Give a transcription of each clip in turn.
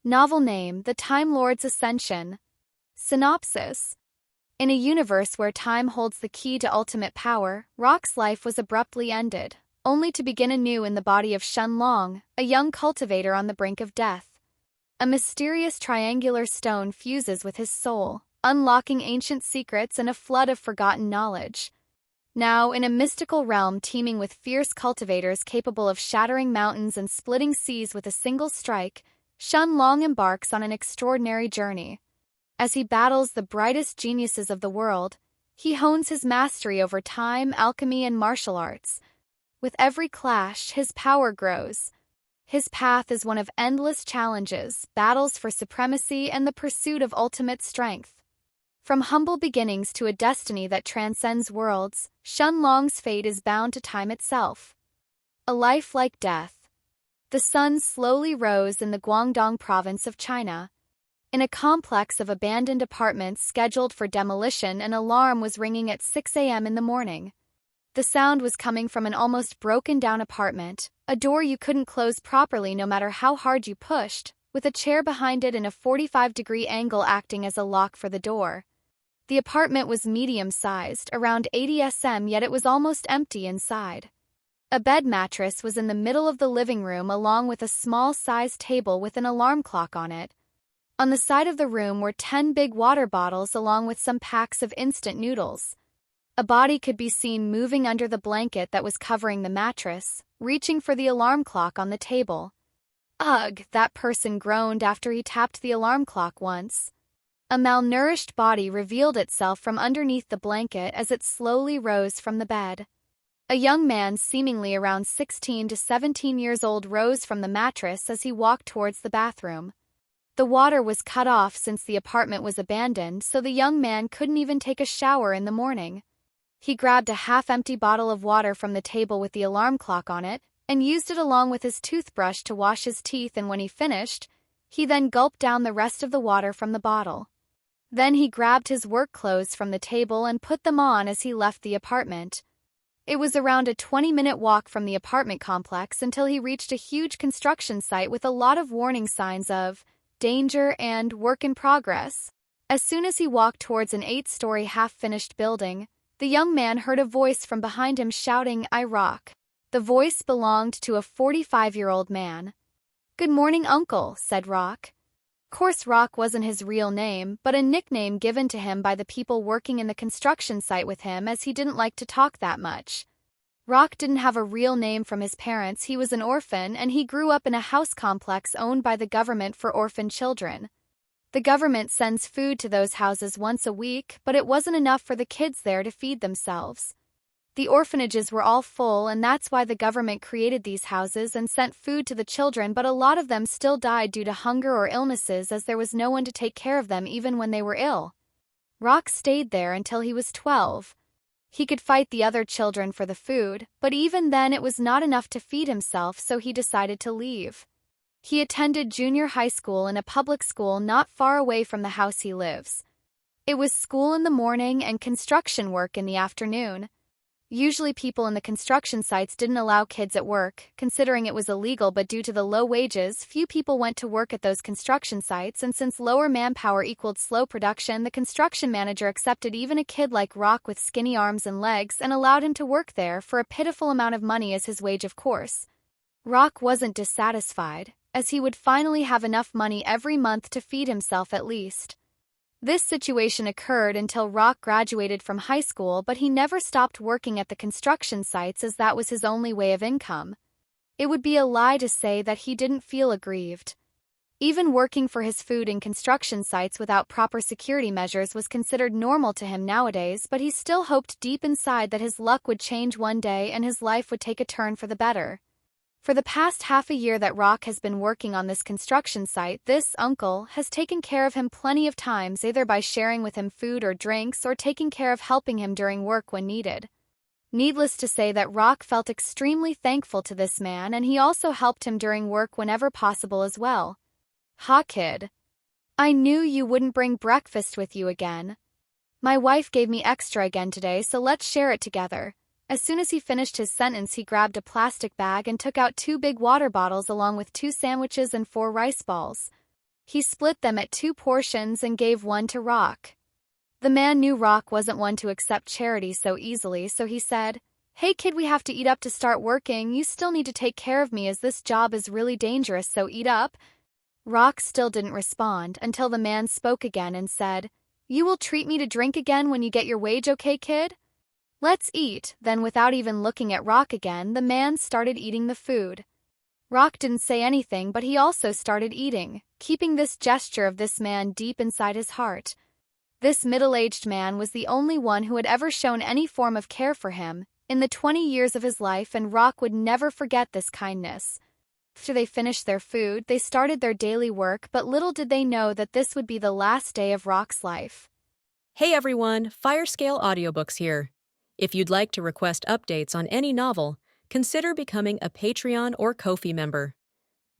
Novel name: The Timelord's Ascension. Synopsis. In a universe where time holds the key to ultimate power, Rock's life was abruptly ended, only to begin anew in the body of Shun Long, a young cultivator on the brink of death. A mysterious triangular stone fuses with his soul, unlocking ancient secrets and a flood of forgotten knowledge. Now, in a mystical realm teeming with fierce cultivators capable of shattering mountains and splitting seas with a single strike, Shun Long embarks on an extraordinary journey. As he battles the brightest geniuses of the world, he hones his mastery over time, alchemy, and martial arts. With every clash, his power grows. His path is one of endless challenges, battles for supremacy, and the pursuit of ultimate strength. From humble beginnings to a destiny that transcends worlds, Shun Long's fate is bound to time itself. A life like death. The sun slowly rose in the Guangdong province of China. In a complex of abandoned apartments scheduled for demolition, an alarm was ringing at 6 a.m. in the morning. The sound was coming from an almost broken-down apartment, a door you couldn't close properly no matter how hard you pushed, with a chair behind it in a 45-degree angle acting as a lock for the door. The apartment was medium-sized, around 80 cm, yet it was almost empty inside. A bed mattress was in the middle of the living room along with a small-sized table with an alarm clock on it. On the side of the room were 10 big water bottles along with some packs of instant noodles. A body could be seen moving under the blanket that was covering the mattress, reaching for the alarm clock on the table. Ugh, that person groaned after he tapped the alarm clock once. A malnourished body revealed itself from underneath the blanket as it slowly rose from the bed. A young man seemingly around 16 to 17 years old rose from the mattress as he walked towards the bathroom. The water was cut off since the apartment was abandoned, so the young man couldn't even take a shower in the morning. He grabbed a half-empty bottle of water from the table with the alarm clock on it, and used it along with his toothbrush to wash his teeth, and when he finished, he then gulped down the rest of the water from the bottle. Then he grabbed his work clothes from the table and put them on as he left the apartment. It was around a 20-minute walk from the apartment complex until he reached a huge construction site with a lot of warning signs of danger and work in progress. As soon as he walked towards an 8-story half-finished building, the young man heard a voice from behind him shouting, "I rock." The voice belonged to a 45-year-old man. "Good morning, uncle," said Rock. Of course, Rock wasn't his real name, but a nickname given to him by the people working in the construction site with him, as he didn't like to talk that much. Rock didn't have a real name from his parents. He was an orphan, and he grew up in a house complex owned by the government for orphan children. The government sends food to those houses once a week, but it wasn't enough for the kids there to feed themselves. The orphanages were all full, and that's why the government created these houses and sent food to the children, but a lot of them still died due to hunger or illnesses as there was no one to take care of them even when they were ill. Rock stayed there until he was 12. He could fight the other children for the food, but even then it was not enough to feed himself, so he decided to leave. He attended junior high school in a public school not far away from the house he lives. It was school in the morning and construction work in the afternoon. Usually people in the construction sites didn't allow kids at work, considering it was illegal, but due to the low wages, few people went to work at those construction sites, and since lower manpower equaled slow production, the construction manager accepted even a kid like Rock with skinny arms and legs and allowed him to work there for a pitiful amount of money as his wage, of course. Rock wasn't dissatisfied, as he would finally have enough money every month to feed himself at least. This situation occurred until Rock graduated from high school, but he never stopped working at the construction sites as that was his only way of income. It would be a lie to say that he didn't feel aggrieved. Even working for his food in construction sites without proper security measures was considered normal to him nowadays, but he still hoped deep inside that his luck would change one day and his life would take a turn for the better. For the past half a year that Rock has been working on this construction site, this uncle has taken care of him plenty of times, either by sharing with him food or drinks or taking care of helping him during work when needed. Needless to say that Rock felt extremely thankful to this man, and he also helped him during work whenever possible as well. "Ha, kid. I knew you wouldn't bring breakfast with you again. My wife gave me extra again today, so let's share it together." As soon as he finished his sentence, he grabbed a plastic bag and took out 2 big water bottles along with 2 sandwiches and 4 rice balls. He split them at 2 portions and gave one to Rock. The man knew Rock wasn't one to accept charity so easily, so he said, "Hey kid, we have to eat up to start working. You still need to take care of me as this job is really dangerous, so eat up." Rock still didn't respond until the man spoke again and said, "You will treat me to drink again when you get your wage, okay kid? Let's eat." Then without even looking at Rock again, the man started eating the food. Rock didn't say anything, but he also started eating, keeping this gesture of this man deep inside his heart. This middle-aged man was the only one who had ever shown any form of care for him in the 20 years of his life, and Rock would never forget this kindness. After they finished their food, they started their daily work, but little did they know that this would be the last day of Rock's life. Hey everyone, Firescale Audiobooks here. If you'd like to request updates on any novel, consider becoming a Patreon or Ko-fi member.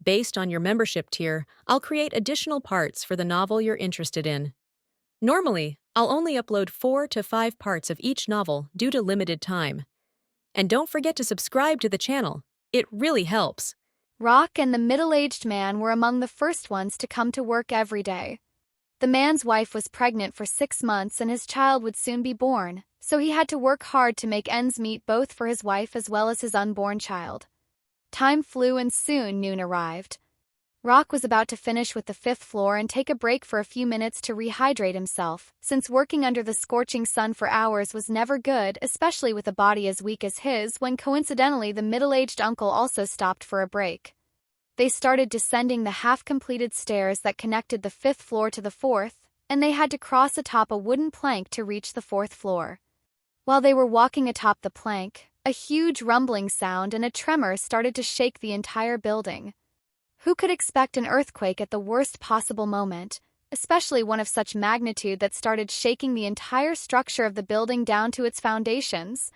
Based on your membership tier, I'll create additional parts for the novel you're interested in. Normally, I'll only upload 4 to 5 parts of each novel due to limited time. And don't forget to subscribe to the channel. It really helps. Rock and the middle-aged man were among the first ones to come to work every day. The man's wife was pregnant for 6 months and his child would soon be born, so he had to work hard to make ends meet both for his wife as well as his unborn child. Time flew and soon noon arrived. Rock was about to finish with the 5th floor and take a break for a few minutes to rehydrate himself, since working under the scorching sun for hours was never good, especially with a body as weak as his, when coincidentally the middle-aged uncle also stopped for a break. They started descending the half-completed stairs that connected the 5th floor to the 4th, and they had to cross atop a wooden plank to reach the 4th floor. While they were walking atop the plank, a huge rumbling sound and a tremor started to shake the entire building. Who could expect an earthquake at the worst possible moment, especially one of such magnitude that started shaking the entire structure of the building down to its foundations?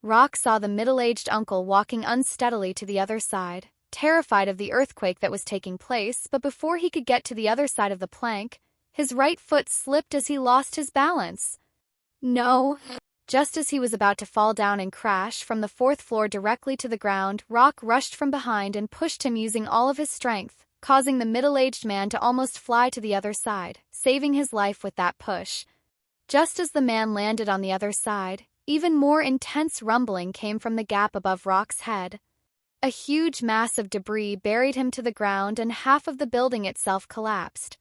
Rock saw the middle-aged uncle walking unsteadily to the other side, terrified of the earthquake that was taking place, but before he could get to the other side of the plank, his right foot slipped as he lost his balance. No! Just as he was about to fall down and crash from the 4th floor directly to the ground, Rock rushed from behind and pushed him using all of his strength, causing the middle-aged man to almost fly to the other side, saving his life with that push. Just as the man landed on the other side, even more intense rumbling came from the gap above Rock's head. A huge mass of debris buried him to the ground and half of the building itself collapsed.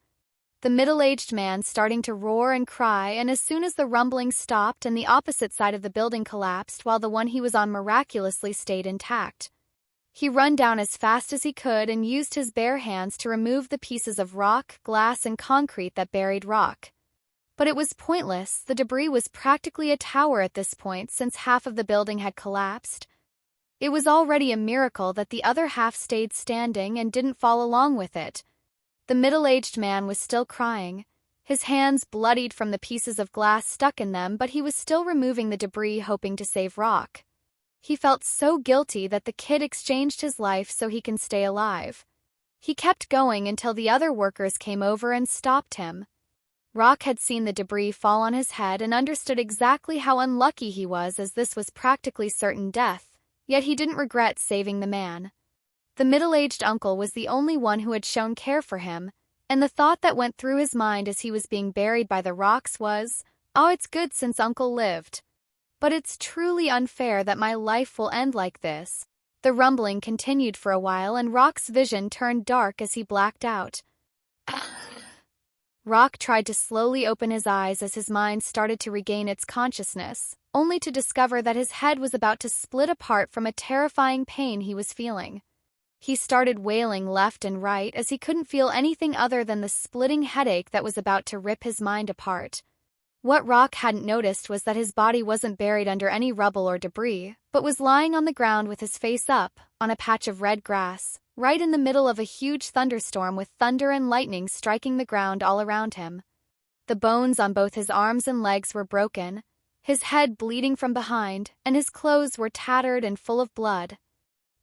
The middle-aged man starting to roar and cry, and as soon as the rumbling stopped and the opposite side of the building collapsed while the one he was on miraculously stayed intact. He ran down as fast as he could and used his bare hands to remove the pieces of rock, glass, and concrete that buried Rock. But it was pointless. The debris was practically a tower at this point since half of the building had collapsed. It was already a miracle that the other half stayed standing and didn't fall along with it. The middle-aged man was still crying, his hands bloodied from the pieces of glass stuck in them, but he was still removing the debris hoping to save Rock. He felt so guilty that the kid exchanged his life so he can stay alive. He kept going until the other workers came over and stopped him. Rock had seen the debris fall on his head and understood exactly how unlucky he was, as this was practically certain death, yet he didn't regret saving the man. The middle-aged uncle was the only one who had shown care for him, and the thought that went through his mind as he was being buried by the rocks was, "Oh, it's good since Uncle lived. But it's truly unfair that my life will end like this." The rumbling continued for a while and Rock's vision turned dark as he blacked out. Rock tried to slowly open his eyes as his mind started to regain its consciousness, only to discover that his head was about to split apart from a terrifying pain he was feeling. He started wailing left and right as he couldn't feel anything other than the splitting headache that was about to rip his mind apart. What Rock hadn't noticed was that his body wasn't buried under any rubble or debris, but was lying on the ground with his face up, on a patch of red grass, right in the middle of a huge thunderstorm with thunder and lightning striking the ground all around him. The bones on both his arms and legs were broken, his head bleeding from behind, and his clothes were tattered and full of blood.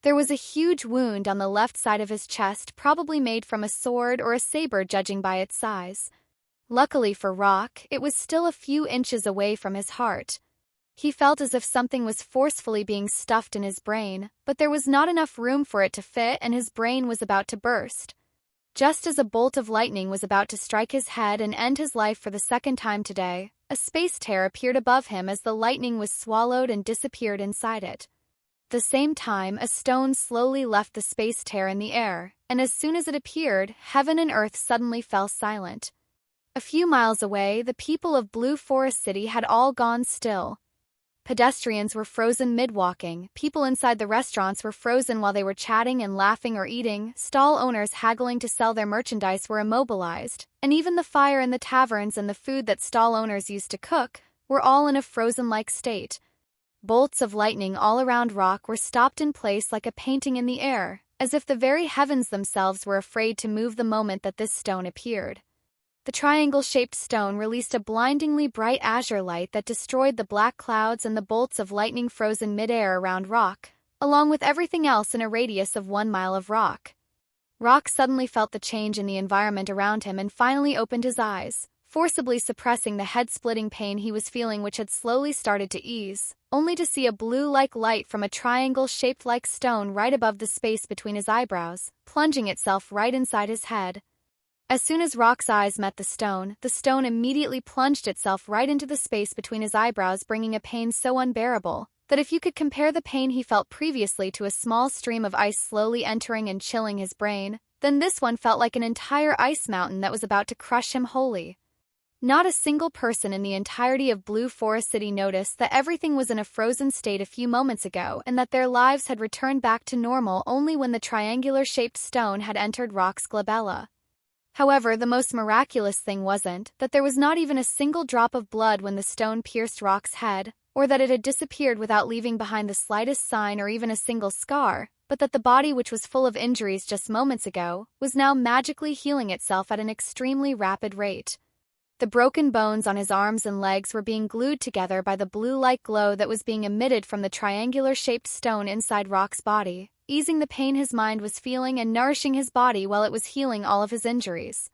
There was a huge wound on the left side of his chest, probably made from a sword or a saber judging by its size. Luckily for Rock, it was still a few inches away from his heart. He felt as if something was forcefully being stuffed in his brain, but there was not enough room for it to fit and his brain was about to burst. Just as a bolt of lightning was about to strike his head and end his life for the second time today, a space tear appeared above him as the lightning was swallowed and disappeared inside it. At the same time, a stone slowly left the space tear in the air, and as soon as it appeared, heaven and earth suddenly fell silent. A few miles away, the people of Blue Forest City had all gone still. Pedestrians were frozen mid-walking, people inside the restaurants were frozen while they were chatting and laughing or eating, stall owners haggling to sell their merchandise were immobilized, and even the fire in the taverns and the food that stall owners used to cook were all in a frozen-like state. Bolts of lightning all around Rock were stopped in place like a painting in the air, as if the very heavens themselves were afraid to move the moment that this stone appeared. The triangle-shaped stone released a blindingly bright azure light that destroyed the black clouds and the bolts of lightning frozen mid-air around Rock, along with everything else in a radius of 1 mile of Rock. Rock suddenly felt the change in the environment around him and finally opened his eyes, forcibly suppressing the head-splitting pain he was feeling, which had slowly started to ease, only to see a blue-like light from a triangle-shaped like stone right above the space between his eyebrows, plunging itself right inside his head. As soon as Rock's eyes met the stone immediately plunged itself right into the space between his eyebrows, bringing a pain so unbearable that if you could compare the pain he felt previously to a small stream of ice slowly entering and chilling his brain, then this one felt like an entire ice mountain that was about to crush him wholly. Not a single person in the entirety of Blue Forest City noticed that everything was in a frozen state a few moments ago and that their lives had returned back to normal only when the triangular-shaped stone had entered Rock's glabella. However, the most miraculous thing wasn't that there was not even a single drop of blood when the stone pierced Rock's head, or that it had disappeared without leaving behind the slightest sign or even a single scar, but that the body, which was full of injuries just moments ago, was now magically healing itself at an extremely rapid rate. The broken bones on his arms and legs were being glued together by the blue-like glow that was being emitted from the triangular-shaped stone inside Rock's body, easing the pain his mind was feeling and nourishing his body while it was healing all of his injuries.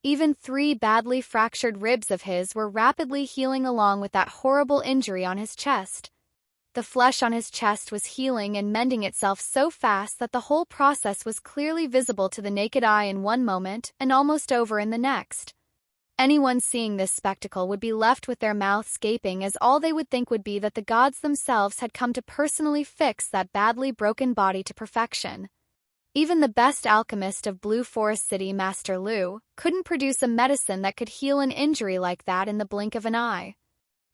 Even 3 badly fractured ribs of his were rapidly healing along with that horrible injury on his chest. The flesh on his chest was healing and mending itself so fast that the whole process was clearly visible to the naked eye in one moment and almost over in the next. Anyone seeing this spectacle would be left with their mouths gaping, as all they would think would be that the gods themselves had come to personally fix that badly broken body to perfection. Even the best alchemist of Blue Forest City, Master Lu, couldn't produce a medicine that could heal an injury like that in the blink of an eye.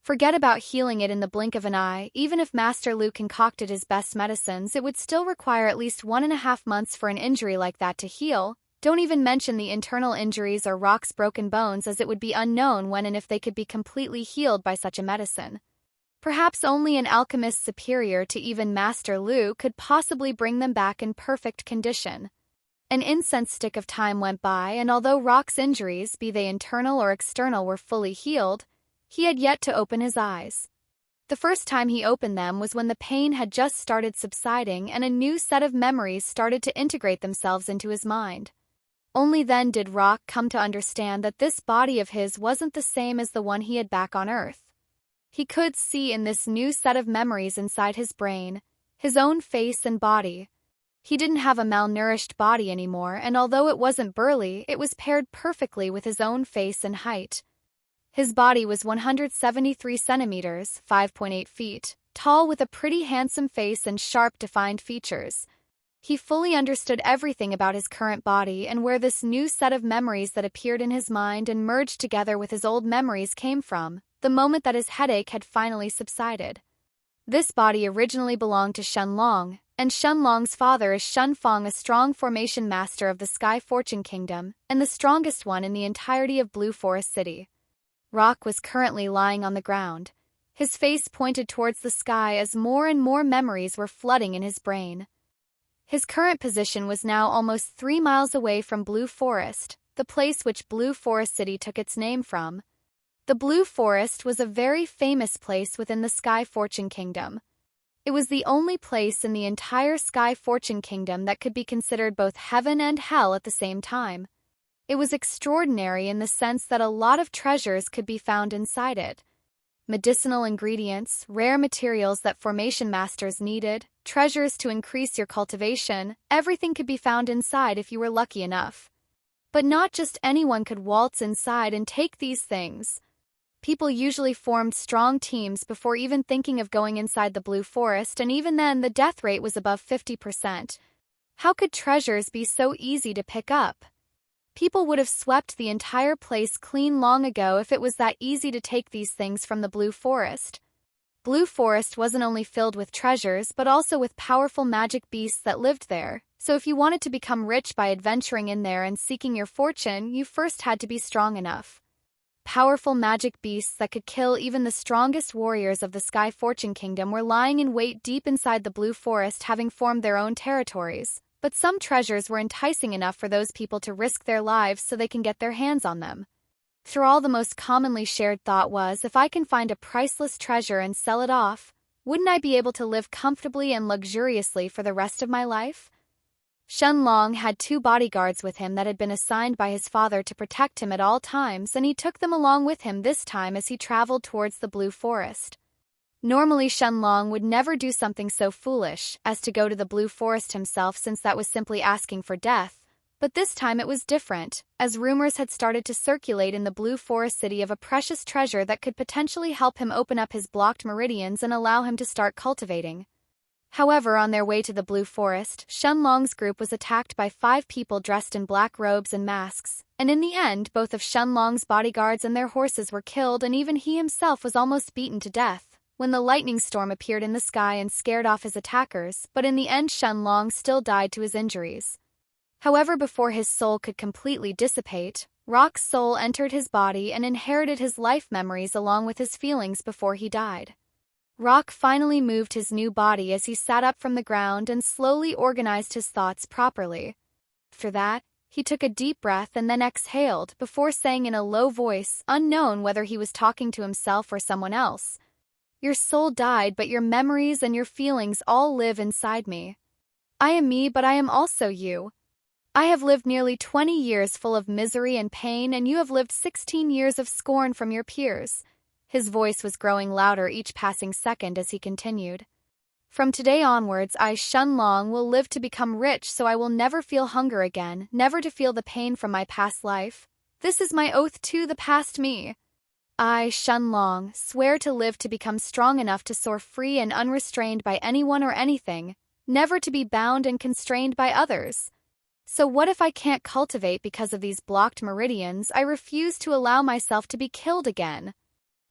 Forget about healing it in the blink of an eye. Even if Master Lu concocted his best medicines, it would still require at least 1.5 months for an injury like that to heal. Don't even mention the internal injuries or Rock's broken bones, as it would be unknown when and if they could be completely healed by such a medicine. Perhaps only an alchemist superior to even Master Lu could possibly bring them back in perfect condition. An incense stick of time went by, and although Rock's injuries, be they internal or external, were fully healed, he had yet to open his eyes. The first time he opened them was when the pain had just started subsiding and a new set of memories started to integrate themselves into his mind. Only then did Rock come to understand that this body of his wasn't the same as the one he had back on Earth. He could see in this new set of memories inside his brain his own face and body. He didn't have a malnourished body anymore, and although it wasn't burly, it was paired perfectly with his own face and height. His body was 173 centimeters, 5.8 feet, tall, with a pretty handsome face and sharp defined features. He fully understood everything about his current body and where this new set of memories that appeared in his mind and merged together with his old memories came from, the moment that his headache had finally subsided. This body originally belonged to Shun Long, and Shun Long's father is Shun Fong, a strong formation master of the Sky Fortune Kingdom, and the strongest one in the entirety of Blue Forest City. Rock was currently lying on the ground, his face pointed towards the sky as more and more memories were flooding in his brain. His current position was now almost 3 miles away from Blue Forest, the place which Blue Forest City took its name from. The Blue Forest was a very famous place within the Sky Fortune Kingdom. It was the only place in the entire Sky Fortune Kingdom that could be considered both heaven and hell at the same time. It was extraordinary in the sense that a lot of treasures could be found inside it. Medicinal ingredients, rare materials that formation masters needed, treasures to increase your cultivation, everything could be found inside if you were lucky enough. But not just anyone could waltz inside and take these things. People usually formed strong teams before even thinking of going inside the Blue Forest, and even then the death rate was above 50%. How could treasures be so easy to pick up? People would have swept the entire place clean long ago if it was that easy to take these things from the Blue Forest. Blue Forest wasn't only filled with treasures but also with powerful magic beasts that lived there, so if you wanted to become rich by adventuring in there and seeking your fortune, you first had to be strong enough. Powerful magic beasts that could kill even the strongest warriors of the Sky Fortune Kingdom were lying in wait deep inside the Blue Forest, having formed their own territories. But some treasures were enticing enough for those people to risk their lives so they can get their hands on them. Through all, the most commonly shared thought was, if I can find a priceless treasure and sell it off, wouldn't I be able to live comfortably and luxuriously for the rest of my life? Shun Long had 2 bodyguards with him that had been assigned by his father to protect him at all times, and he took them along with him this time as he traveled towards the Blue Forest. Normally Shun Long would never do something so foolish as to go to the Blue Forest himself, since that was simply asking for death, but this time it was different, as rumors had started to circulate in the Blue Forest city of a precious treasure that could potentially help him open up his blocked meridians and allow him to start cultivating. However, on their way to the Blue Forest, Shun Long's group was attacked by 5 people dressed in black robes and masks, and in the end both of Shun Long's bodyguards and their horses were killed, and even he himself was almost beaten to death when the lightning storm appeared in the sky and scared off his attackers, but in the end Shun Long still died to his injuries. However, before his soul could completely dissipate, Rock's soul entered his body and inherited his life memories along with his feelings before he died. Rock finally moved his new body as he sat up from the ground and slowly organized his thoughts properly. After that, he took a deep breath and then exhaled before saying in a low voice, unknown whether he was talking to himself or someone else, "Your soul died, but your memories and your feelings all live inside me. I am me, but I am also you. I have lived nearly 20 years full of misery and pain, and you have lived 16 years of scorn from your peers." His voice was growing louder each passing second as he continued. "From today onwards, I, Shun Long, will live to become rich, so I will never feel hunger again, never to feel the pain from my past life. This is my oath to the past me. I, Shun Long, swear to live to become strong enough to soar free and unrestrained by anyone or anything, never to be bound and constrained by others. So what if I can't cultivate because of these blocked meridians? I refuse to allow myself to be killed again.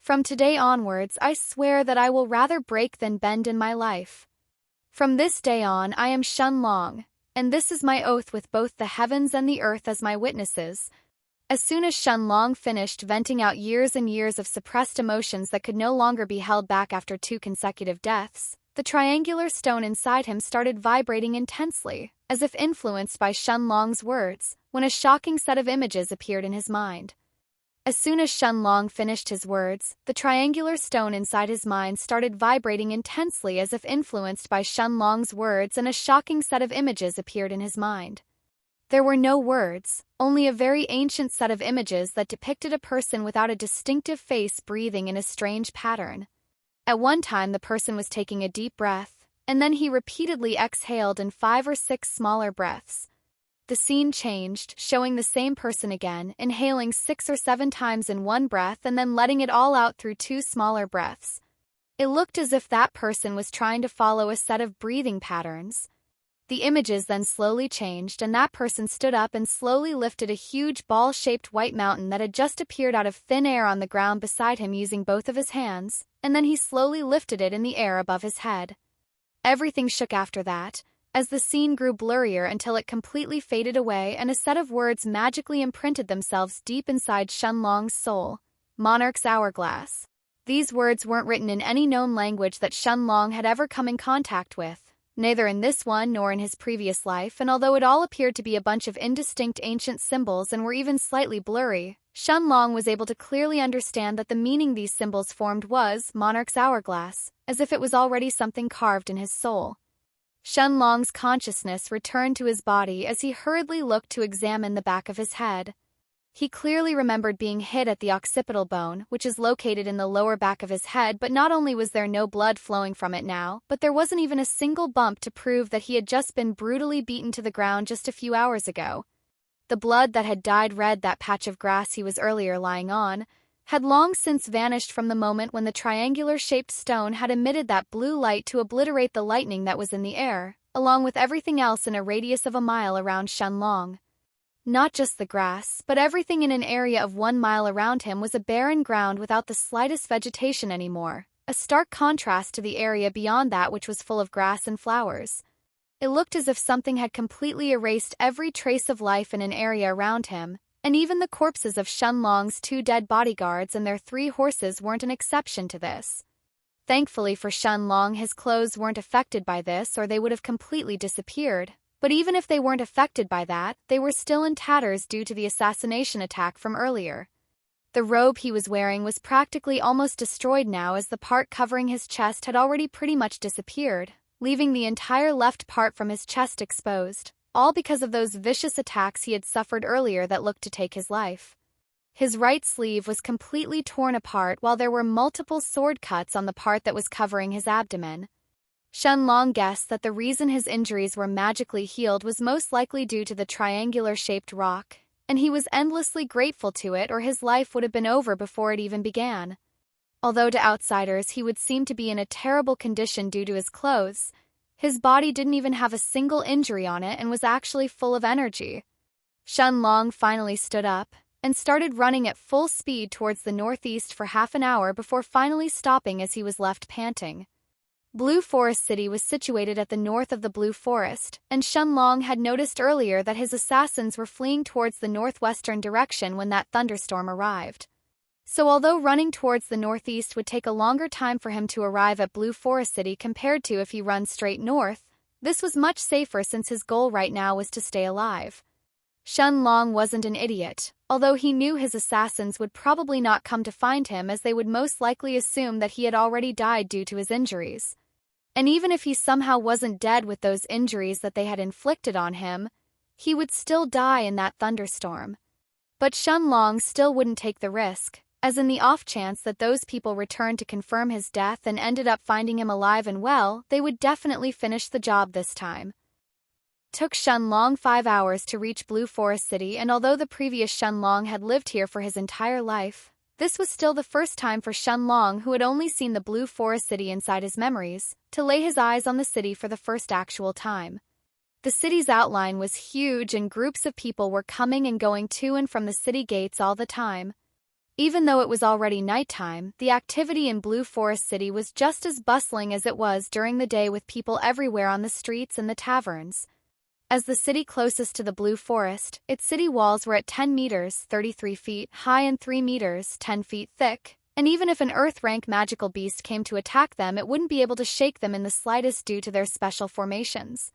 From today onwards, I swear that I will rather break than bend in my life. From this day on, I am Shun Long, and this is my oath with both the heavens and the earth as my witnesses." As soon as Shun Long finished venting out years and years of suppressed emotions that could no longer be held back after 2 consecutive deaths, the triangular stone inside him started vibrating intensely, as if influenced by Shun Long's words, when a shocking set of images appeared in his mind. As soon as Shun Long finished his words, the triangular stone inside his mind started vibrating intensely as if influenced by Shun Long's words, and a shocking set of images appeared in his mind. There were no words, only a very ancient set of images that depicted a person without a distinctive face breathing in a strange pattern. At one time the person was taking a deep breath, and then he repeatedly exhaled in 5 or 6 smaller breaths. The scene changed, showing the same person again, inhaling 6 or 7 times in one breath and then letting it all out through 2 smaller breaths. It looked as if that person was trying to follow a set of breathing patterns. The images then slowly changed, and that person stood up and slowly lifted a huge ball-shaped white mountain that had just appeared out of thin air on the ground beside him using both of his hands, and then he slowly lifted it in the air above his head. Everything shook after that, as the scene grew blurrier until it completely faded away and a set of words magically imprinted themselves deep inside Shun Long's soul. Monarch's Hourglass. These words weren't written in any known language that Shun Long had ever come in contact with, neither in this one nor in his previous life, and although it all appeared to be a bunch of indistinct ancient symbols and were even slightly blurry, Shun Long was able to clearly understand that the meaning these symbols formed was Monarch's Hourglass, as if it was already something carved in his soul. Shun Long's consciousness returned to his body as he hurriedly looked to examine the back of his head. He clearly remembered being hit at the occipital bone, which is located in the lower back of his head, but not only was there no blood flowing from it now, but there wasn't even a single bump to prove that he had just been brutally beaten to the ground just a few hours ago. The blood that had dyed red that patch of grass he was earlier lying on had long since vanished from the moment when the triangular-shaped stone had emitted that blue light to obliterate the lightning that was in the air, along with everything else in a radius of a mile around Shun Long. Not just the grass, but everything in an area of 1 mile around him was a barren ground without the slightest vegetation anymore, a stark contrast to the area beyond that which was full of grass and flowers. It looked as if something had completely erased every trace of life in an area around him, and even the corpses of Shun Long's 2 dead bodyguards and their 3 horses weren't an exception to this. Thankfully for Shun Long, his clothes weren't affected by this, or they would have completely disappeared. But even if they weren't affected by that, they were still in tatters due to the assassination attack from earlier. The robe he was wearing was practically almost destroyed now, as the part covering his chest had already pretty much disappeared, leaving the entire left part from his chest exposed, all because of those vicious attacks he had suffered earlier that looked to take his life. His right sleeve was completely torn apart, while there were multiple sword cuts on the part that was covering his abdomen. Shun Long guessed that the reason his injuries were magically healed was most likely due to the triangular-shaped rock, and he was endlessly grateful to it, or his life would have been over before it even began. Although to outsiders he would seem to be in a terrible condition due to his clothes, his body didn't even have a single injury on it and was actually full of energy. Shun Long finally stood up and started running at full speed towards the northeast for half an hour before finally stopping as he was left panting. Blue Forest City was situated at the north of the Blue Forest, and Shun Long had noticed earlier that his assassins were fleeing towards the northwestern direction when that thunderstorm arrived. So although running towards the northeast would take a longer time for him to arrive at Blue Forest City compared to if he runs straight north, this was much safer since his goal right now was to stay alive. Shun Long wasn't an idiot, although he knew his assassins would probably not come to find him, as they would most likely assume that he had already died due to his injuries. And even if he somehow wasn't dead with those injuries that they had inflicted on him, he would still die in that thunderstorm. But Shun Long still wouldn't take the risk, as in the off chance that those people returned to confirm his death and ended up finding him alive and well, they would definitely finish the job this time. Took Shun Long 5 hours to reach Blue Forest City, and although the previous Shun Long had lived here for his entire life, this was still the first time for Shun Long, who had only seen the Blue Forest City inside his memories, to lay his eyes on the city for the first actual time. The city's outline was huge, and groups of people were coming and going to and from the city gates all the time. Even though it was already nighttime, the activity in Blue Forest City was just as bustling as it was during the day, with people everywhere on the streets and the taverns. As the city closest to the Blue Forest, its city walls were at 10 meters, 33 feet high, and 3 meters, 10 feet thick, and even if an Earth-rank magical beast came to attack them, it wouldn't be able to shake them in the slightest due to their special formations.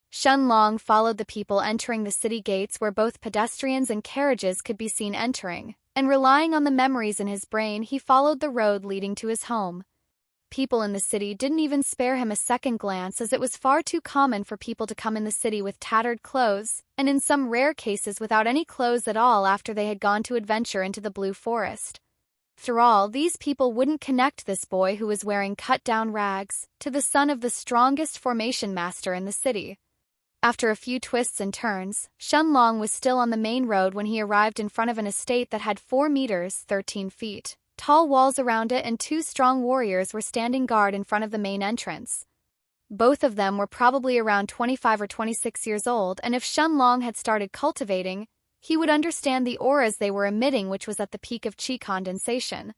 Shun Long followed the people entering the city gates, where both pedestrians and carriages could be seen entering, and relying on the memories in his brain, he followed the road leading to his home. People in the city didn't even spare him a second glance, as it was far too common for people to come in the city with tattered clothes, and in some rare cases without any clothes at all after they had gone to adventure into the Blue Forest. Through all, these people wouldn't connect this boy who was wearing cut-down rags to the son of the strongest formation master in the city. After a few twists and turns, Shun Long was still on the main road when he arrived in front of an estate that had 4 meters, 13 feet. Tall walls around it, and 2 strong warriors were standing guard in front of the main entrance. Both of them were probably around 25 or 26 years old, and if Shun Long had started cultivating, he would understand the auras they were emitting, which was at the peak of chi condensation.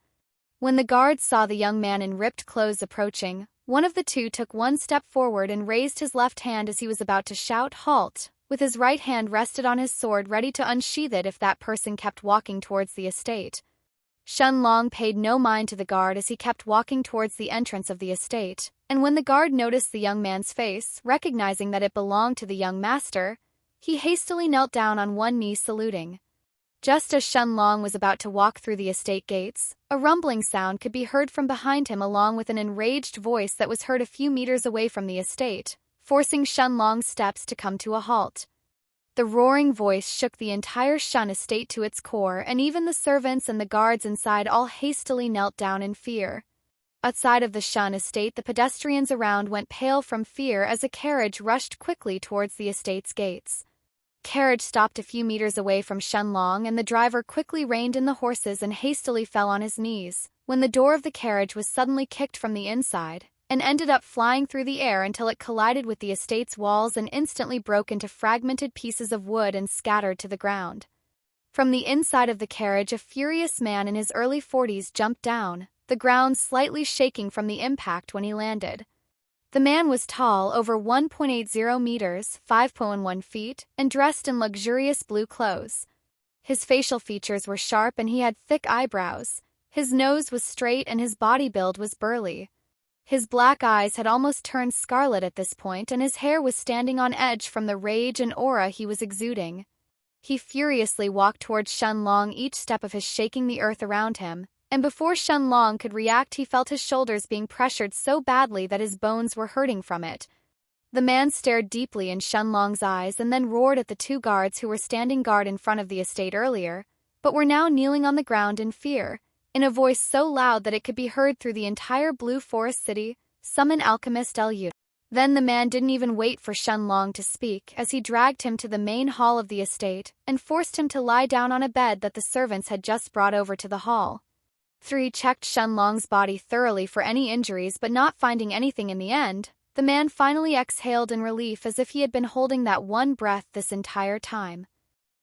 When the guards saw the young man in ripped clothes approaching, one of the 2 took 1 step forward and raised his left hand as he was about to shout, "Halt!" with his right hand rested on his sword, ready to unsheath it if that person kept walking towards the estate. Shun Long paid no mind to the guard as he kept walking towards the entrance of the estate, and when the guard noticed the young man's face, recognizing that it belonged to the young master, he hastily knelt down on one knee, saluting. Just as Shun Long was about to walk through the estate gates, a rumbling sound could be heard from behind him, along with an enraged voice that was heard a few meters away from the estate, forcing Shun Long's steps to come to a halt. The roaring voice shook the entire Shun estate to its core, and even the servants and the guards inside all hastily knelt down in fear. Outside of the Shun estate, the pedestrians around went pale from fear as a carriage rushed quickly towards the estate's gates. Carriage stopped a few meters away from Shun Long, and the driver quickly reined in the horses and hastily fell on his knees, when the door of the carriage was suddenly kicked from the inside, and ended up flying through the air until it collided with the estate's walls and instantly broke into fragmented pieces of wood and scattered to the ground. From the inside of the carriage, a furious man in his early 40s jumped down, the ground slightly shaking from the impact when he landed. The man was tall, over 1.80 meters, 5.11 feet, and dressed in luxurious blue clothes. His facial features were sharp and he had thick eyebrows. His nose was straight and his body build was burly. His black eyes had almost turned scarlet at this point, and his hair was standing on edge from the rage and aura he was exuding. He furiously walked towards Shun Long, each step of his shaking the earth around him, and before Shun Long could react, he felt his shoulders being pressured so badly that his bones were hurting from it. The man stared deeply in Shun Long's eyes and then roared at the two guards who were standing guard in front of the estate earlier, but were now kneeling on the ground in fear, in a voice so loud that it could be heard through the entire Blue Forest city. "Summon Alchemist anew." Then the man didn't even wait for Shun Long to speak, as he dragged him to the main hall of the estate and forced him to lie down on a bed that the servants had just brought over to the hall. 3 checked Shun Long's body thoroughly for any injuries, but not finding anything in the end, the man finally exhaled in relief, as if he had been holding that one breath this entire time.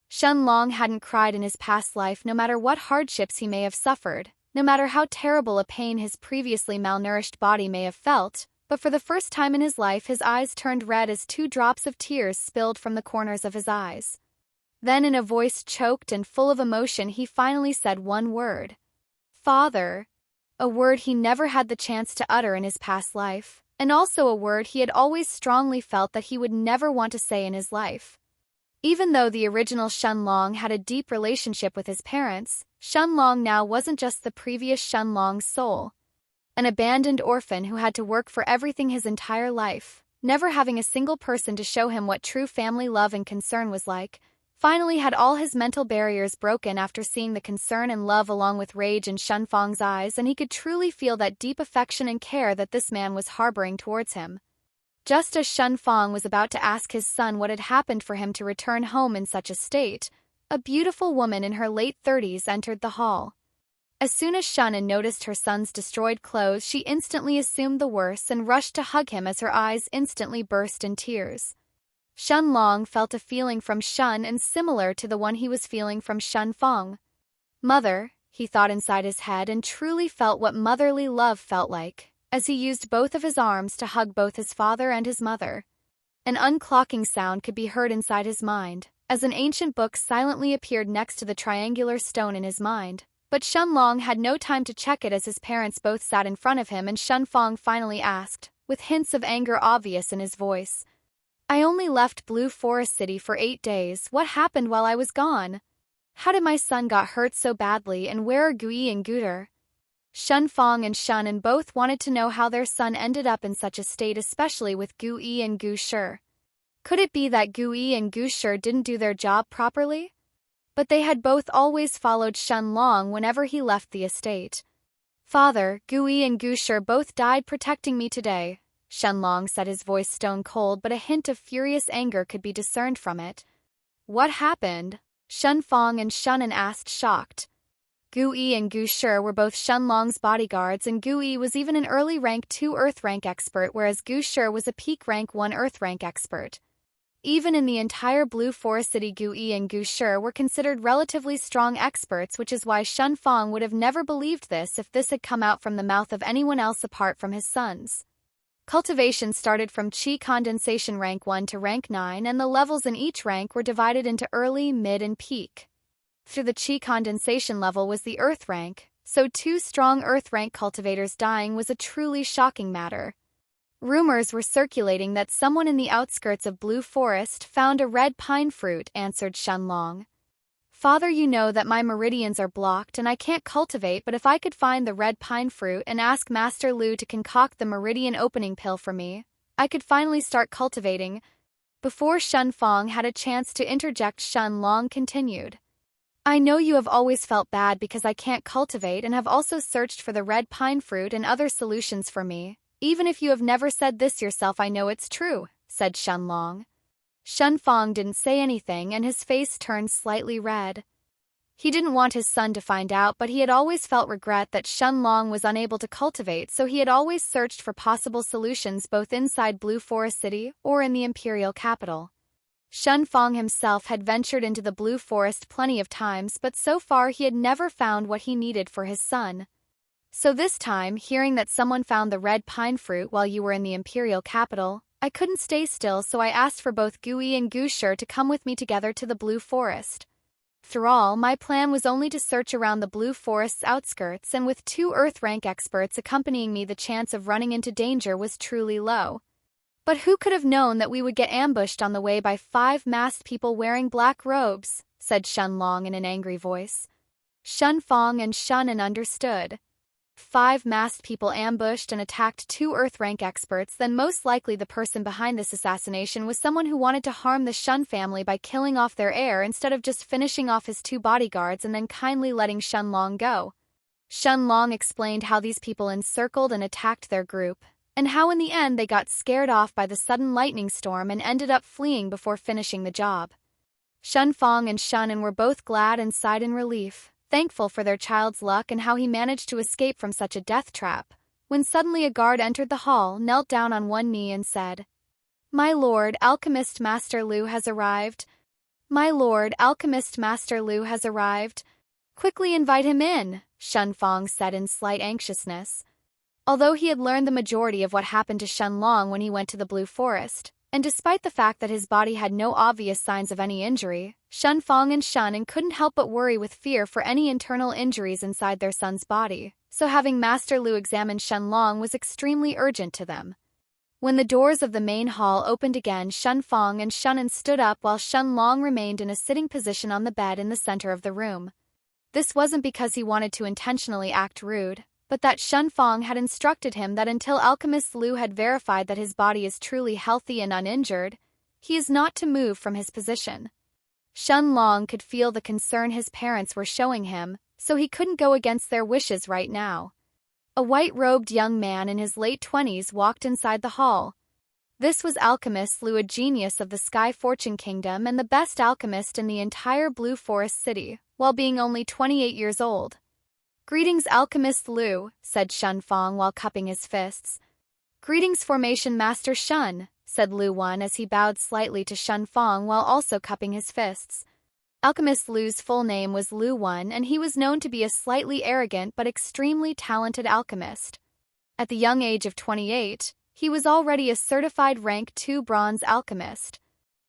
Shun Long hadn't cried in his past life, no matter what hardships he may have suffered, no matter how terrible a pain his previously malnourished body may have felt, but for the first time in his life his eyes turned red as 2 drops of tears spilled from the corners of his eyes. Then, in a voice choked and full of emotion, he finally said one word: "Father." A word he never had the chance to utter in his past life, and also a word he had always strongly felt that he would never want to say in his life. Even though the original Shun Long had a deep relationship with his parents, Shun Long now wasn't just the previous Shun Long's soul. An abandoned orphan who had to work for everything his entire life, never having a single person to show him what true family love and concern was like, finally had all his mental barriers broken after seeing the concern and love along with rage in Shun Fang's eyes, and he could truly feel that deep affection and care that this man was harboring towards him. Just as Shun Fang was about to ask his son what had happened for him to return home in such a state, a beautiful woman in her late 30s entered the hall. As soon as Shun noticed her son's destroyed clothes, she instantly assumed the worst and rushed to hug him as her eyes instantly burst in tears. Shun Long felt a feeling from Shun and similar to the one he was feeling from Shun Fang. Mother, he thought inside his head, and truly felt what motherly love felt like, as he used both of his arms to hug both his father and his mother. An unclocking sound could be heard inside his mind, as an ancient book silently appeared next to the triangular stone in his mind. But Shun Long had no time to check it, as his parents both sat in front of him, and Shun Fang finally asked, with hints of anger obvious in his voice, "I only left Blue Forest City for 8 days. What happened while I was gone? How did my son got hurt so badly, and where are Gui and Guter?" Shun Fang and Shun both wanted to know how their son ended up in such a state, especially with Gui and Gu Shi. Could it be that Gui and Gu Shi didn't do their job properly? But they had both always followed Shun Long whenever he left the estate. "Father, Gui and Gu Shi both died protecting me today," Shun Long said, his voice stone cold, but a hint of furious anger could be discerned from it. "What happened?" Shun Fang and Shun asked, shocked. Gui and Gu Shi were both Shun Long's bodyguards, and Gui was even an early rank 2 Earth rank expert, whereas Gu Shi was a peak rank 1 Earth rank expert. Even in the entire Blue Forest City, Gui and Gu Shi were considered relatively strong experts, which is why Shun Fang would have never believed this if this had come out from the mouth of anyone else apart from his sons. Cultivation started from Qi Condensation rank 1 to rank 9, and the levels in each rank were divided into early, mid, and peak. Through the Qi Condensation level was the Earth rank, so 2 strong Earth rank cultivators dying was a truly shocking matter. Rumors were circulating that someone in the outskirts of Blue Forest found a red pine fruit, answered Shun Long. "Father, you know that my meridians are blocked and I can't cultivate, but if I could find the red pine fruit and ask Master Lu to concoct the meridian opening pill for me, I could finally start cultivating." Before Shun Fang had a chance to interject, Shun Long continued. "I know you have always felt bad because I can't cultivate and have also searched for the red pine fruit and other solutions for me. Even if you have never said this yourself, I know it's true," said Shun Long. Shun Fong didn't say anything and his face turned slightly red. He didn't want his son to find out, but he had always felt regret that Shun Long was unable to cultivate, so he had always searched for possible solutions both inside Blue Forest City or in the imperial capital. Shun Fong himself had ventured into the Blue Forest plenty of times, but so far he had never found what he needed for his son. So this time, hearing that someone found the red pine fruit while you were in the imperial capital, I couldn't stay still, so I asked for both Gui and Gushir to come with me together to the Blue Forest. Through all, my plan was only to search around the Blue Forest's outskirts, and with 2 Earth rank experts accompanying me, the chance of running into danger was truly low. But who could have known that we would get ambushed on the way by 5 masked people wearing black robes, said Shun Long in an angry voice. Shun Fong and Shunin understood. 5 masked people ambushed and attacked 2 Earth rank experts, then most likely the person behind this assassination was someone who wanted to harm the Shun family by killing off their heir instead of just finishing off his 2 bodyguards and then kindly letting Shun Long go. Shun Long explained how these people encircled and attacked their group, and how in the end they got scared off by the sudden lightning storm and ended up fleeing before finishing the job. Shun Fong and Shunin were both glad and sighed in relief, thankful for their child's luck and how he managed to escape from such a death trap, when suddenly a guard entered the hall, knelt down on one knee and said, "My lord, Alchemist Master Lu has arrived. My lord, Alchemist Master Lu has arrived. Quickly invite him in," Shun Fong said in slight anxiousness. Although he had learned the majority of what happened to Shun Long when he went to the Blue Forest, and despite the fact that his body had no obvious signs of any injury, Shun Fong and Shunin couldn't help but worry with fear for any internal injuries inside their son's body, so having Master Lu examine Shun Long was extremely urgent to them. When the doors of the main hall opened again, Shun Fong and Shunin stood up while Shun Long remained in a sitting position on the bed in the center of the room. This wasn't because he wanted to intentionally act rude, but that Shun Fong had instructed him that until Alchemist Lu had verified that his body is truly healthy and uninjured, he is not to move from his position. Shun Long could feel the concern his parents were showing him, so he couldn't go against their wishes right now. A white-robed young man in his late 20s walked inside the hall. This was Alchemist Lu, a genius of the Sky Fortune Kingdom and the best alchemist in the entire Blue Forest City, while being only 28 years old. "Greetings, Alchemist Lu," said Shun Fong while cupping his fists. "Greetings, Formation Master Shun," said Lu Wan as he bowed slightly to Shun Fong while also cupping his fists. Alchemist Lu's full name was Lu Wan, and he was known to be a slightly arrogant but extremely talented alchemist. At the young age of 28, he was already a certified rank 2 bronze alchemist.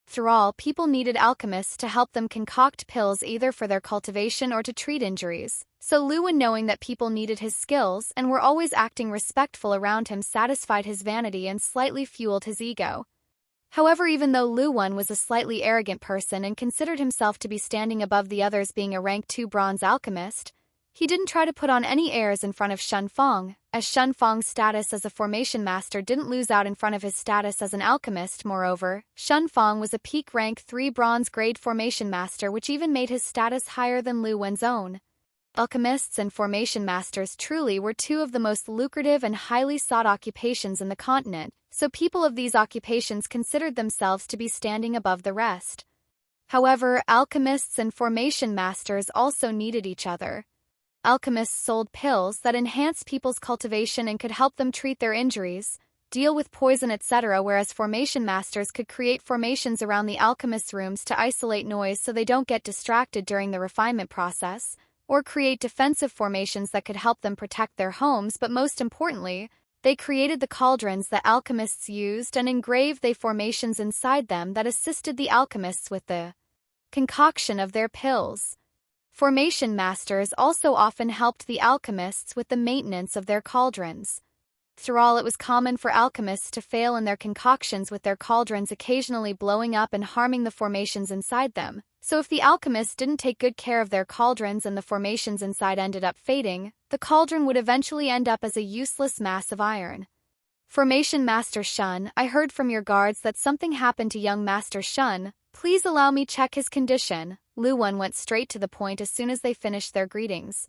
Through all, people needed alchemists to help them concoct pills either for their cultivation or to treat injuries, so Lu Wan, knowing that people needed his skills and were always acting respectful around him, satisfied his vanity and slightly fueled his ego. However, even though Lu Wan was a slightly arrogant person and considered himself to be standing above the others, being a rank 2 bronze alchemist, he didn't try to put on any airs in front of Shun Fong, as Shun Fong's status as a formation master didn't lose out in front of his status as an alchemist. Moreover, Shun Fong was a peak rank 3 bronze grade formation master, which even made his status higher than Lu Wan's own. Alchemists and formation masters truly were 2 of the most lucrative and highly sought occupations in the continent, so people of these occupations considered themselves to be standing above the rest. However, alchemists and formation masters also needed each other. Alchemists sold pills that enhanced people's cultivation and could help them treat their injuries, deal with poison, etc., whereas formation masters could create formations around the alchemists' rooms to isolate noise so they don't get distracted during the refinement process, or create defensive formations that could help them protect their homes. But most importantly, they created the cauldrons that alchemists used and engraved the formations inside them that assisted the alchemists with the concoction of their pills. Formation masters also often helped the alchemists with the maintenance of their cauldrons. Through all, it was common for alchemists to fail in their concoctions, with their cauldrons occasionally blowing up and harming the formations inside them. So if the alchemists didn't take good care of their cauldrons and the formations inside ended up fading, the cauldron would eventually end up as a useless mass of iron. "Formation Master Shun, I heard from your guards that something happened to young Master Shun. Please allow me check his condition." Lu Wan went straight to the point as soon as they finished their greetings.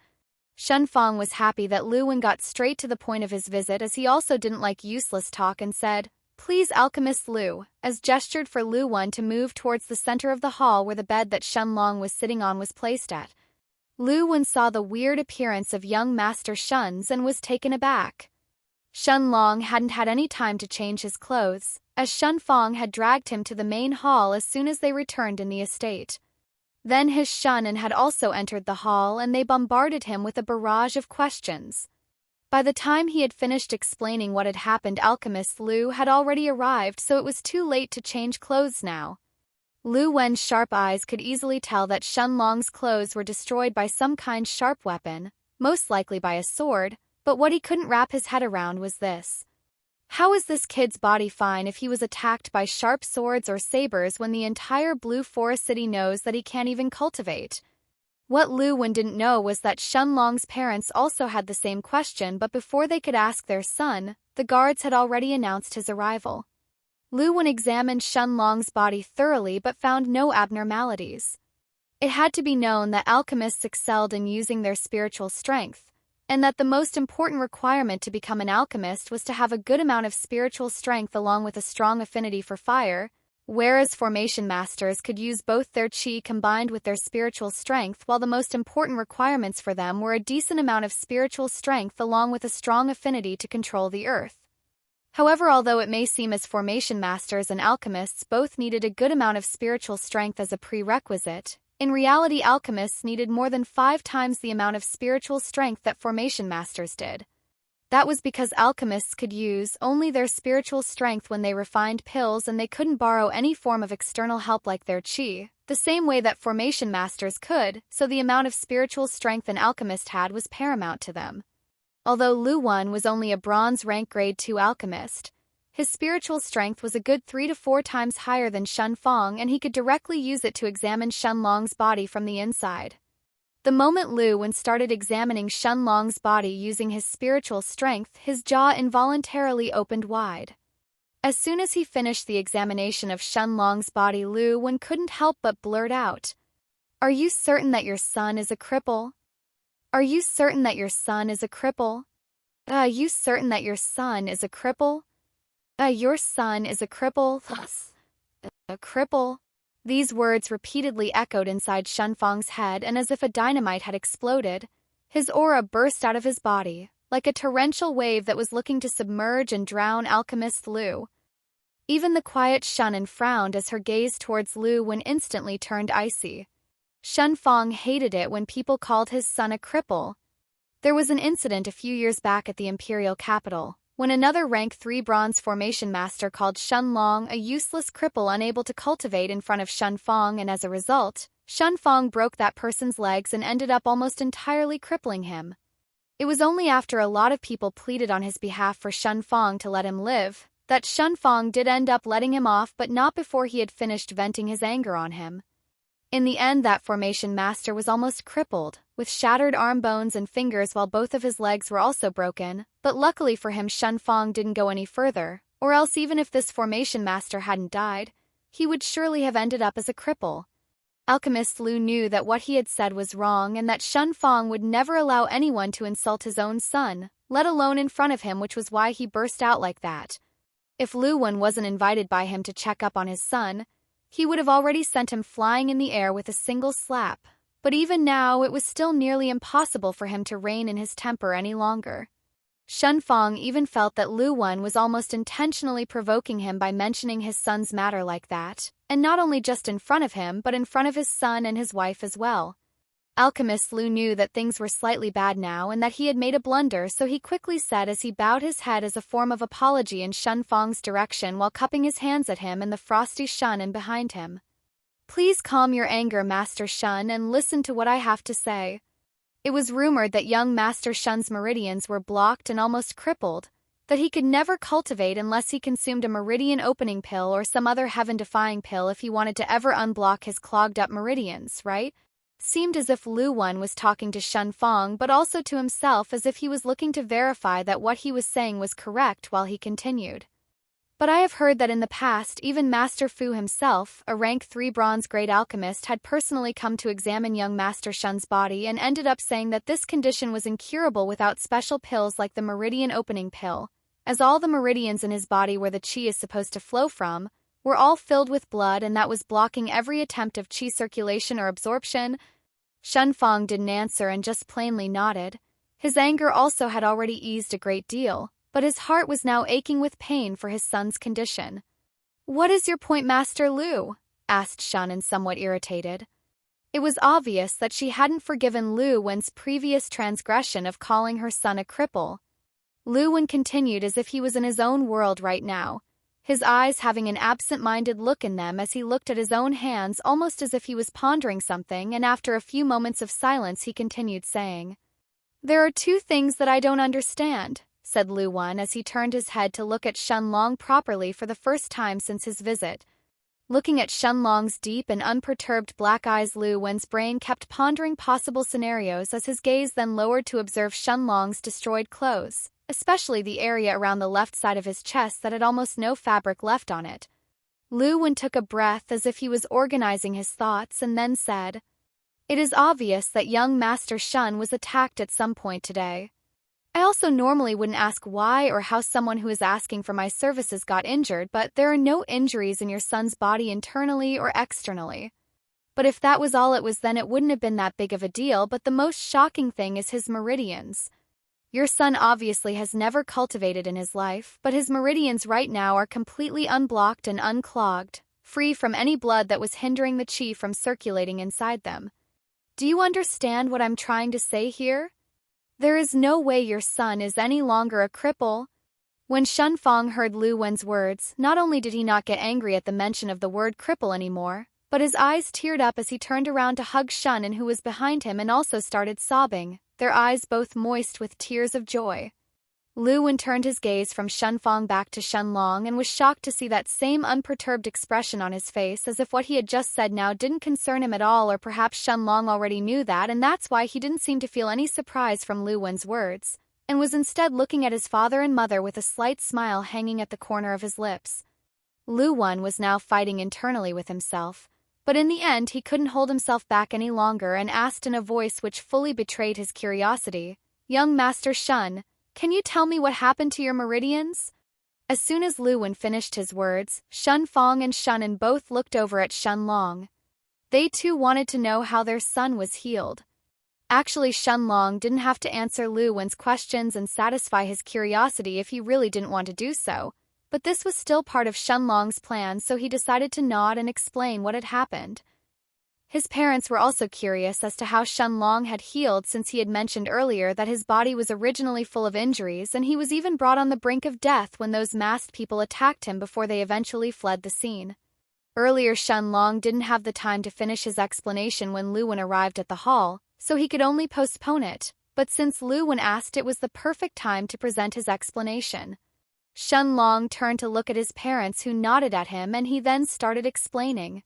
Shun Fong was happy that Lu Wan got straight to the point of his visit, as he also didn't like useless talk, and said, "Please, Alchemist Lu," as gestured for Lu Wen to move towards the center of the hall where the bed that Shun Long was sitting on was placed at. Lu Wen saw the weird appearance of young Master Shun's and was taken aback. Shun Long hadn't had any time to change his clothes, as Shun Fong had dragged him to the main hall as soon as they returned in the estate. Then his Shun had also entered the hall and they bombarded him with a barrage of questions. By the time he had finished explaining what had happened, Alchemist Lu had already arrived, so it was too late to change clothes now. Lu Wen's sharp eyes could easily tell that Shun Long's clothes were destroyed by some kind of sharp weapon, most likely by a sword, but what he couldn't wrap his head around was this. How is this kid's body fine if he was attacked by sharp swords or sabers when the entire Blue Forest City knows that he can't even cultivate? What Lu Wen didn't know was that Shun Long's parents also had the same question, but before they could ask their son, the guards had already announced his arrival. Lu Wen examined Shun Long's body thoroughly but found no abnormalities. It had to be known that alchemists excelled in using their spiritual strength, and that the most important requirement to become an alchemist was to have a good amount of spiritual strength along with a strong affinity for fire, whereas formation masters could use both their qi combined with their spiritual strength, while the most important requirements for them were a decent amount of spiritual strength along with a strong affinity to control the earth. However, although it may seem as formation masters and alchemists both needed a good amount of spiritual strength as a prerequisite, in reality alchemists needed more than 5 times the amount of spiritual strength that formation masters did. That was because alchemists could use only their spiritual strength when they refined pills, and they couldn't borrow any form of external help like their qi, the same way that formation masters could, so the amount of spiritual strength an alchemist had was paramount to them. Although Lu Wen was only a bronze rank grade 2 alchemist, his spiritual strength was a good 3 to 4 times higher than Shun Fong, and he could directly use it to examine Shun Long's body from the inside. The moment Lu Wen started examining Shun Long's body using his spiritual strength, his jaw involuntarily opened wide. As soon as he finished the examination of Shun Long's body, Lu Wen couldn't help but blurt out, "Are you certain that your son is a cripple? Are you certain that your son is a cripple? You certain that your son is a cripple? Your son is a cripple? A cripple?" These words repeatedly echoed inside Shun Fong's head, and as if a dynamite had exploded, his aura burst out of his body, like a torrential wave that was looking to submerge and drown Alchemist Lu. Even the quiet Shun frowned as her gaze towards Lu Wen instantly turned icy. Shun Fong hated it when people called his son a cripple. There was an incident a few years back at the imperial capital, when another rank 3 bronze formation master called Shun Long a useless cripple unable to cultivate in front of Shun Fong, and as a result, Shun Fong broke that person's legs and ended up almost entirely crippling him. It was only after a lot of people pleaded on his behalf for Shun Fong to let him live that Shun Fong did end up letting him off, but not before he had finished venting his anger on him. In the end, that formation master was almost crippled, with shattered arm bones and fingers, while both of his legs were also broken, but luckily for him Shun Fong didn't go any further, or else even if this formation master hadn't died, he would surely have ended up as a cripple. Alchemist Lu knew that what he had said was wrong and that Shun Fong would never allow anyone to insult his own son, let alone in front of him, which was why he burst out like that. If Lu Wen wasn't invited by him to check up on his son, he would have already sent him flying in the air with a single slap, but even now it was still nearly impossible for him to rein in his temper any longer. Shun Fong even felt that Lu Wen was almost intentionally provoking him by mentioning his son's matter like that, and not only just in front of him but in front of his son and his wife as well. Alchemist Lu knew that things were slightly bad now and that he had made a blunder, so he quickly said as he bowed his head as a form of apology in Shun Fong's direction while cupping his hands at him and the frosty Shun behind him. "Please calm your anger, Master Shun, and listen to what I have to say." It was rumored that young Master Shun's meridians were blocked and almost crippled, that he could never cultivate unless he consumed a meridian opening pill or some other heaven-defying pill if he wanted to ever unblock his clogged-up meridians, right? Seemed as if Lu Wen was talking to Shun Fong but also to himself, as if he was looking to verify that what he was saying was correct while he continued. "But I have heard that in the past even Master Fu himself, a rank 3 bronze grade alchemist, had personally come to examine young Master Shun's body and ended up saying that this condition was incurable without special pills like the meridian opening pill, as all the meridians in his body where the qi is supposed to flow from were all filled with blood and that was blocking every attempt of qi circulation or absorption. Shun Fong didn't answer and just plainly nodded. His anger also had already eased a great deal, but his heart was now aching with pain for his son's condition. "What is your point, Master Lu?" asked Shun and somewhat irritated. It was obvious that she hadn't forgiven Lu Wen's previous transgression of calling her son a cripple. Lu Wen continued as if he was in his own world right now, his eyes having an absent-minded look in them as he looked at his own hands almost as if he was pondering something, and after a few moments of silence he continued saying, "There are two things that I don't understand," said Lu Wen as he turned his head to look at Shun Long properly for the first time since his visit. Looking at Shun Long's deep and unperturbed black eyes, Lu Wen's brain kept pondering possible scenarios as his gaze then lowered to observe Shun Long's destroyed clothes, especially the area around the left side of his chest that had almost no fabric left on it. Lu Wen took a breath as if he was organizing his thoughts and then said, "It is obvious that young Master Shun was attacked at some point today. I also normally wouldn't ask why or how someone who is asking for my services got injured, but there are no injuries in your son's body internally or externally. But if that was all it was, then it wouldn't have been that big of a deal, but the most shocking thing is his meridians. Your son obviously has never cultivated in his life, but his meridians right now are completely unblocked and unclogged, free from any blood that was hindering the qi from circulating inside them. Do you understand what I'm trying to say here? There is no way your son is any longer a cripple." When Shun Fong heard Lu Wen's words, not only did he not get angry at the mention of the word cripple anymore, but his eyes teared up as he turned around to hug Shun and who was behind him and also started sobbing, their eyes both moist with tears of joy. Lu Wen turned his gaze from Shun Fong back to Shun Long and was shocked to see that same unperturbed expression on his face, as if what he had just said now didn't concern him at all, or perhaps Shun Long already knew that and that's why he didn't seem to feel any surprise from Lu Wen's words, and was instead looking at his father and mother with a slight smile hanging at the corner of his lips. Lu Wen was now fighting internally with himself, but in the end he couldn't hold himself back any longer and asked in a voice which fully betrayed his curiosity, "Young Master Shun, can you tell me what happened to your meridians?" As soon as Lu Wen finished his words, Shun Fong and Shunan both looked over at Shun Long. They too wanted to know how their son was healed. Actually, Shun Long didn't have to answer Lu Wen's questions and satisfy his curiosity if he really didn't want to do so, but this was still part of Shun Long's plan, so he decided to nod and explain what had happened. His parents were also curious as to how Shun Long had healed, since he had mentioned earlier that his body was originally full of injuries and he was even brought on the brink of death when those masked people attacked him before they eventually fled the scene. Earlier, Shun Long didn't have the time to finish his explanation when Lu Wen arrived at the hall, so he could only postpone it, but since Lu Wen asked, it was the perfect time to present his explanation. Shun Long turned to look at his parents, who nodded at him, and he then started explaining.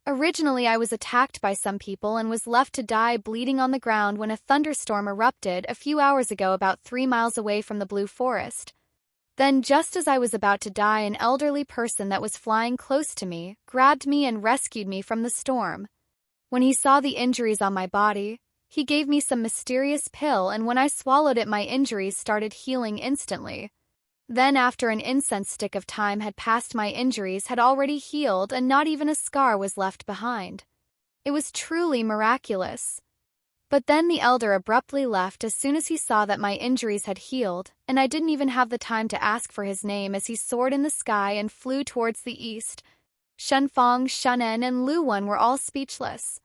"Originally I was attacked by some people and was left to die bleeding on the ground when a thunderstorm erupted a few hours ago about 3 miles away from the Blue Forest. Then just as I was about to die, an elderly person that was flying close to me grabbed me and rescued me from the storm. When he saw the injuries on my body, he gave me some mysterious pill, and when I swallowed it my injuries started healing instantly. Then after an incense stick of time had passed, my injuries had already healed and not even a scar was left behind. It was truly miraculous. But then the elder abruptly left as soon as he saw that my injuries had healed, and I didn't even have the time to ask for his name as he soared in the sky and flew towards the east." Shun Fong, Shunen, and Lu Wen were all speechless.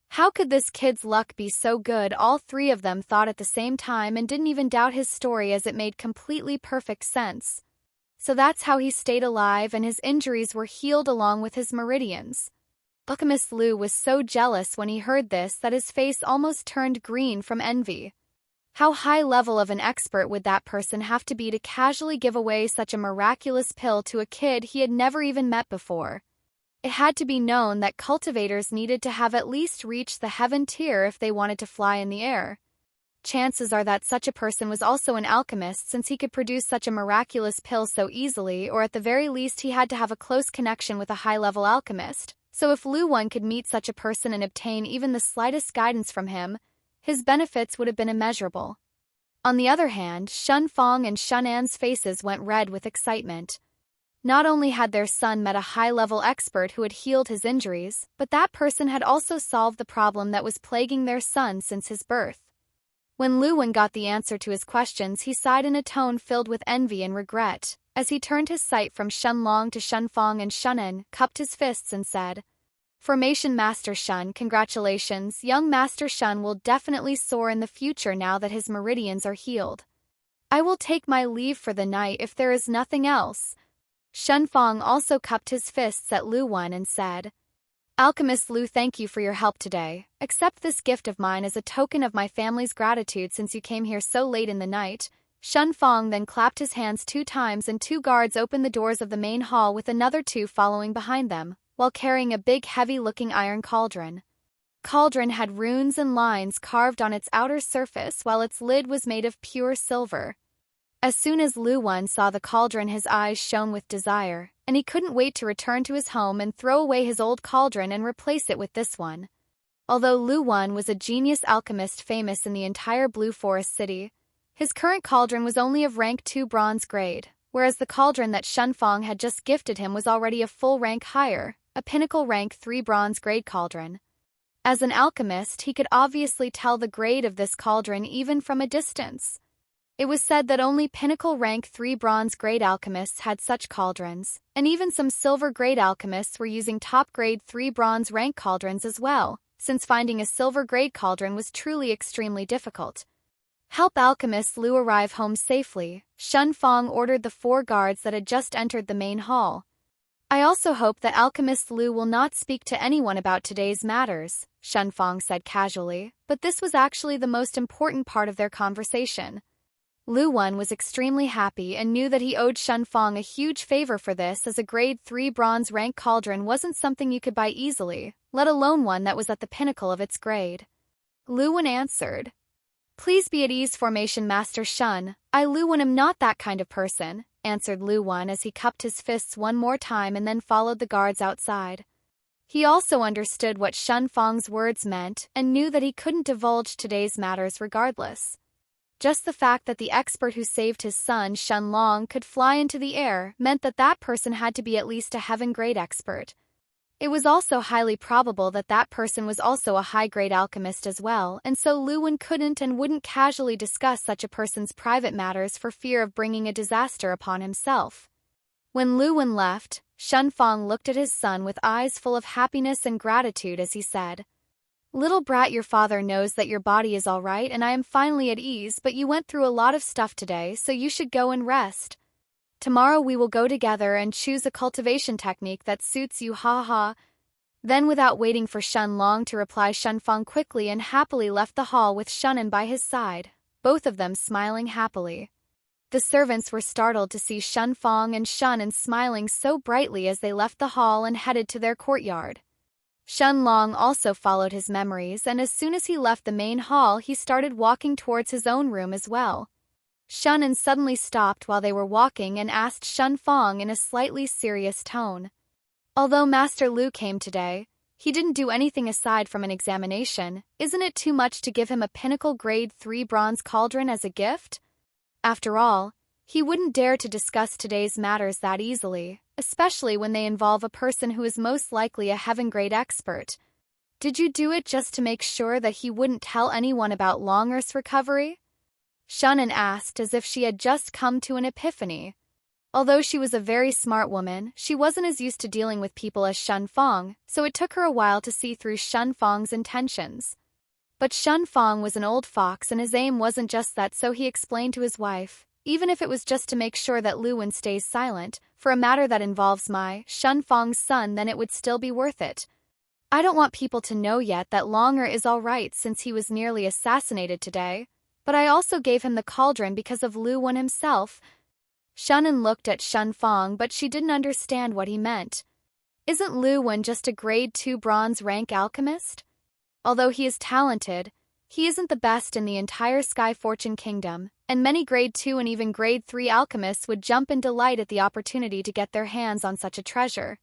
How could this kid's luck be so good? All three of them thought at the same time and didn't even doubt his story, as it made completely perfect sense. So that's how he stayed alive and his injuries were healed along with his meridians. Alchemist Lu was so jealous when he heard this that his face almost turned green from envy. How high level of an expert would that person have to be to casually give away such a miraculous pill to a kid he had never even met before? It had to be known that cultivators needed to have at least reached the heaven tier if they wanted to fly in the air. Chances are that such a person was also an alchemist, since he could produce such a miraculous pill so easily, or at the very least he had to have a close connection with a high-level alchemist. So if Lu Wen could meet such a person and obtain even the slightest guidance from him, his benefits would have been immeasurable. On the other hand, Shun Fong and Shun An's faces went red with excitement. Not only had their son met a high-level expert who had healed his injuries, but that person had also solved the problem that was plaguing their son since his birth. When Lu Wen got the answer to his questions, he sighed in a tone filled with envy and regret. As he turned his sight from Shun Long to Shun Fong and Shun An, cupped his fists and said, "Formation Master Shun, congratulations, young Master Shun will definitely soar in the future now that his meridians are healed. I will take my leave for the night if there is nothing else." Shun Fong also cupped his fists at Lu Wen and said, "Alchemist Lu, thank you for your help today. Accept this gift of mine as a token of my family's gratitude since you came here so late in the night." Shun Fong then clapped his hands 2 times and 2 guards opened the doors of the main hall with another 2 following behind them, while carrying a big heavy-looking iron cauldron. Cauldron had runes and lines carved on its outer surface while its lid was made of pure silver. As soon as Lu Wen saw the cauldron, his eyes shone with desire, and he couldn't wait to return to his home and throw away his old cauldron and replace it with this one. Although Lu Wen was a genius alchemist famous in the entire Blue Forest City, his current cauldron was only of rank 2 bronze grade, whereas the cauldron that Shun Fong had just gifted him was already a full rank higher, a pinnacle rank 3 bronze grade cauldron. As an alchemist, he could obviously tell the grade of this cauldron even from a distance. It was said that only pinnacle rank 3 bronze grade alchemists had such cauldrons, and even some silver grade alchemists were using top grade 3 bronze rank cauldrons as well, since finding a silver grade cauldron was truly extremely difficult. Help Alchemist Lu arrive home safely, Shun Fong ordered the 4 guards that had just entered the main hall. "I also hope that Alchemist Lu will not speak to anyone about today's matters," Shun Fong said casually, but this was actually the most important part of their conversation. Lu Wen was extremely happy and knew that he owed Shun Fong a huge favor for this, as a grade 3 bronze rank cauldron wasn't something you could buy easily, let alone one that was at the pinnacle of its grade. Lu Wen answered, "Please be at ease, Formation Master Shun. I, Lu Wen, am not that kind of person," answered Lu Wen as he cupped his fists one more time and then followed the guards outside. He also understood what Shun Fong's words meant and knew that he couldn't divulge today's matters regardless. Just the fact that the expert who saved his son, Shun Long, could fly into the air meant that that person had to be at least a heaven-grade expert. It was also highly probable that that person was also a high-grade alchemist as well, and so Lu Wen couldn't and wouldn't casually discuss such a person's private matters for fear of bringing a disaster upon himself. When Lu Wen left, Shun Fong looked at his son with eyes full of happiness and gratitude as he said, "Little brat, your father knows that your body is all right and I am finally at ease, but you went through a lot of stuff today, so you should go and rest. Tomorrow we will go together and choose a cultivation technique that suits you, ha ha." Then, without waiting for Shun Long to reply, Shun Fong quickly and happily left the hall with Shun An by his side, both of them smiling happily. The servants were startled to see Shun Fong and Shun An smiling so brightly as they left the hall and headed to their courtyard. Shun Long also followed his memories, and as soon as he left the main hall, he started walking towards his own room as well. Shun An suddenly stopped while they were walking and asked Shun Fong in a slightly serious tone, "Although Master Lu came today, he didn't do anything aside from an examination. Isn't it too much to give him a pinnacle grade 3 bronze cauldron as a gift? After all, he wouldn't dare to discuss today's matters that easily, especially when they involve a person who is most likely a heaven-grade expert. Did you do it just to make sure that he wouldn't tell anyone about Longer's recovery?" Shun An asked as if she had just come to an epiphany. Although she was a very smart woman, she wasn't as used to dealing with people as Shun Fong, so it took her a while to see through Shun Fong's intentions. But Shun Fong was an old fox and his aim wasn't just that, so he explained to his wife, "Even if it was just to make sure that Lu Wen stays silent, for a matter that involves my, Shun Fong's son, then it would still be worth it. I don't want people to know yet that Longer is all right since he was nearly assassinated today, but I also gave him the cauldron because of Lu Wen himself." Shun An looked at Shun Fong, but she didn't understand what he meant. Isn't Lu Wen just a grade 2 bronze rank alchemist? Although he is talented, he isn't the best in the entire Sky Fortune Kingdom, and many grade 2 and even grade 3 alchemists would jump in delight at the opportunity to get their hands on such a treasure.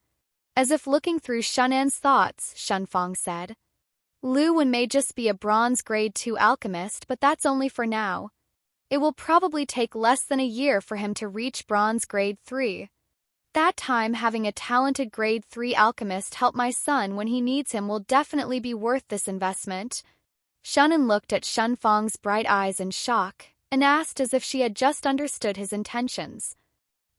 As if looking through Shun An's thoughts, Shun Fong said, "Lu Wen may just be a bronze grade 2 alchemist, but that's only for now. It will probably take less than a year for him to reach bronze grade 3. That time having a talented grade 3 alchemist help my son when he needs him will definitely be worth this investment. Shunan looked at Shun Fang's bright eyes in shock and asked as if she had just understood his intentions.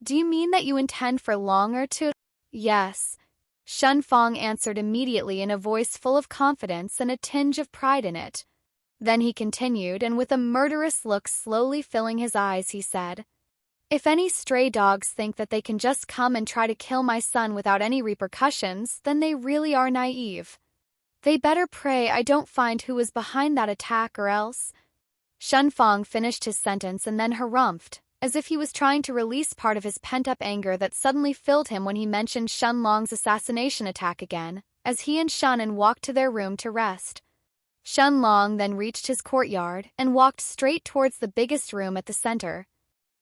Do you mean that you intend for longer to? Yes. Shun Fang answered immediately in a voice full of confidence and a tinge of pride in it. Then he continued, and with a murderous look slowly filling his eyes, he said, If any stray dogs think that they can just come and try to kill my son without any repercussions, then they really are naive. They better pray I don't find who was behind that attack or else. Shun Fang finished his sentence and then harumphed, as if he was trying to release part of his pent-up anger that suddenly filled him when he mentioned Shun Long's assassination attack again, as he and Shunan walked to their room to rest. Shun Long then reached his courtyard and walked straight towards the biggest room at the center.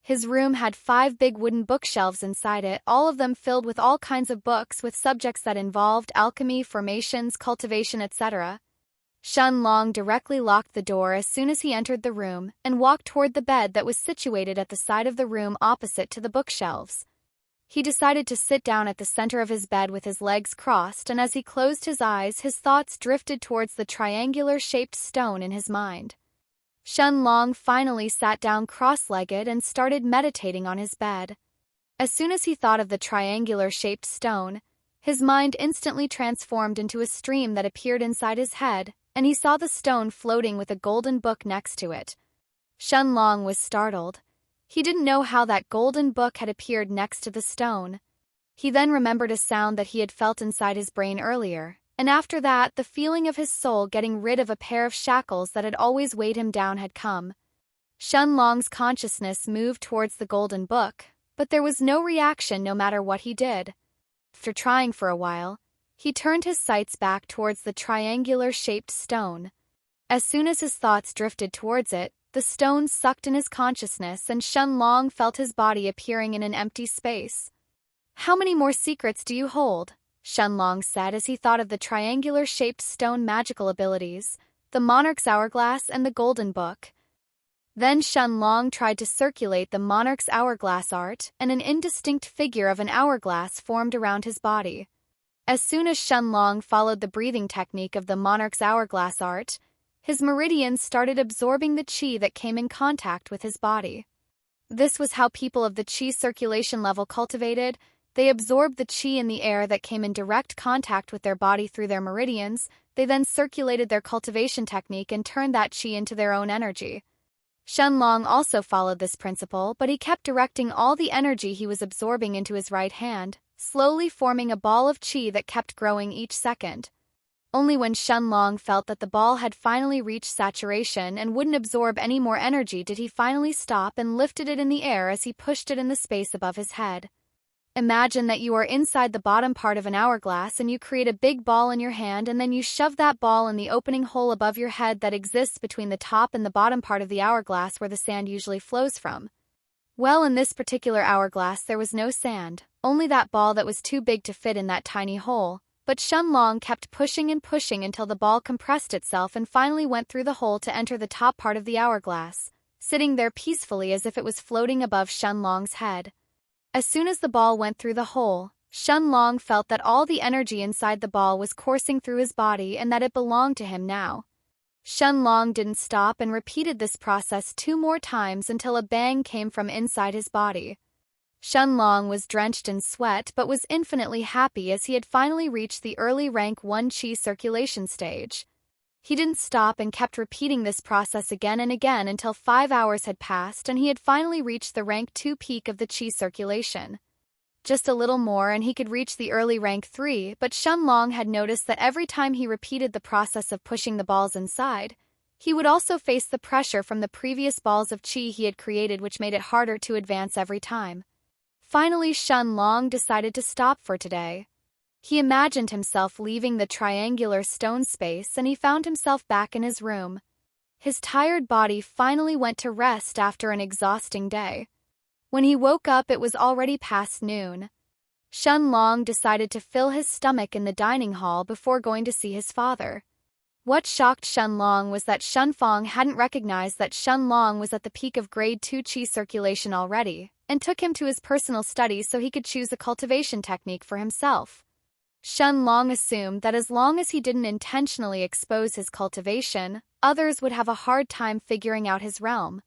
His room had 5 big wooden bookshelves inside it, all of them filled with all kinds of books with subjects that involved alchemy, formations, cultivation, etc. Shun Long directly locked the door as soon as he entered the room and walked toward the bed that was situated at the side of the room opposite to the bookshelves. He decided to sit down at the center of his bed with his legs crossed, and as he closed his eyes, his thoughts drifted towards the triangular-shaped stone in his mind. Shun Long finally sat down cross-legged and started meditating on his bed. As soon as he thought of the triangular-shaped stone, his mind instantly transformed into a stream that appeared inside his head, and he saw the stone floating with a golden book next to it. Shun Long was startled. He didn't know how that golden book had appeared next to the stone. He then remembered a sound that he had felt inside his brain earlier, and after that, the feeling of his soul getting rid of a pair of shackles that had always weighed him down had come. Shun Long's consciousness moved towards the golden book, but there was no reaction no matter what he did. After trying for a while, he turned his sights back towards the triangular-shaped stone. As soon as his thoughts drifted towards it, the stone sucked in his consciousness and Shun Long felt his body appearing in an empty space. How many more secrets do you hold? Shun Long said as he thought of the triangular-shaped stone magical abilities, the Monarch's Hourglass and the Golden Book. Then Shun Long tried to circulate the Monarch's Hourglass art, and an indistinct figure of an hourglass formed around his body. As soon as Shun Long followed the breathing technique of the Monarch's Hourglass art, his meridians started absorbing the qi that came in contact with his body. This was how people of the qi circulation level cultivated. They absorbed the qi in the air that came in direct contact with their body through their meridians. They then circulated their cultivation technique and turned that qi into their own energy. Shun Long also followed this principle, but he kept directing all the energy he was absorbing into his right hand, slowly forming a ball of qi that kept growing each second. Only when Shun Long felt that the ball had finally reached saturation and wouldn't absorb any more energy did he finally stop and lifted it in the air as he pushed it in the space above his head. Imagine that you are inside the bottom part of an hourglass and you create a big ball in your hand and then you shove that ball in the opening hole above your head that exists between the top and the bottom part of the hourglass where the sand usually flows from. Well, in this particular hourglass there was no sand, only that ball that was too big to fit in that tiny hole, but Shun Long kept pushing and pushing until the ball compressed itself and finally went through the hole to enter the top part of the hourglass, sitting there peacefully as if it was floating above Shun Long's head. As soon as the ball went through the hole, Shun Long felt that all the energy inside the ball was coursing through his body and that it belonged to him now. Shun Long didn't stop and repeated this process 2 more times until a bang came from inside his body. Shun Long was drenched in sweat but was infinitely happy as he had finally reached the early rank 1 Qi circulation stage. He didn't stop and kept repeating this process again and again until 5 hours had passed and he had finally reached the rank 2 peak of the Qi circulation. Just a little more and he could reach the early rank 3, but Shun Long had noticed that every time he repeated the process of pushing the balls inside, he would also face the pressure from the previous balls of Qi he had created, which made it harder to advance every time. Finally, Shun Long decided to stop for today. He imagined himself leaving the triangular stone space and he found himself back in his room. His tired body finally went to rest after an exhausting day. When he woke up, it was already past noon. Shun Long decided to fill his stomach in the dining hall before going to see his father. What shocked Shun Long was that Shun Fong hadn't recognized that Shun Long was at the peak of grade 2 qi circulation already, and took him to his personal study so he could choose a cultivation technique for himself. Shun Long assumed that as long as he didn't intentionally expose his cultivation, others would have a hard time figuring out his realm.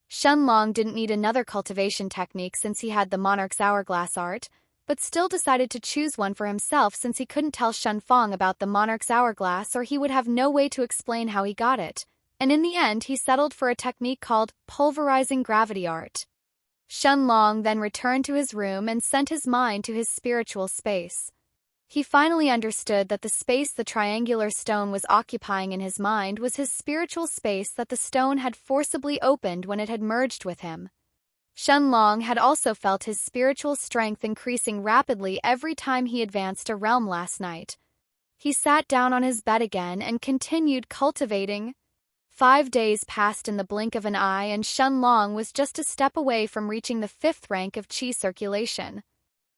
Shun Long didn't need another cultivation technique since he had the Monarch's Hourglass art, but still decided to choose one for himself since he couldn't tell Shun Fong about the Monarch's Hourglass or he would have no way to explain how he got it, and in the end he settled for a technique called pulverizing gravity art. Shun Long then returned to his room and sent his mind to his spiritual space. He finally understood that the space the triangular stone was occupying in his mind was his spiritual space that the stone had forcibly opened when it had merged with him. Shun Long had also felt his spiritual strength increasing rapidly every time he advanced a realm last night. He sat down on his bed again and continued cultivating. 5 days passed in the blink of an eye and Shun Long was just a step away from reaching the 5th rank of qi circulation.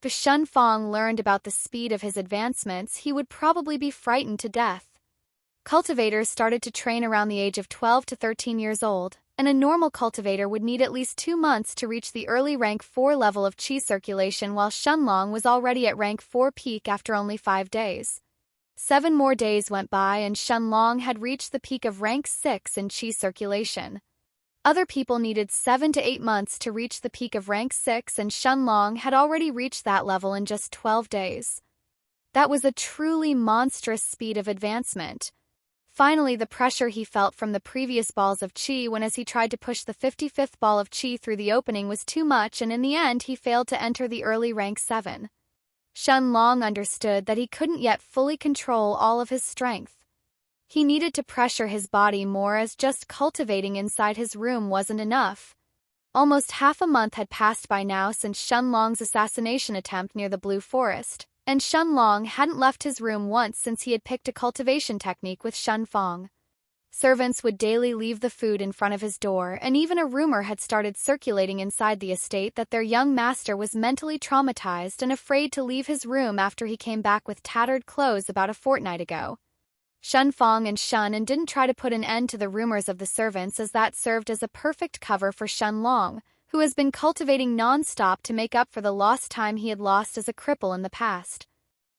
If Shun Fong learned about the speed of his advancements, he would probably be frightened to death. Cultivators started to train around the age of 12 to 13 years old, and a normal cultivator would need at least 2 months to reach the early rank 4 level of qi circulation, while Shun Long was already at rank 4 peak after only 5 days. 7 more days went by and Shun Long had reached the peak of rank 6 in qi circulation. Other people needed 7 to 8 months to reach the peak of rank 6 and Shun Long had already reached that level in just 12 days. That was a truly monstrous speed of advancement. Finally, the pressure he felt from the previous balls of qi as he tried to push the 55th ball of qi through the opening was too much and in the end he failed to enter the early rank 7. Shun Long understood that he couldn't yet fully control all of his strength. He needed to pressure his body more as just cultivating inside his room wasn't enough. Almost half a month had passed by now since Shun Long's assassination attempt near the Blue Forest, and Shun Long hadn't left his room once since he had picked a cultivation technique with Shun Fong. Servants would daily leave the food in front of his door, and even a rumor had started circulating inside the estate that their young master was mentally traumatized and afraid to leave his room after he came back with tattered clothes about a fortnight ago. Shun Fong and Shun and didn't try to put an end to the rumors of the servants as that served as a perfect cover for Shun Long, who has been cultivating non-stop to make up for the lost time he had lost as a cripple in the past.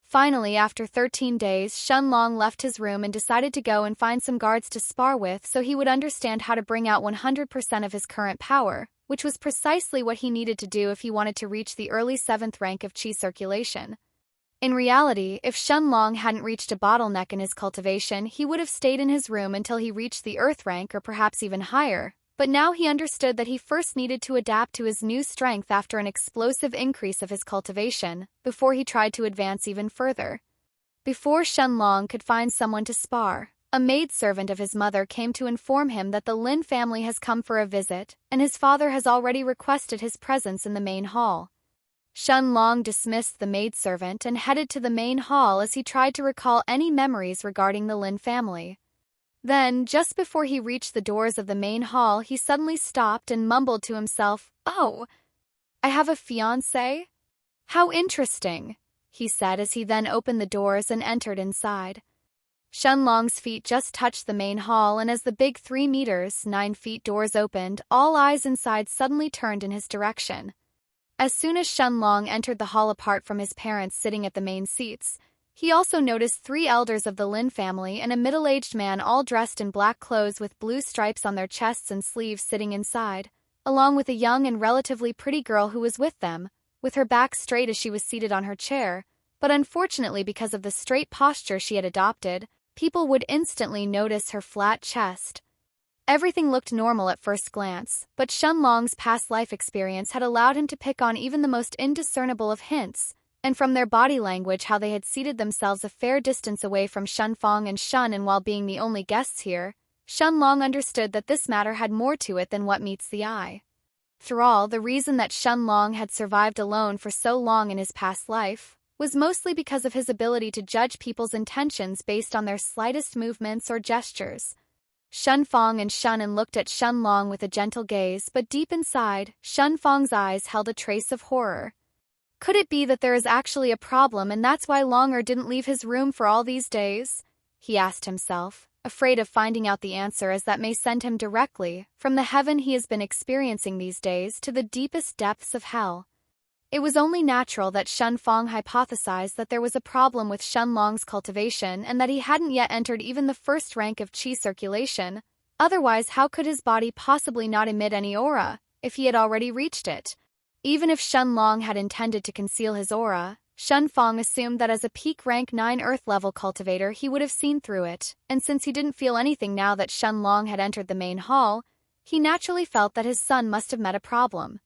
Finally, after 13 days, Shun Long left his room and decided to go and find some guards to spar with so he would understand how to bring out 100% of his current power, which was precisely what he needed to do if he wanted to reach the early 7th rank of qi circulation. In reality, if Shun Long hadn't reached a bottleneck in his cultivation, he would have stayed in his room until he reached the earth rank or perhaps even higher, but now he understood that he first needed to adapt to his new strength after an explosive increase of his cultivation, before he tried to advance even further. Before Shun Long could find someone to spar, a maidservant of his mother came to inform him that the Lin family has come for a visit, and his father has already requested his presence in the main hall. Shun Long dismissed the maidservant and headed to the main hall as he tried to recall any memories regarding the Lin family. Then, just before he reached the doors of the main hall, he suddenly stopped and mumbled to himself, "Oh, I have a fiancé? How interesting," he said as he then opened the doors and entered inside. Shun Long's feet just touched the main hall, and as the big 3 meters, 9 feet doors opened, all eyes inside suddenly turned in his direction. As soon as Shun Long entered the hall apart from his parents sitting at the main seats, he also noticed 3 elders of the Lin family and a middle-aged man all dressed in black clothes with blue stripes on their chests and sleeves sitting inside, along with a young and relatively pretty girl who was with them, with her back straight as she was seated on her chair, but unfortunately because of the straight posture she had adopted, people would instantly notice her flat chest. Everything looked normal at first glance, but Shun Long's past life experience had allowed him to pick on even the most indiscernible of hints, and from their body language how they had seated themselves a fair distance away from Shun Fong and Shun, and while being the only guests here, Shun Long understood that this matter had more to it than what meets the eye. After all, the reason that Shun Long had survived alone for so long in his past life was mostly because of his ability to judge people's intentions based on their slightest movements or gestures. Shun Fong and Shun looked at Shun Long with a gentle gaze, but deep inside, Shun Fong's eyes held a trace of horror. Could it be that there is actually a problem and that's why Longer didn't leave his room for all these days? He asked himself, afraid of finding out the answer as that may send him directly, from the heaven he has been experiencing these days, to the deepest depths of hell. It was only natural that Shun Fong hypothesized that there was a problem with Shun Long's cultivation and that he hadn't yet entered even the first rank of qi circulation. Otherwise, how could his body possibly not emit any aura, if he had already reached it? Even if Shun Long had intended to conceal his aura, Shun Fong assumed that as a peak rank 9 Earth-level cultivator he would have seen through it, and since he didn't feel anything now that Shun Long had entered the main hall, he naturally felt that his son must have met a problem.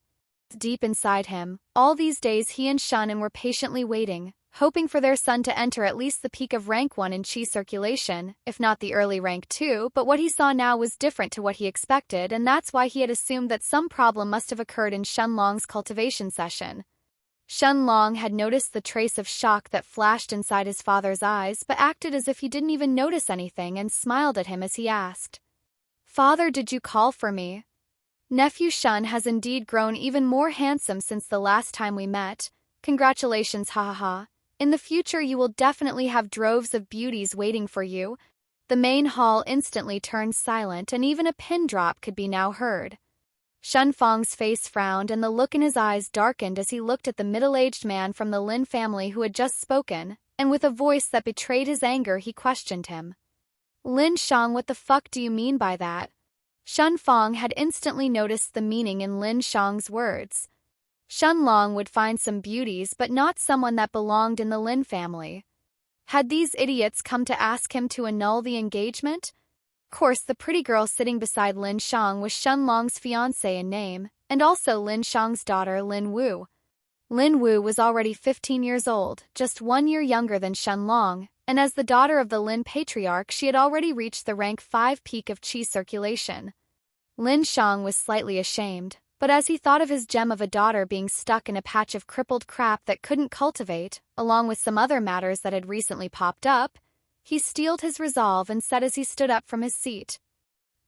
Deep inside him, all these days he and Shun were patiently waiting, hoping for their son to enter at least the peak of rank 1 in qi circulation, if not the early rank 2, but what he saw now was different to what he expected, and that's why he had assumed that some problem must have occurred in Shun Long's cultivation session. Shun Long had noticed the trace of shock that flashed inside his father's eyes but acted as if he didn't even notice anything and smiled at him as he asked, "Father, did you call for me?" Nephew Shun has indeed grown even more handsome since the last time we met. Congratulations, ha ha ha. In the future you will definitely have droves of beauties waiting for you. The main hall instantly turned silent and even a pin drop could be now heard. Shun Fong's face frowned and the look in his eyes darkened as he looked at the middle-aged man from the Lin family who had just spoken, and with a voice that betrayed his anger he questioned him. "Lin Shang, what the fuck do you mean by that?" Shun Fong had instantly noticed the meaning in Lin Shang's words. Shun Long would find some beauties but not someone that belonged in the Lin family. Had these idiots come to ask him to annul the engagement? Of course, the pretty girl sitting beside Lin Shang was Shun Long's fiancée in name, and also Lin Shang's daughter Lin Wu. Lin Wu was already 15 years old, just 1 year younger than Shun Long, and as the daughter of the Lin patriarch she had already reached the rank 5 peak of qi circulation. Lin Shang was slightly ashamed, but as he thought of his gem of a daughter being stuck in a patch of crippled crap that couldn't cultivate, along with some other matters that had recently popped up, he steeled his resolve and said as he stood up from his seat,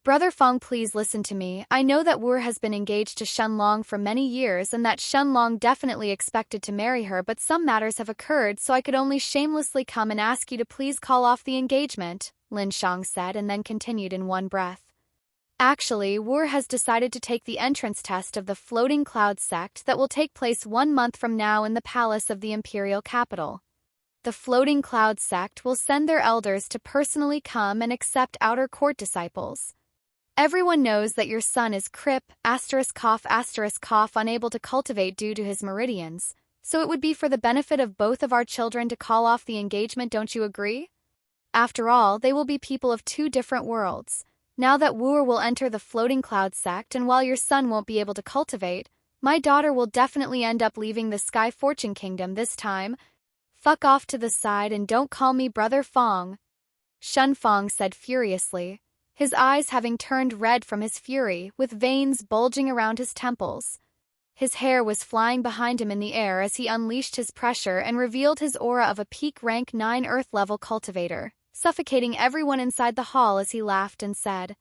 "Brother Fong, please listen to me. I know that Wu has been engaged to Shun Long for many years and that Shun Long definitely expected to marry her, but some matters have occurred, so I could only shamelessly come and ask you to please call off the engagement," Lin Shang said and then continued in one breath. "Actually, Wu has decided to take the entrance test of the Floating Cloud sect that will take place 1 month from now in the palace of the imperial capital. The Floating Cloud sect will send their elders to personally come and accept outer court disciples. Everyone knows that your son is crip, ***, unable to cultivate due to his meridians, so it would be for the benefit of both of our children to call off the engagement, don't you agree? After all, they will be people of 2 different worlds. Now that Wu will enter the Floating Cloud sect, and while your son won't be able to cultivate, my daughter will definitely end up leaving the Sky Fortune Kingdom this time. Fuck off to the side and don't call me Brother Fong," Shun Fong said furiously, his eyes having turned red from his fury, with veins bulging around his temples. His hair was flying behind him in the air as he unleashed his pressure and revealed his aura of a peak rank 9 Earth-level cultivator, suffocating everyone inside the hall as he laughed and said,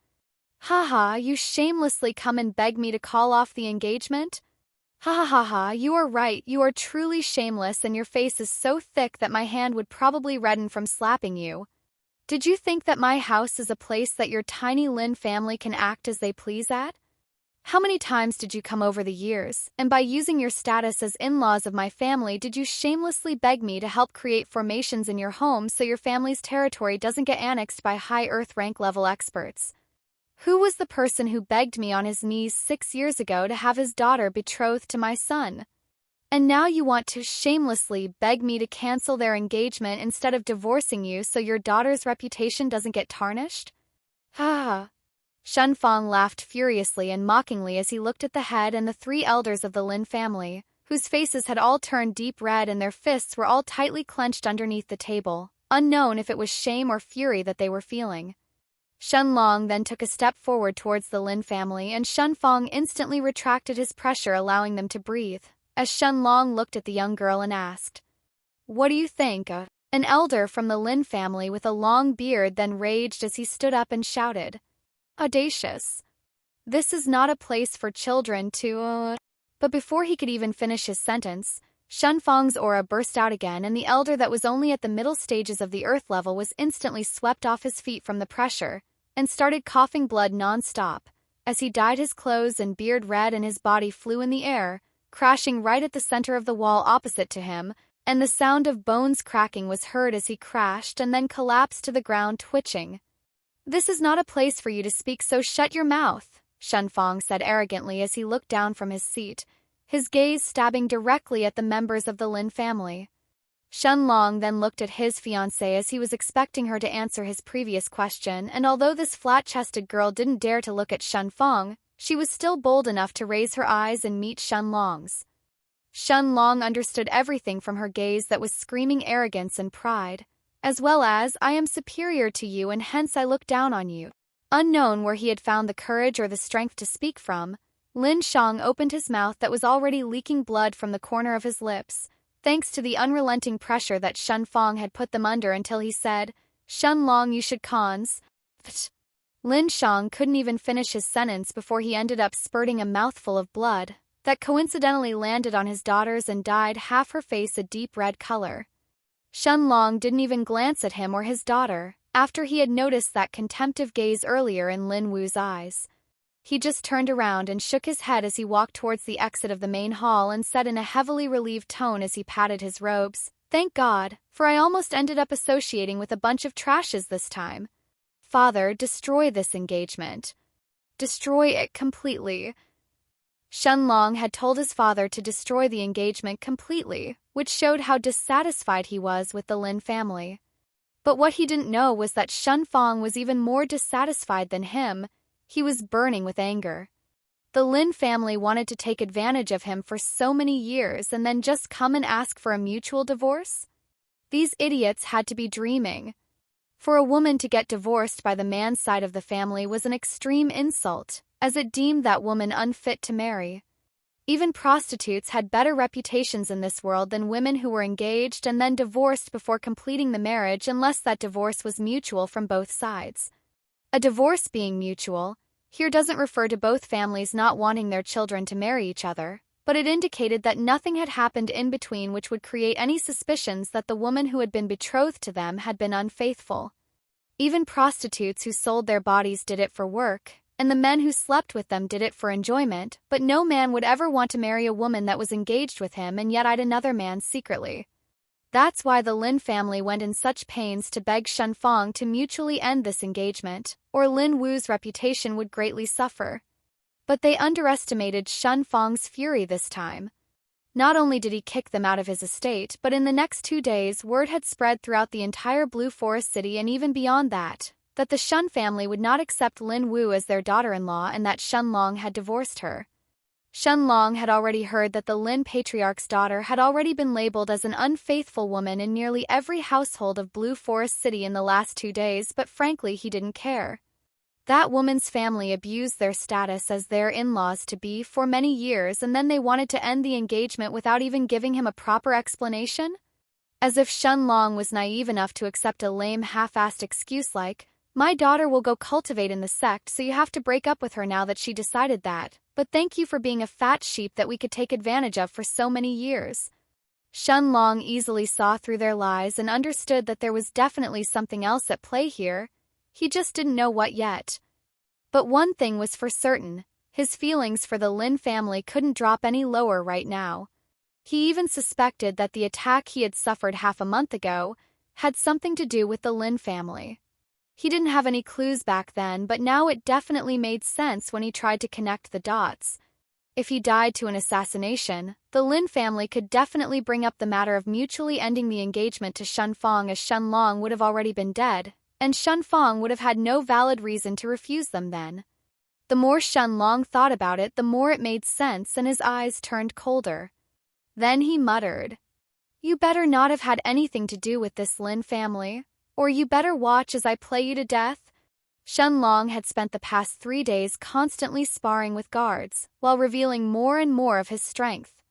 "Haha, you shamelessly come and beg me to call off the engagement? Ha ha ha ha, you are right, you are truly shameless and your face is so thick that my hand would probably redden from slapping you. Did you think that my house is a place that your tiny Lin family can act as they please at? How many times did you come over the years, and by using your status as in-laws of my family did you shamelessly beg me to help create formations in your home so your family's territory doesn't get annexed by high Earth rank level experts? Who was the person who begged me on his knees 6 years ago to have his daughter betrothed to my son? And now you want to shamelessly beg me to cancel their engagement instead of divorcing you so your daughter's reputation doesn't get tarnished? Ha!" Shun Fong laughed furiously and mockingly as he looked at the head and the 3 elders of the Lin family, whose faces had all turned deep red and their fists were all tightly clenched underneath the table, unknown if it was shame or fury that they were feeling. Shun Long then took a step forward towards the Lin family and Shun Fong instantly retracted his pressure, allowing them to breathe, as Shun Long looked at the young girl and asked, "What do you think?" An elder from the Lin family with a long beard then raged as he stood up and shouted, "Audacious! This is not a place for children to—" But before he could even finish his sentence, Shun Fong's aura burst out again, and the elder that was only at the middle stages of the earth level was instantly swept off his feet from the pressure and started coughing blood non-stop as he dyed his clothes and beard red, and his body flew in the air, crashing right at the center of the wall opposite to him, and the sound of bones cracking was heard as he crashed and then collapsed to the ground, twitching. "This is not a place for you to speak, so shut your mouth," Shun Fong said arrogantly as he looked down from his seat, his gaze stabbing directly at the members of the Lin family. Shun Long then looked at his fiancée as he was expecting her to answer his previous question, and although this flat-chested girl didn't dare to look at Shun Fong, she was still bold enough to raise her eyes and meet Shun Long's. Shun Long understood everything from her gaze that was screaming arrogance and pride, as well as, "I am superior to you and hence I look down on you." Unknown where he had found the courage or the strength to speak from, Lin Shang opened his mouth that was already leaking blood from the corner of his lips, thanks to the unrelenting pressure that Shun Fong had put them under, until he said, "Shun Long, you should cons." Lin Shang couldn't even finish his sentence before he ended up spurting a mouthful of blood that coincidentally landed on his daughter's and dyed half her face a deep red color. Shun Long didn't even glance at him or his daughter, after he had noticed that contemptive gaze earlier in Lin Wu's eyes. He just turned around and shook his head as he walked towards the exit of the main hall and said in a heavily relieved tone as he patted his robes, "Thank God, for I almost ended up associating with a bunch of trashes this time. Father, destroy this engagement. Destroy it completely." Shun Long had told his father to destroy the engagement completely, which showed how dissatisfied he was with the Lin family. But what he didn't know was that Shun Fong was even more dissatisfied than him. He was burning with anger. The Lin family wanted to take advantage of him for so many years and then just come and ask for a mutual divorce? These idiots had to be dreaming. For a woman to get divorced by the man's side of the family was an extreme insult, as it deemed that woman unfit to marry. Even prostitutes had better reputations in this world than women who were engaged and then divorced before completing the marriage, unless that divorce was mutual from both sides. A divorce being mutual here doesn't refer to both families not wanting their children to marry each other, but it indicated that nothing had happened in between which would create any suspicions that the woman who had been betrothed to them had been unfaithful. Even prostitutes who sold their bodies did it for work, and the men who slept with them did it for enjoyment, but no man would ever want to marry a woman that was engaged with him and yet eyed another man secretly. That's why the Lin family went in such pains to beg Shun Fong to mutually end this engagement, or Lin Wu's reputation would greatly suffer. But they underestimated Shun Fong's fury this time. Not only did he kick them out of his estate, but in the next 2 days word had spread throughout the entire Blue Forest city and even beyond that the Shun family would not accept Lin Wu as their daughter-in-law and that Shun Long had divorced her. Shun Long had already heard that the Lin patriarch's daughter had already been labeled as an unfaithful woman in nearly every household of Blue Forest City in the last 2 days, but frankly he didn't care. That woman's family abused their status as their in-laws-to-be for many years, and then they wanted to end the engagement without even giving him a proper explanation? As if Shun Long was naive enough to accept a lame half-assed excuse like, "My daughter will go cultivate in the sect, so you have to break up with her now that she decided that, but thank you for being a fat sheep that we could take advantage of for so many years." Shun Long easily saw through their lies and understood that there was definitely something else at play here. He just didn't know what yet. But one thing was for certain, his feelings for the Lin family couldn't drop any lower right now. He even suspected that the attack he had suffered half a month ago had something to do with the Lin family. He didn't have any clues back then, but now it definitely made sense when he tried to connect the dots. If he died to an assassination, the Lin family could definitely bring up the matter of mutually ending the engagement to Shun Fong, as Shun Long would have already been dead, and Shun Fong would have had no valid reason to refuse them then. The more Shun Long thought about it, the more it made sense, and his eyes turned colder. Then he muttered, "You better not have had anything to do with this Lin family, or you better watch as I play you to death." Shun Long had spent the past 3 days constantly sparring with guards, while revealing more and more of his strength.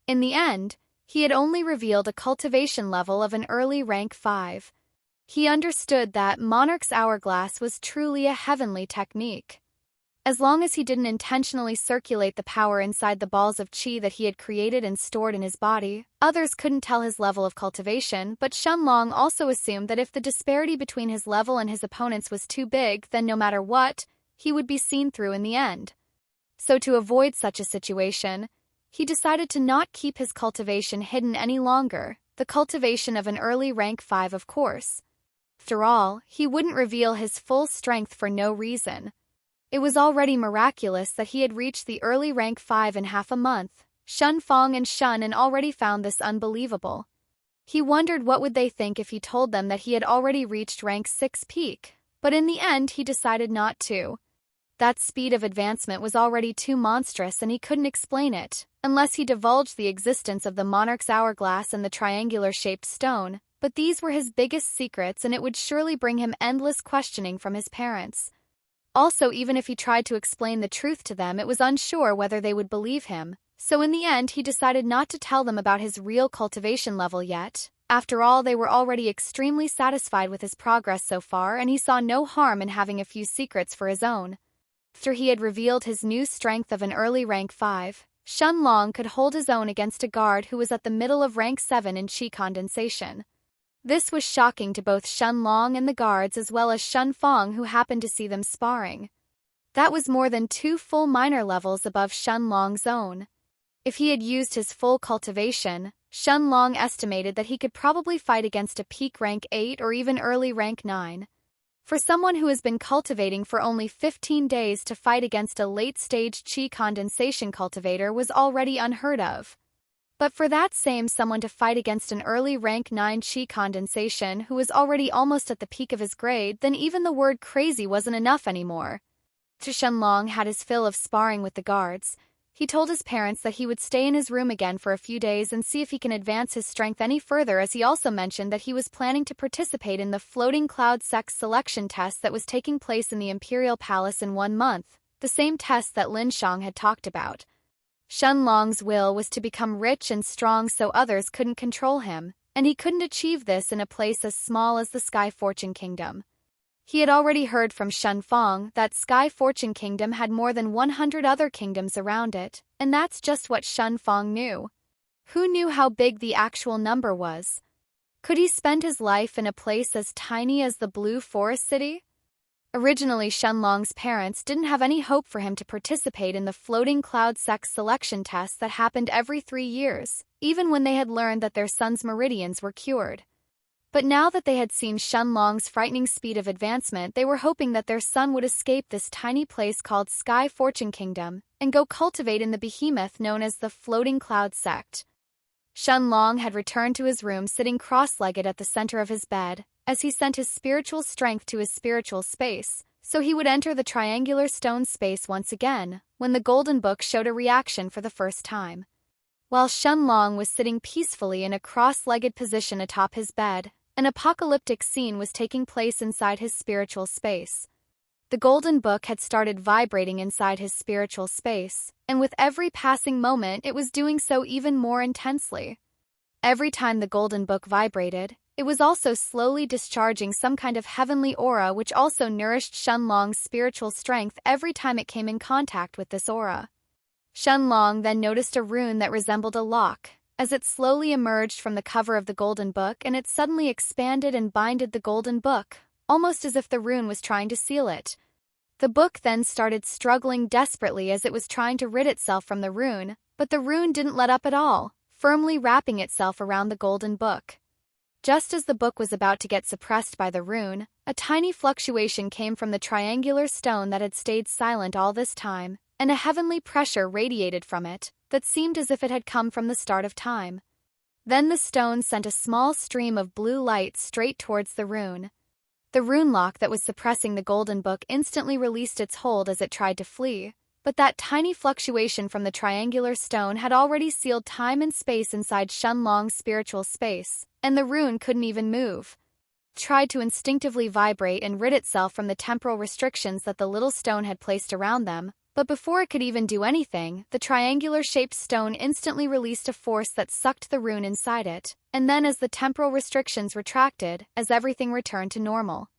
In the end, he had only revealed a cultivation level of an early rank 5. He understood that Monarch's hourglass was truly a heavenly technique. As long as he didn't intentionally circulate the power inside the balls of qi that he had created and stored in his body, others couldn't tell his level of cultivation, but Shun Long also assumed that if the disparity between his level and his opponent's was too big, then no matter what, he would be seen through in the end. So to avoid such a situation, he decided to not keep his cultivation hidden any longer, the cultivation of an early rank 5 of course. After all, he wouldn't reveal his full strength for no reason. It was already miraculous that he had reached the early rank 5 in half a month. Shun Fong and Shun An already found this unbelievable. He wondered what would they think if he told them that he had already reached rank 6 peak, but in the end he decided not to. That speed of advancement was already too monstrous and he couldn't explain it, unless he divulged the existence of the monarch's hourglass and the triangular-shaped stone, but these were his biggest secrets and it would surely bring him endless questioning from his parents. Also, even if he tried to explain the truth to them, it was unsure whether they would believe him, so in the end he decided not to tell them about his real cultivation level yet. After all, they were already extremely satisfied with his progress so far and he saw no harm in having a few secrets for his own. After he had revealed his new strength of an early rank 5, Shun Long could hold his own against a guard who was at the middle of rank 7 in qi condensation. This was shocking to both Shun Long and the guards as well as Shun Fong who happened to see them sparring. That was more than 2 full minor levels above Shun Long's own. If he had used his full cultivation, Shun Long estimated that he could probably fight against a peak rank 8 or even early rank 9. For someone who has been cultivating for only 15 days to fight against a late-stage qi condensation cultivator was already unheard of. But for that same someone to fight against an early rank 9 qi condensation who was already almost at the peak of his grade, then even the word crazy wasn't enough anymore. Shun Long had his fill of sparring with the guards. He told his parents that he would stay in his room again for a few days and see if he can advance his strength any further, as he also mentioned that he was planning to participate in the floating cloud sex selection test that was taking place in the Imperial Palace in 1 month, the same test that Lin Shang had talked about. Shun Long's will was to become rich and strong so others couldn't control him, and he couldn't achieve this in a place as small as the Sky Fortune Kingdom. He had already heard from Shun Fong that Sky Fortune Kingdom had more than 100 other kingdoms around it, and that's just what Shun Fong knew. Who knew how big the actual number was? Could he spend his life in a place as tiny as the Blue Forest City? Originally, Shun Long's parents didn't have any hope for him to participate in the floating cloud sex selection test that happened every 3 years, even when they had learned that their son's meridians were cured. But now that they had seen Shun Long's frightening speed of advancement, they were hoping that their son would escape this tiny place called Sky Fortune Kingdom and go cultivate in the behemoth known as the Floating Cloud Sect. Shun Long had returned to his room sitting cross-legged at the center of his bed, as he sent his spiritual strength to his spiritual space, so he would enter the triangular stone space once again, when the Golden Book showed a reaction for the first time. While Shun Long was sitting peacefully in a cross-legged position atop his bed, an apocalyptic scene was taking place inside his spiritual space. The Golden Book had started vibrating inside his spiritual space, and with every passing moment it was doing so even more intensely. Every time the Golden Book vibrated, it was also slowly discharging some kind of heavenly aura which also nourished Shun Long's spiritual strength every time it came in contact with this aura. Shun Long then noticed a rune that resembled a lock, as it slowly emerged from the cover of the Golden Book and it suddenly expanded and binded the Golden Book, almost as if the rune was trying to seal it. The book then started struggling desperately as it was trying to rid itself from the rune, but the rune didn't let up at all, firmly wrapping itself around the Golden Book. Just as the book was about to get suppressed by the rune, a tiny fluctuation came from the triangular stone that had stayed silent all this time, and a heavenly pressure radiated from it that seemed as if it had come from the start of time. Then the stone sent a small stream of blue light straight towards the rune. The rune lock that was suppressing the Golden Book instantly released its hold as it tried to flee, but that tiny fluctuation from the triangular stone had already sealed time and space inside Shun Long's spiritual space, and the rune couldn't even move. It tried to instinctively vibrate and rid itself from the temporal restrictions that the little stone had placed around them, but before it could even do anything, the triangular-shaped stone instantly released a force that sucked the rune inside it, and then as the temporal restrictions retracted, as everything returned to normal.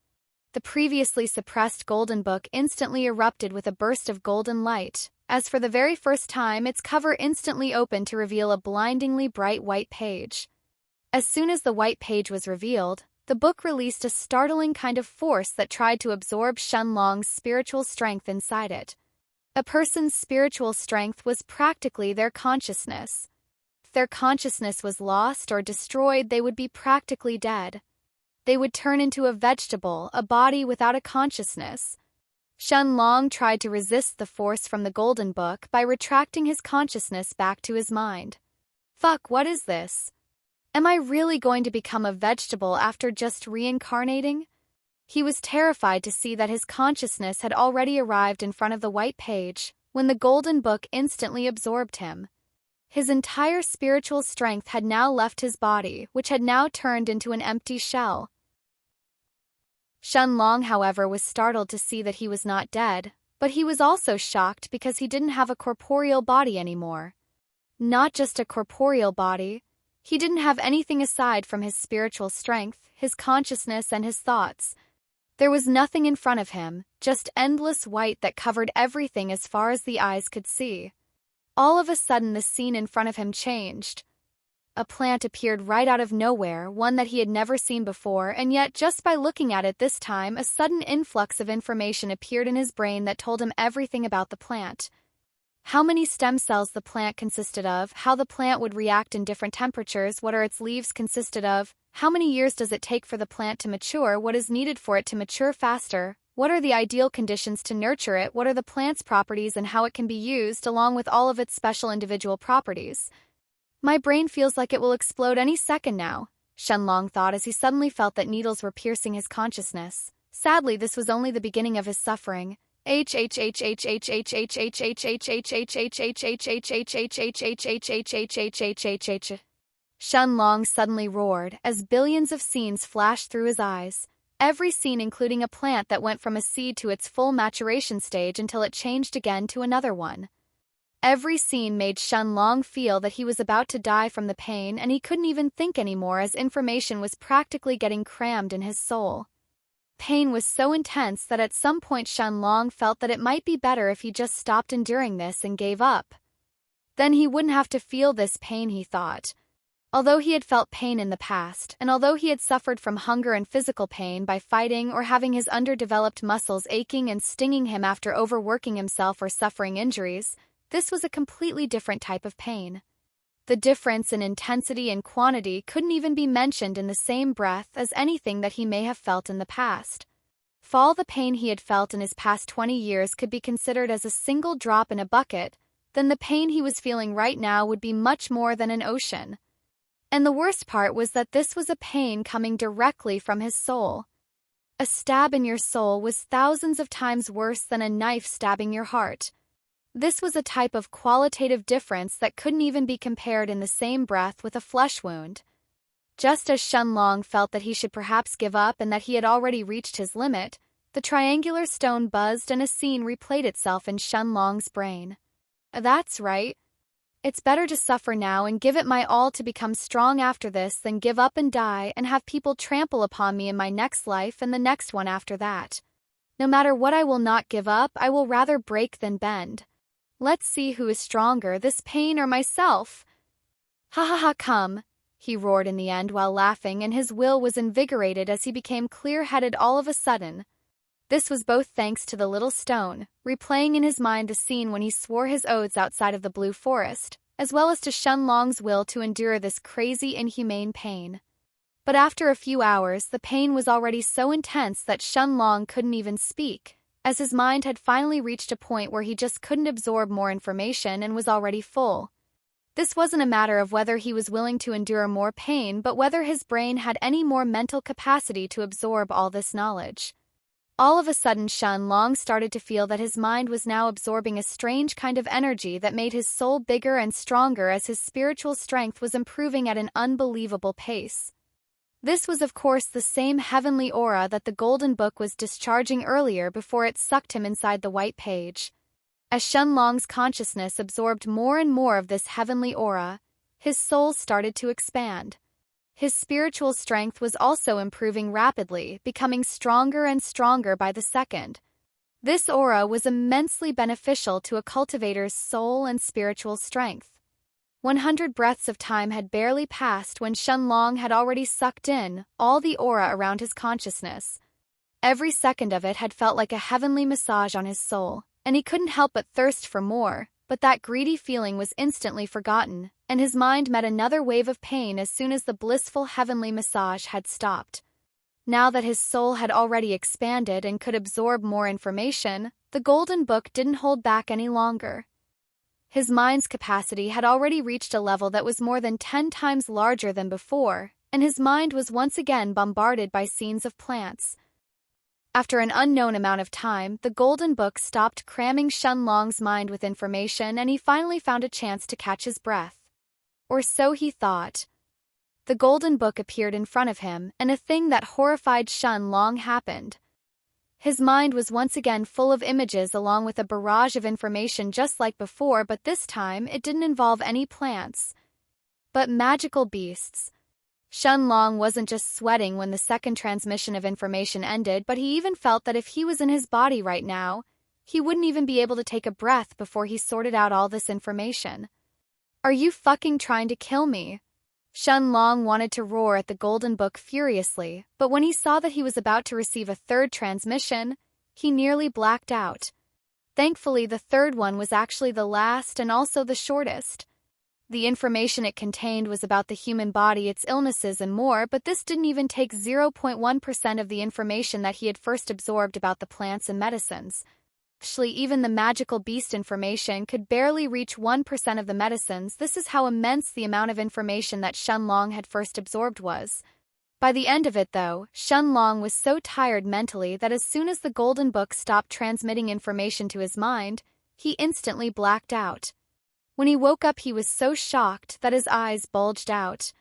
The previously suppressed golden book instantly erupted with a burst of golden light, as for the very first time its cover instantly opened to reveal a blindingly bright white page. As soon as the white page was revealed, the book released a startling kind of force that tried to absorb Shun Long's spiritual strength inside it. A person's spiritual strength was practically their consciousness. If their consciousness was lost or destroyed, they would be practically dead. They would turn into a vegetable, a body without a consciousness. Shun Long tried to resist the force from the golden book by retracting his consciousness back to his mind. Fuck, what is this? Am I really going to become a vegetable after just reincarnating? He was terrified to see that his consciousness had already arrived in front of the white page, when the golden book instantly absorbed him. His entire spiritual strength had now left his body, which had now turned into an empty shell. Shun Long, however, was startled to see that he was not dead, but he was also shocked because he didn't have a corporeal body anymore. Not just a corporeal body. He didn't have anything aside from his spiritual strength, his consciousness, and his thoughts. There was nothing in front of him, just endless white that covered everything as far as the eyes could see. All of a sudden the scene in front of him changed. A plant appeared right out of nowhere, one that he had never seen before, and yet just by looking at it this time, a sudden influx of information appeared in his brain that told him everything about the plant. How many stem cells the plant consisted of, how the plant would react in different temperatures, what are its leaves consisted of, how many years does it take for the plant to mature, what is needed for it to mature faster, what are the ideal conditions to nurture it, what are the plant's properties and how it can be used, along with all of its special individual properties. My brain feels like it will explode any second now, Shun Long thought as he suddenly felt that needles were piercing his consciousness. Sadly, this was only the beginning of his suffering. Shun Long suddenly roared as billions of scenes flashed through his eyes. Every scene including a plant that went from a seed to its full maturation stage until it changed again to another one. Every scene made Shun Long feel that he was about to die from the pain, and he couldn't even think anymore as information was practically getting crammed in his soul. Pain was so intense that at some point Shun Long felt that it might be better if he just stopped enduring this and gave up. Then he wouldn't have to feel this pain, he thought. Although he had felt pain in the past, and although he had suffered from hunger and physical pain by fighting or having his underdeveloped muscles aching and stinging him after overworking himself or suffering injuries, this was a completely different type of pain. The difference in intensity and quantity couldn't even be mentioned in the same breath as anything that he may have felt in the past. If all the pain he had felt in his past 20 years could be considered as a single drop in a bucket, then the pain he was feeling right now would be much more than an ocean. And the worst part was that this was a pain coming directly from his soul. A stab in your soul was thousands of times worse than a knife stabbing your heart. This was a type of qualitative difference that couldn't even be compared in the same breath with a flesh wound. Just as Shun Long felt that he should perhaps give up and that he had already reached his limit, the triangular stone buzzed and a scene replayed itself in Shun Long's brain. That's right. It's better to suffer now and give it my all to become strong after this than give up and die and have people trample upon me in my next life and the next one after that. No matter what, I will not give up, I will rather break than bend. Let's see who is stronger, this pain or myself. Ha ha ha, come, he roared in the end while laughing, and his will was invigorated as he became clear-headed all of a sudden. This was both thanks to the little stone, replaying in his mind the scene when he swore his oaths outside of the Blue Forest, as well as to Shun Long's will to endure this crazy, inhumane pain. But after a few hours, the pain was already so intense that Shun Long couldn't even speak, as his mind had finally reached a point where he just couldn't absorb more information and was already full. This wasn't a matter of whether he was willing to endure more pain, but whether his brain had any more mental capacity to absorb all this knowledge. All of a sudden, Shun Long started to feel that his mind was now absorbing a strange kind of energy that made his soul bigger and stronger as his spiritual strength was improving at an unbelievable pace. This was of course the same heavenly aura that the Golden Book was discharging earlier before it sucked him inside the white page. As Shun Long's consciousness absorbed more and more of this heavenly aura, his soul started to expand. His spiritual strength was also improving rapidly, becoming stronger and stronger by the second. This aura was immensely beneficial to a cultivator's soul and spiritual strength. 100 breaths of time had barely passed when Shun Long had already sucked in all the aura around his consciousness. Every second of it had felt like a heavenly massage on his soul, and he couldn't help but thirst for more, but that greedy feeling was instantly forgotten, and his mind met another wave of pain as soon as the blissful heavenly massage had stopped. Now that his soul had already expanded and could absorb more information, the Golden Book didn't hold back any longer. His mind's capacity had already reached a level that was more than 10 times larger than before, and his mind was once again bombarded by scenes of plants. After an unknown amount of time, the Golden Book stopped cramming Shun Long's mind with information, and he finally found a chance to catch his breath. Or so he thought. The Golden Book appeared in front of him, and a thing that horrified Shun Long happened. His mind was once again full of images along with a barrage of information just like before, but this time it didn't involve any plants, but magical beasts. Shun Long wasn't just sweating when the second transmission of information ended, but he even felt that if he was in his body right now, he wouldn't even be able to take a breath before he sorted out all this information. "Are you fucking trying to kill me?" Shun Long wanted to roar at the Golden Book furiously, but when he saw that he was about to receive a third transmission, he nearly blacked out. Thankfully, the third one was actually the last and also the shortest. The information it contained was about the human body, its illnesses, and more, but this didn't even take 0.1% of the information that he had first absorbed about the plants and medicines. Actually, even the magical beast information could barely reach 1% of the medicines. This is how immense the amount of information that Shun Long had first absorbed was. By the end of it, though, Shun Long was so tired mentally that as soon as the Golden Book stopped transmitting information to his mind, he instantly blacked out. When he woke up, he was so shocked that his eyes bulged out.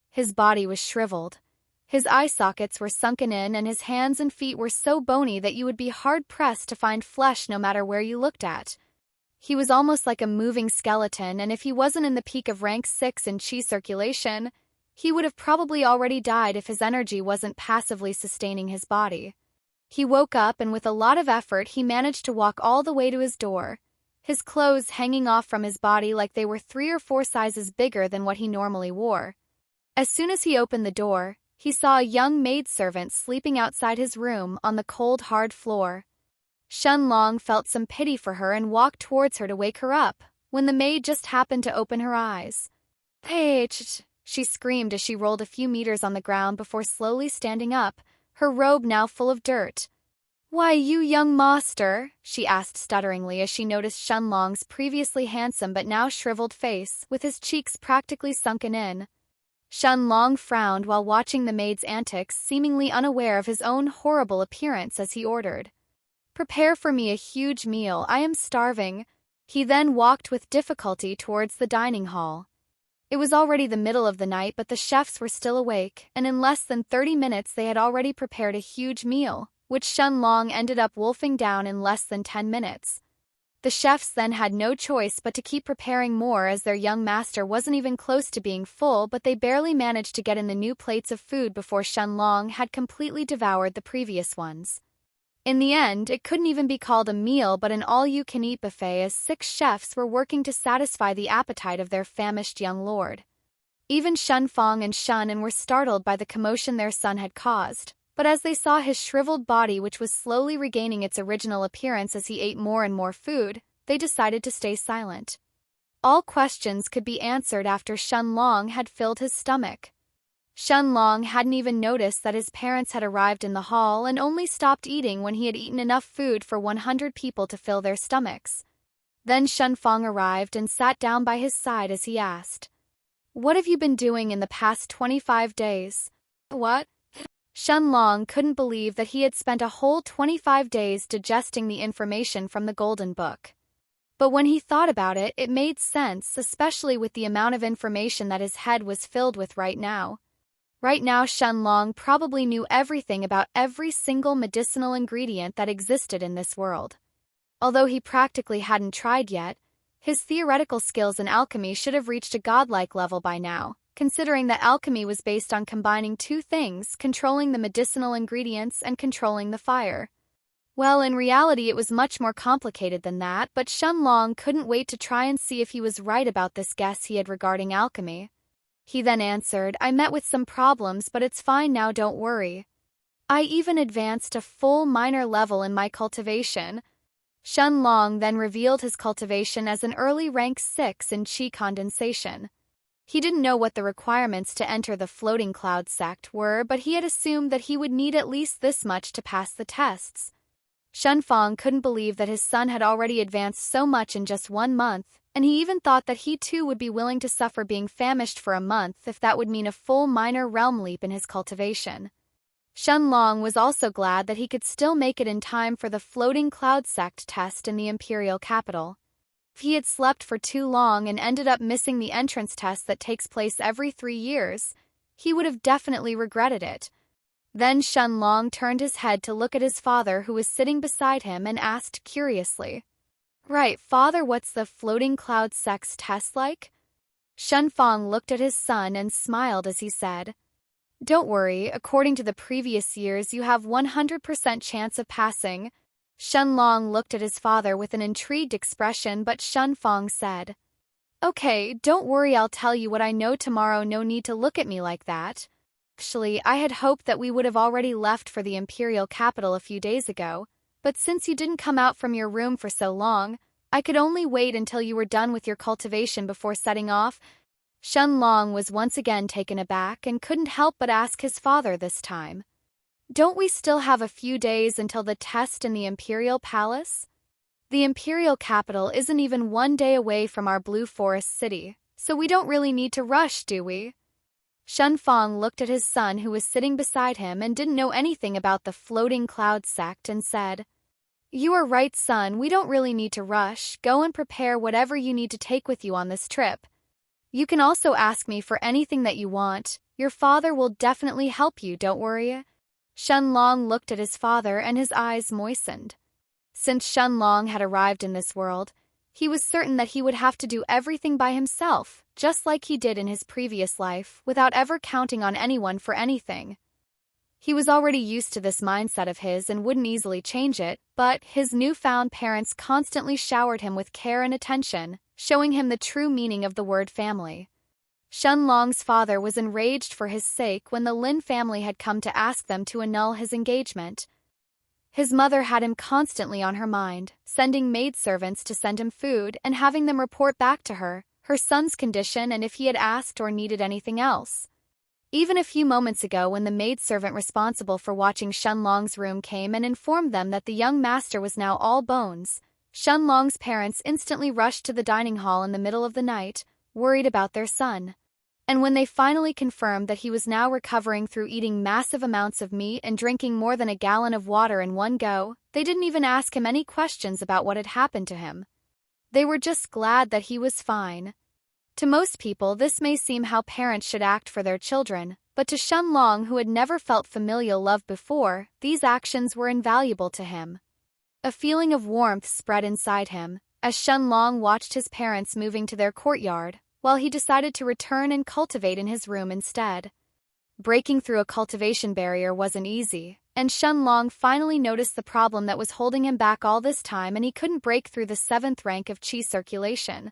His body was shriveled. His eye sockets were sunken in, and his hands and feet were so bony that you would be hard-pressed to find flesh no matter where you looked at. He was almost like a moving skeleton, and if he wasn't in the peak of rank 6 in chi circulation, he would have probably already died if his energy wasn't passively sustaining his body. He woke up, and with a lot of effort he managed to walk all the way to his door, his clothes hanging off from his body like they were 3 or 4 sizes bigger than what he normally wore. As soon as he opened the door, he saw a young maidservant sleeping outside his room on the cold, hard floor. Shun Long felt some pity for her and walked towards her to wake her up, when the maid just happened to open her eyes. "Hey!" she screamed as she rolled a few meters on the ground before slowly standing up, her robe now full of dirt. "Why, you young master?" she asked stutteringly as she noticed Shun Long's previously handsome but now shriveled face, with his cheeks practically sunken in. Shun Long frowned while watching the maid's antics, seemingly unaware of his own horrible appearance as he ordered, "Prepare for me a huge meal, I am starving." He then walked with difficulty towards the dining hall. It was already the middle of the night, but the chefs were still awake, and in less than 30 minutes they had already prepared a huge meal, which Shun Long ended up wolfing down in less than 10 minutes. The chefs then had no choice but to keep preparing more as their young master wasn't even close to being full, but they barely managed to get in the new plates of food before Shun Long had completely devoured the previous ones. In the end, it couldn't even be called a meal but an all-you-can-eat buffet, as 6 chefs were working to satisfy the appetite of their famished young lord. Even Shun Fong and Shun An were startled by the commotion their son had caused, but as they saw his shriveled body, which was slowly regaining its original appearance as he ate more and more food, they decided to stay silent. All questions could be answered after Shun Long had filled his stomach. Shun Long hadn't even noticed that his parents had arrived in the hall and only stopped eating when he had eaten enough food for 100 people to fill their stomachs. Then Shun Fong arrived and sat down by his side as he asked, "What have you been doing in the past 25 days? "What?" Shun Long couldn't believe that he had spent a whole 25 days digesting the information from the Golden Book. But when he thought about it, it made sense, especially with the amount of information that his head was filled with right now. Right now, Shun Long probably knew everything about every single medicinal ingredient that existed in this world. Although he practically hadn't tried yet, his theoretical skills in alchemy should have reached a godlike level by now, considering that alchemy was based on combining two things, controlling the medicinal ingredients and controlling the fire. Well, in reality it was much more complicated than that, but Shun Long couldn't wait to try and see if he was right about this guess he had regarding alchemy. He then answered, "I met with some problems, but it's fine now, don't worry. I even advanced a full minor level in my cultivation." Shun Long then revealed his cultivation as an early rank 6 in Qi condensation. He didn't know what the requirements to enter the floating cloud sect were, but he had assumed that he would need at least this much to pass the tests. Shun Fong couldn't believe that his son had already advanced so much in just 1 month, and he even thought that he too would be willing to suffer being famished for a month if that would mean a full minor realm leap in his cultivation. Shun Long was also glad that he could still make it in time for the floating cloud sect test in the imperial capital. If he had slept for too long and ended up missing the entrance test that takes place every 3 years, he would have definitely regretted it. Then Shun Long turned his head to look at his father, who was sitting beside him, and asked curiously, "Right, father, what's the floating cloud sect's test like?" Shun Fong looked at his son and smiled as he said, "Don't worry, according to the previous years you have 100% chance of passing." Shun Long looked at his father with an intrigued expression, but Shun Fong said, "Okay, don't worry, I'll tell you what I know tomorrow, no need to look at me like that. Actually, I had hoped that we would have already left for the imperial capital a few days ago, but since you didn't come out from your room for so long, I could only wait until you were done with your cultivation before setting off." Shun Long was once again taken aback and couldn't help but ask his father this time, "Don't we still have a few days until the test in the Imperial Palace? The Imperial Capital isn't even 1 day away from our Blue Forest City, so we don't really need to rush, do we?" Shun Fong looked at his son, who was sitting beside him and didn't know anything about the floating cloud sect, and said, "You are right, son, we don't really need to rush. Go and prepare whatever you need to take with you on this trip. You can also ask me for anything that you want. Your father will definitely help you, don't worry." Shun Long looked at his father and his eyes moistened. Since Shun Long had arrived in this world, he was certain that he would have to do everything by himself, just like he did in his previous life, without ever counting on anyone for anything. He was already used to this mindset of his and wouldn't easily change it, but his newfound parents constantly showered him with care and attention, showing him the true meaning of the word family. Shun Long's father was enraged for his sake when the Lin family had come to ask them to annul his engagement. His mother had him constantly on her mind, sending maidservants to send him food and having them report back to her her son's condition and if he had asked or needed anything else. Even a few moments ago, when the maidservant responsible for watching Shun Long's room came and informed them that the young master was now all bones, Shun Long's parents instantly rushed to the dining hall in the middle of the night, worried about their son. And when they finally confirmed that he was now recovering through eating massive amounts of meat and drinking more than a gallon of water in one go, they didn't even ask him any questions about what had happened to him. They were just glad that he was fine. To most people, this may seem how parents should act for their children, but to Shun Long, who had never felt familial love before, these actions were invaluable to him. A feeling of warmth spread inside him, as Shun Long watched his parents moving to their courtyard, while he decided to return and cultivate in his room instead. Breaking through a cultivation barrier wasn't easy, and Shun Long finally noticed the problem that was holding him back all this time, and he couldn't break through the 7th rank of Qi circulation.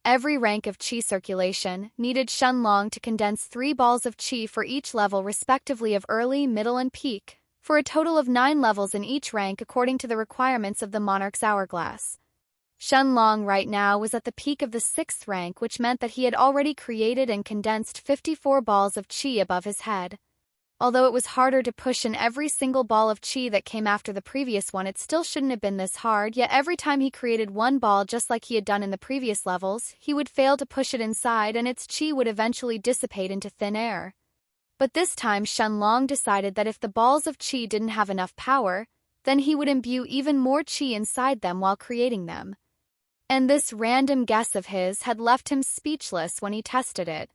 Every rank of Qi circulation needed Shun Long to condense 3 balls of Qi for each level respectively of early, middle and peak, for a total of 9 levels in each rank according to the requirements of the Monarch's Hourglass. Shun Long right now was at the peak of the 6th rank, which meant that he had already created and condensed 54 balls of Qi above his head. Although it was harder to push in every single ball of Qi that came after the previous one, it still shouldn't have been this hard, yet every time he created one ball just like he had done in the previous levels, he would fail to push it inside and its Qi would eventually dissipate into thin air. But this time Shun Long decided that if the balls of Qi didn't have enough power, then he would imbue even more Qi inside them while creating them. And this random guess of his had left him speechless when he tested it.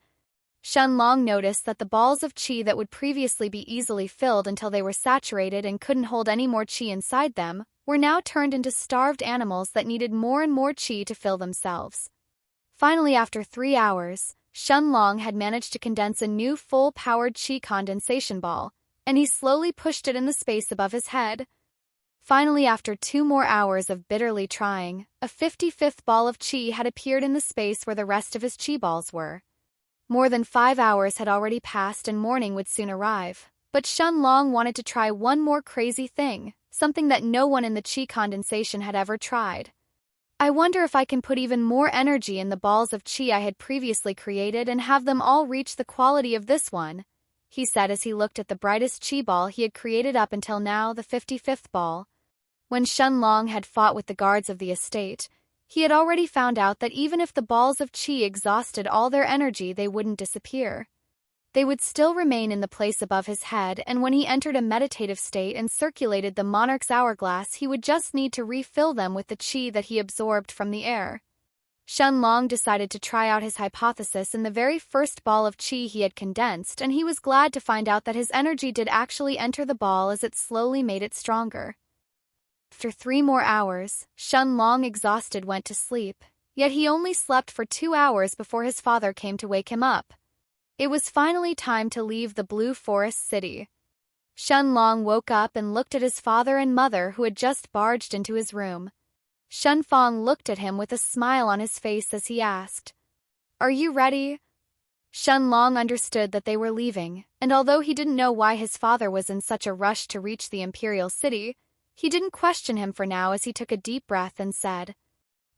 Shun Long noticed that the balls of Qi that would previously be easily filled until they were saturated and couldn't hold any more Qi inside them, were now turned into starved animals that needed more and more Qi to fill themselves. Finally, after 3 hours, Shun Long had managed to condense a new full-powered chi condensation ball, and he slowly pushed it in the space above his head. Finally, after 2 more hours of bitterly trying, a 55th ball of chi had appeared in the space where the rest of his chi balls were. More than 5 hours had already passed and morning would soon arrive, but Shun Long wanted to try one more crazy thing, something that no one in the chi condensation had ever tried. I wonder if I can put even more energy in the balls of chi I had previously created and have them all reach the quality of this one, he said as he looked at the brightest chi ball he had created up until now, the 55th ball. When Shun Long had fought with the guards of the estate, he had already found out that even if the balls of chi exhausted all their energy, they wouldn't disappear. They would still remain in the place above his head, and when he entered a meditative state and circulated the monarch's hourglass, he would just need to refill them with the chi that he absorbed from the air. Shun Long decided to try out his hypothesis in the very first ball of chi he had condensed, and he was glad to find out that his energy did actually enter the ball as it slowly made it stronger. After 3 more hours, Shun Long, exhausted, went to sleep, yet he only slept for 2 hours before his father came to wake him up. It was finally time to leave the Blue Forest City. Shun Long woke up and looked at his father and mother who had just barged into his room. Shun Fong looked at him with a smile on his face as he asked, "Are you ready?" Shun Long understood that they were leaving, and although he didn't know why his father was in such a rush to reach the Imperial City, he didn't question him for now as he took a deep breath and said,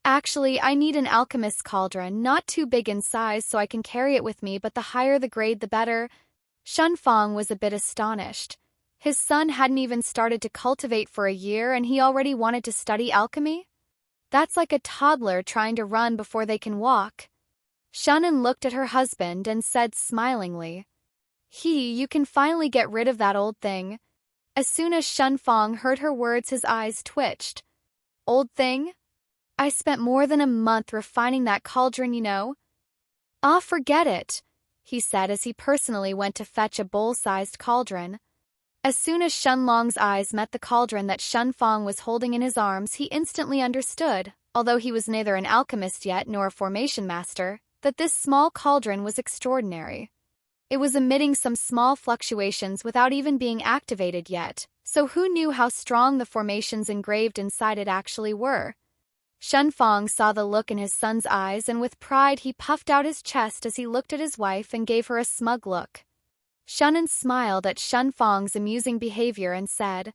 "Actually, I need an alchemist's cauldron, not too big in size so I can carry it with me, but the higher the grade the better." Shun Fong was a bit astonished. His son hadn't even started to cultivate for a year and he already wanted to study alchemy? That's like a toddler trying to run before they can walk. Shunan looked at her husband and said smilingly, You can finally get rid of that old thing." As soon as Shun Fong heard her words, his eyes twitched. "Old thing? I spent more than a month refining that cauldron, you know." "Ah, forget it," he said as he personally went to fetch a bowl-sized cauldron. As soon as Shun Long's eyes met the cauldron that Shun Fong was holding in his arms, he instantly understood, although he was neither an alchemist yet nor a formation master, that this small cauldron was extraordinary. It was emitting some small fluctuations without even being activated yet, so who knew how strong the formations engraved inside it actually were? Shun Fong saw the look in his son's eyes, and with pride he puffed out his chest as he looked at his wife and gave her a smug look. Shunan smiled at Shun Fong's amusing behavior and said,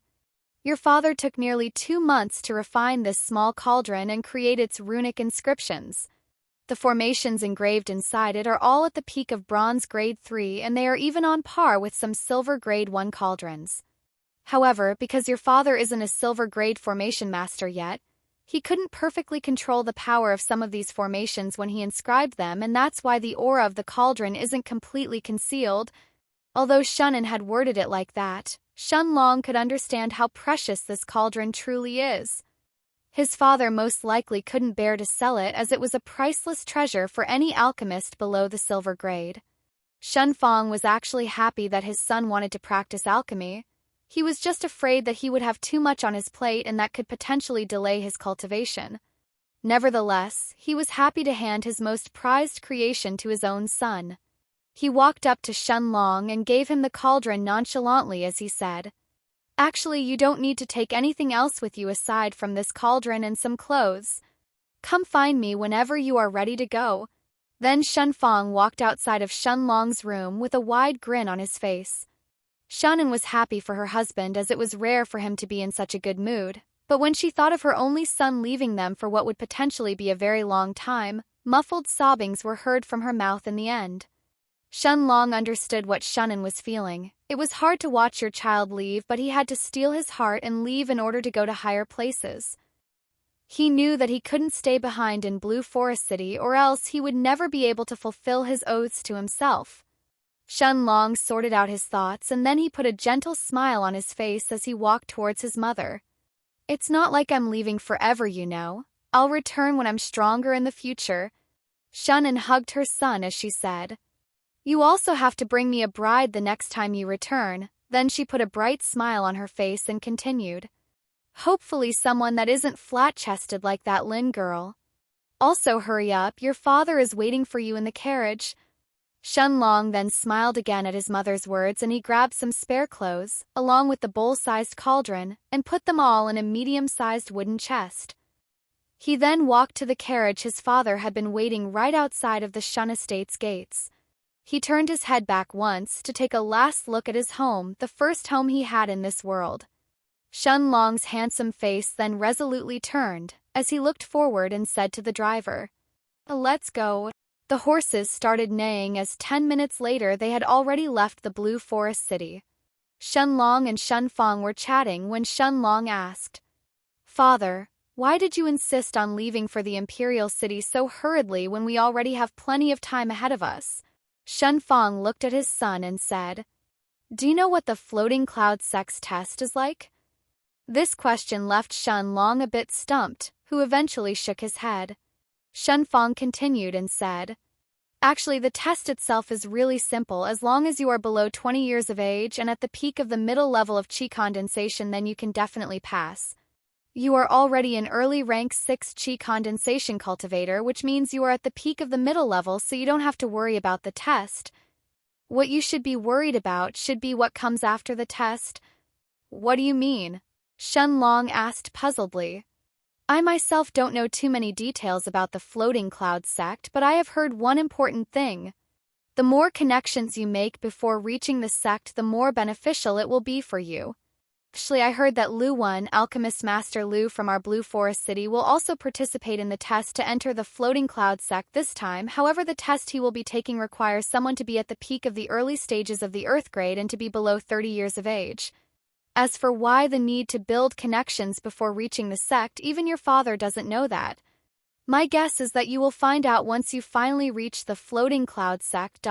"Your father took nearly 2 months to refine this small cauldron and create its runic inscriptions. The formations engraved inside it are all at the peak of bronze grade 3, and they are even on par with some silver grade 1 cauldrons. However, because your father isn't a silver grade formation master yet, he couldn't perfectly control the power of some of these formations when he inscribed them, and that's why the aura of the cauldron isn't completely concealed." Although Shunan had worded it like that, Shun Long could understand how precious this cauldron truly is. His father most likely couldn't bear to sell it as it was a priceless treasure for any alchemist below the silver grade. Shun Fong was actually happy that his son wanted to practice alchemy. He was just afraid that he would have too much on his plate and that could potentially delay his cultivation. Nevertheless, he was happy to hand his most prized creation to his own son. He walked up to Shun Long and gave him the cauldron nonchalantly as he said, "Actually, you don't need to take anything else with you aside from this cauldron and some clothes. Come find me whenever you are ready to go." Then Shun Fong walked outside of Shun Long's room with a wide grin on his face. Shunan was happy for her husband as it was rare for him to be in such a good mood, but when she thought of her only son leaving them for what would potentially be a very long time, muffled sobbings were heard from her mouth in the end. Shun Long understood what Shunan was feeling. It was hard to watch your child leave, but he had to steel his heart and leave in order to go to higher places. He knew that he couldn't stay behind in Blue Forest City or else he would never be able to fulfill his oaths to himself. Shun Long sorted out his thoughts and then he put a gentle smile on his face as he walked towards his mother. "It's not like I'm leaving forever, you know. I'll return when I'm stronger in the future." Shunan hugged her son as she said, "You also have to bring me a bride the next time you return." Then she put a bright smile on her face and continued, "Hopefully someone that isn't flat-chested like that Lin girl." Also hurry up, your father is waiting for you in the carriage. Shun Long then smiled again at his mother's words and he grabbed some spare clothes, along with the bowl-sized cauldron, and put them all in a medium-sized wooden chest. He then walked to the carriage his father had been waiting right outside of the Shun estate's gates. He turned his head back once to take a last look at his home, the first home he had in this world. Shun Long's handsome face then resolutely turned, as he looked forward and said to the driver, "Let's go." The horses started neighing as 10 minutes later they had already left the Blue Forest City. Shun Long and Shun Fong were chatting when Shun Long asked, "Father, why did you insist on leaving for the Imperial City so hurriedly when we already have plenty of time ahead of us?" Shun Fong looked at his son and said, "Do you know what the floating cloud sex test is like?" This question left Shun Long a bit stumped, who eventually shook his head. Shun Fong continued and said, "Actually, the test itself is really simple. As long as you are below 20 years of age and at the peak of the middle level of qi condensation, then you can definitely pass. You are already an early rank 6 qi condensation cultivator, which means you are at the peak of the middle level, so you don't have to worry about the test. What you should be worried about should be what comes after the test." "What do you mean?" Shun Long asked puzzledly. "I myself don't know too many details about the floating cloud sect, but I have heard one important thing. The more connections you make before reaching the sect, the more beneficial it will be for you. Actually, I heard that Lu Wen, Alchemist Master Lu from our Blue Forest City, will also participate in the test to enter the floating cloud sect this time. However, the test he will be taking requires someone to be at the peak of the early stages of the Earth grade and to be below 30 years of age. As for why the need to build connections before reaching the sect, even your father doesn't know that. My guess is that you will find out once you finally reach the floating cloud sect.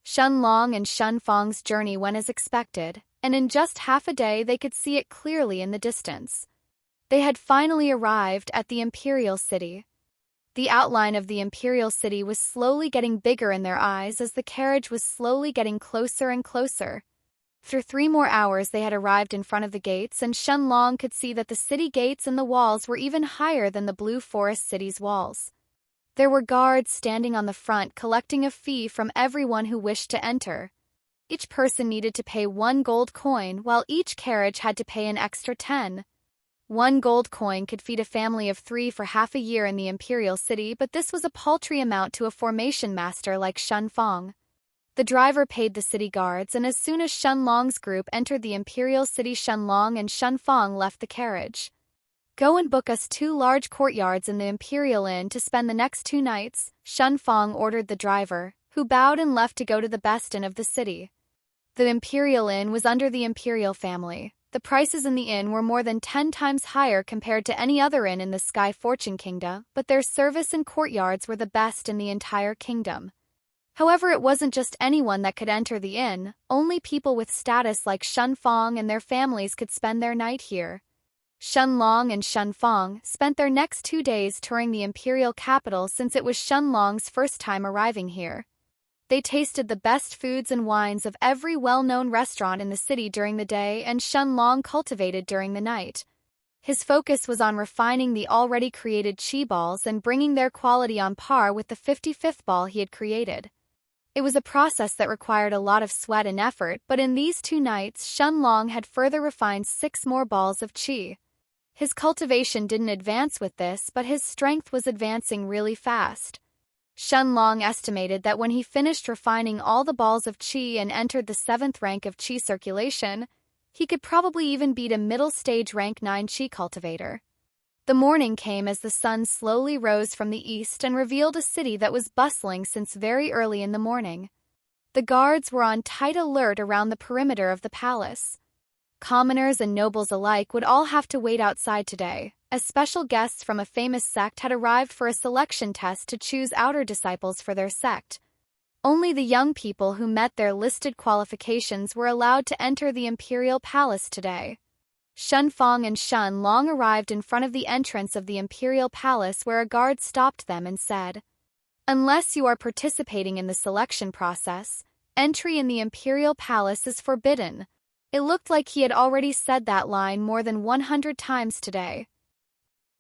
Shun Long and Shun Fong's journey went as expected, and in just half a day they could see it clearly in the distance. They had finally arrived at the Imperial City. The outline of the Imperial City was slowly getting bigger in their eyes as the carriage was slowly getting closer and closer. After 3 more hours they had arrived in front of the gates, and Shun Long could see that the city gates and the walls were even higher than the Blue Forest City's walls. There were guards standing on the front collecting a fee from everyone who wished to enter. Each person needed to pay 1 gold coin, while each carriage had to pay an extra 10. 1 gold coin could feed a family of 3 for half a year in the Imperial City, but this was a paltry amount to a formation master like Shun Fong. The driver paid the city guards, and as soon as Shun Long's group entered the Imperial City, Shun Long and Shun Fong left the carriage. "Go and book us 2 large courtyards in the Imperial Inn to spend the next 2 nights, Shun Fong ordered the driver, who bowed and left to go to the best inn of the city. The Imperial Inn was under the Imperial family. The prices in the inn were more than 10 times higher compared to any other inn in the Sky Fortune Kingdom, but their service and courtyards were the best in the entire kingdom. However, it wasn't just anyone that could enter the inn. Only people with status like Shun Fong and their families could spend their night here. Shun Long and Shun Fong spent their next 2 days touring the imperial capital since it was Shun Long's first time arriving here. They tasted the best foods and wines of every well-known restaurant in the city during the day, and Shun Long cultivated during the night. His focus was on refining the already created chi balls and bringing their quality on par with the 55th ball he had created. It was a process that required a lot of sweat and effort, but in these 2 nights Shun Long had further refined 6 more balls of qi. His cultivation didn't advance with this, but his strength was advancing really fast. Shun Long estimated that when he finished refining all the balls of qi and entered the 7th rank of qi circulation, he could probably even beat a middle stage rank 9 qi cultivator. The morning came as the sun slowly rose from the east and revealed a city that was bustling since very early in the morning. The guards were on tight alert around the perimeter of the palace. Commoners and nobles alike would all have to wait outside today, as special guests from a famous sect had arrived for a selection test to choose outer disciples for their sect. Only the young people who met their listed qualifications were allowed to enter the imperial palace today. Shun Fong and Shun Long arrived in front of the entrance of the imperial palace, where a guard stopped them and said, "Unless you are participating in the selection process, entry in the imperial palace is forbidden." It looked like he had already said that line more than 100 times today.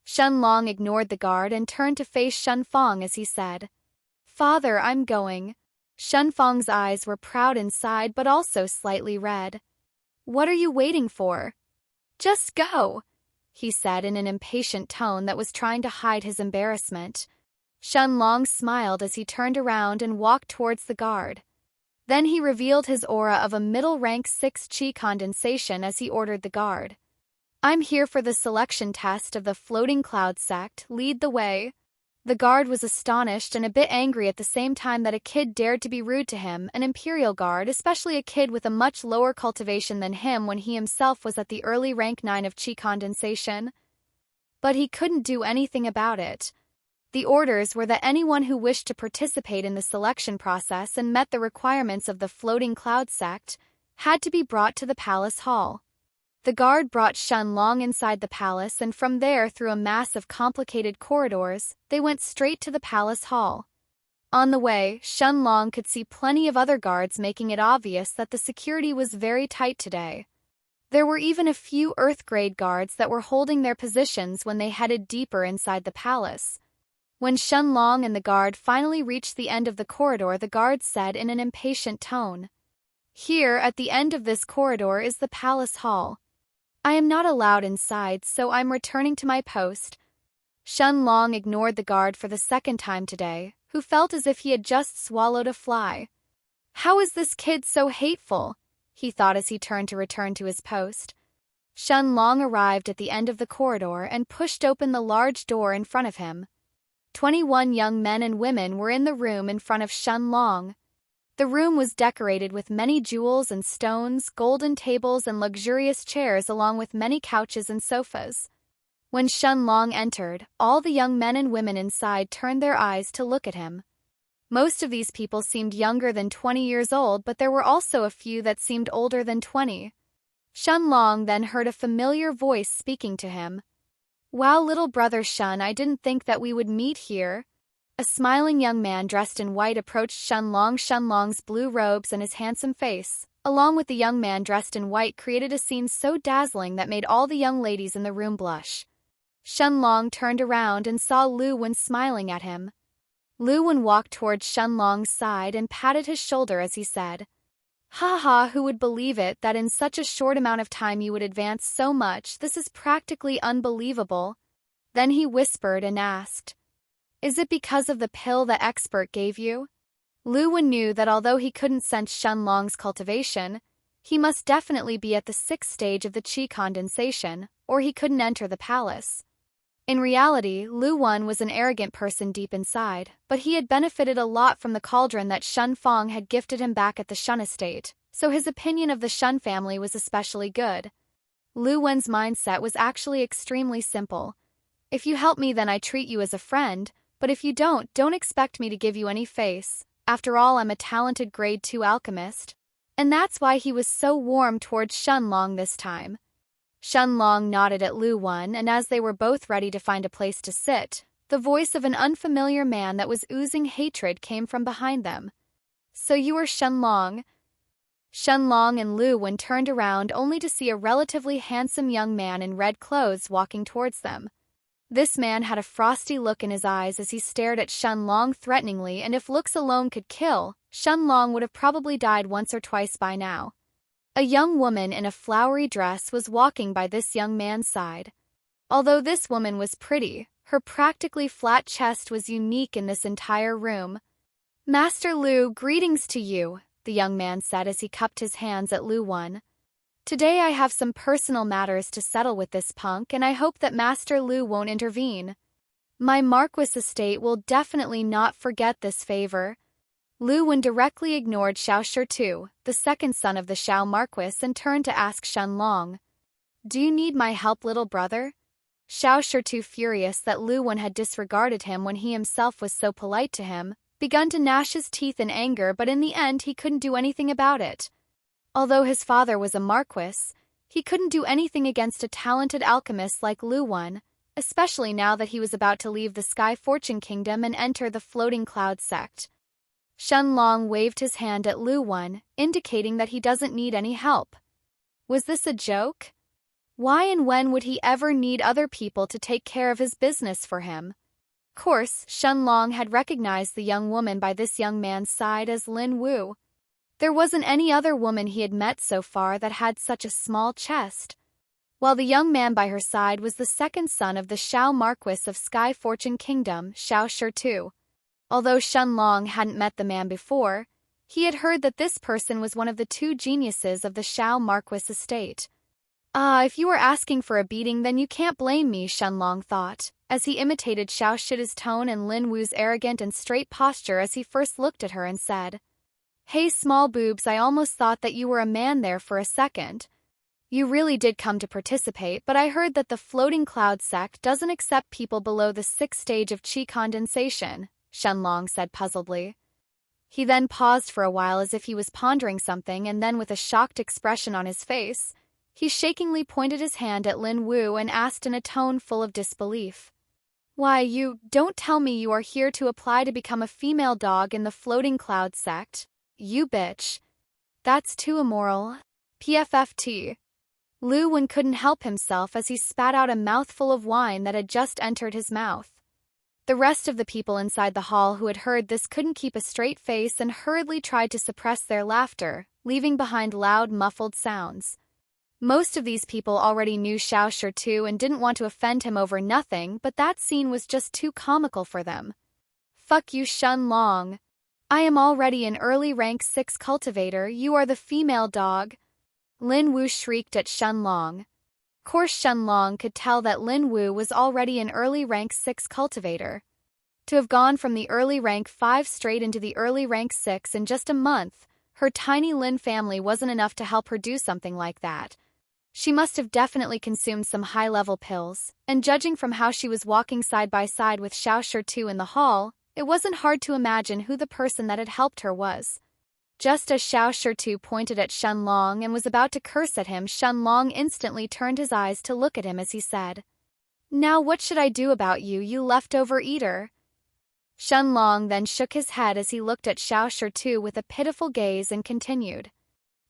Shun Long ignored the guard and turned to face Shun Fong as he said, "Father, I'm going." Shun Fong's eyes were proud inside but also slightly red. "What are you waiting for? Just go," he said in an impatient tone that was trying to hide his embarrassment. Shun Long smiled as he turned around and walked towards the guard. Then he revealed his aura of a middle-rank 6 chi condensation as he ordered the guard. "I'm here for the selection test of the floating cloud sect, lead the way." The guard was astonished and a bit angry at the same time that a kid dared to be rude to him, an imperial guard, especially a kid with a much lower cultivation than him when he himself was at the early rank 9 of chi condensation. But he couldn't do anything about it. The orders were that anyone who wished to participate in the selection process and met the requirements of the floating cloud sect had to be brought to the palace hall. The guard brought Shun Long inside the palace, and from there, through a mass of complicated corridors, they went straight to the palace hall. On the way, Shun Long could see plenty of other guards, making it obvious that the security was very tight today. There were even a few Earth-grade guards that were holding their positions when they headed deeper inside the palace. When Shun Long and the guard finally reached the end of the corridor, the guard said in an impatient tone, "Here, at the end of this corridor, is the palace hall. I am not allowed inside, so I'm returning to my post." Shun Long ignored the guard for the second time today, who felt as if he had just swallowed a fly. "How is this kid so hateful?" he thought as he turned to return to his post. Shun Long arrived at the end of the corridor and pushed open the large door in front of him. 21 young men and women were in the room in front of Shun Long. The room was decorated with many jewels and stones, golden tables and luxurious chairs, along with many couches and sofas. When Shun Long entered, all the young men and women inside turned their eyes to look at him. Most of these people seemed younger than 20 years old, but there were also a few that seemed older than 20. Shun Long then heard a familiar voice speaking to him. "Wow, little brother Shun, I didn't think that we would meet here." A smiling young man dressed in white approached Shun Long. Shun Long's blue robes and his handsome face, along with the young man dressed in white, created a scene so dazzling that made all the young ladies in the room blush. Shun Long turned around and saw Lu Wen smiling at him. Lu Wen walked towards Shun Long's side and patted his shoulder as he said, "Ha ha, who would believe it, that in such a short amount of time you would advance so much? This is practically unbelievable." Then he whispered and asked, "Is it because of the pill the expert gave you?" Lu Wen knew that although he couldn't sense Shun Long's cultivation, he must definitely be at the 6th stage of the chi condensation, or he couldn't enter the palace. In reality, Lu Wen was an arrogant person deep inside, but he had benefited a lot from the cauldron that Shun Fong had gifted him back at the Shun estate, so his opinion of the Shun family was especially good. Lu Wen's mindset was actually extremely simple. "If you help me, then I treat you as a friend, but if you don't expect me to give you any face. After all, I'm a talented grade 2 alchemist." And that's why he was so warm towards Shun Long this time. Shun Long nodded at Lu Wen, and as they were both ready to find a place to sit, the voice of an unfamiliar man that was oozing hatred came from behind them. "So you are Shun Long?" Shun Long and Lu Wen turned around only to see a relatively handsome young man in red clothes walking towards them. This man had a frosty look in his eyes as he stared at Shun Long threateningly, and if looks alone could kill, Shun Long would have probably died once or twice by now. A young woman in a flowery dress was walking by this young man's side. Although this woman was pretty, her practically flat chest was unique in this entire room. "Master Lu, greetings to you," the young man said as he cupped his hands at Lu Wen. "Today I have some personal matters to settle with this punk, and I hope that Master Lu won't intervene. My Marquis estate will definitely not forget this favor." Lu Wen directly ignored Xiao Shirtu, the second son of the Xiao Marquis, and turned to ask Shun Long, "Do you need my help, little brother?" Xiao Shirtu, furious that Lu Wen had disregarded him when he himself was so polite to him, begun to gnash his teeth in anger, but in the end he couldn't do anything about it. Although his father was a Marquis, he couldn't do anything against a talented alchemist like Lu Wen, especially now that he was about to leave the Sky Fortune Kingdom and enter the Floating Cloud sect. Shun Long waved his hand at Lu Wen, indicating that he doesn't need any help. Was this a joke? Why and when would he ever need other people to take care of his business for him? Of course, Shun Long had recognized the young woman by this young man's side as Lin Wu. There wasn't any other woman he had met so far that had such a small chest. While the young man by her side was the second son of the Shao Marquis of Sky Fortune Kingdom, Shao Shi. Although Shun Long hadn't met the man before, he had heard that this person was one of the two geniuses of the Shao Marquis estate. If you were asking for a beating, then you can't blame me, Shun Long thought, as he imitated Shao Shi's tone and Lin Wu's arrogant and straight posture as he first looked at her and said, "Hey small boobs, I almost thought that you were a man there for a second. You really did come to participate, but I heard that the floating cloud sect doesn't accept people below the 6th stage of chi condensation," Shun Long said puzzledly. He then paused for a while as if he was pondering something, and then with a shocked expression on his face, he shakingly pointed his hand at Lin Wu and asked in a tone full of disbelief, "Why, you don't tell me you are here to apply to become a female dog in the floating cloud sect? You bitch. That's too immoral. PFFT. Lu Wen couldn't help himself as he spat out a mouthful of wine that had just entered his mouth. The rest of the people inside the hall who had heard this couldn't keep a straight face and hurriedly tried to suppress their laughter, leaving behind loud, muffled sounds. Most of these people already knew Shao Shi and didn't want to offend him over nothing, but that scene was just too comical for them. "Fuck you, Shun Long. I am already an early rank 6 cultivator, you are the female dog." Lin Wu shrieked at Shun Long. Of course Shun Long could tell that Lin Wu was already an early rank 6 cultivator. To have gone from the early rank 5 straight into the early rank 6 in just a month, her tiny Lin family wasn't enough to help her do something like that. She must have definitely consumed some high-level pills, and judging from how she was walking side by side with Shao Shi in the hall, it wasn't hard to imagine who the person that had helped her was. Just as Shao Shi pointed at Shun Long and was about to curse at him, Shun Long instantly turned his eyes to look at him as he said, "Now what should I do about you, you leftover eater?" Shun Long then shook his head as he looked at Shao Shi with a pitiful gaze and continued,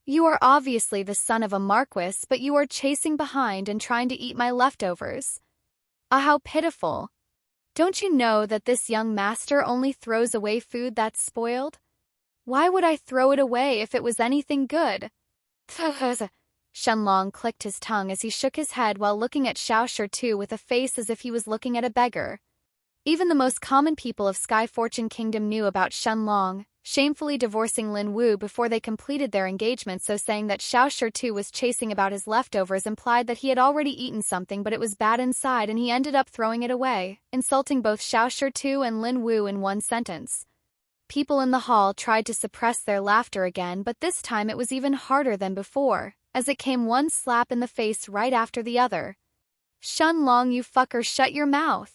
"You are obviously the son of a marquis, but you are chasing behind and trying to eat my leftovers. Ah, how pitiful. Don't you know that this young master only throws away food that's spoiled? Why would I throw it away if it was anything good?" Shun Long clicked his tongue as he shook his head while looking at Shao Shi with a face as if he was looking at a beggar. Even the most common people of Sky Fortune Kingdom knew about Shun Long, shamefully divorcing Lin Wu before they completed their engagement, so saying that Shao Shi was chasing about his leftovers implied that he had already eaten something but it was bad inside and he ended up throwing it away, insulting both Shao Shi and Lin Wu in one sentence. People in the hall tried to suppress their laughter again, but this time it was even harder than before, as it came one slap in the face right after the other. "Shun Long, you fucker, shut your mouth.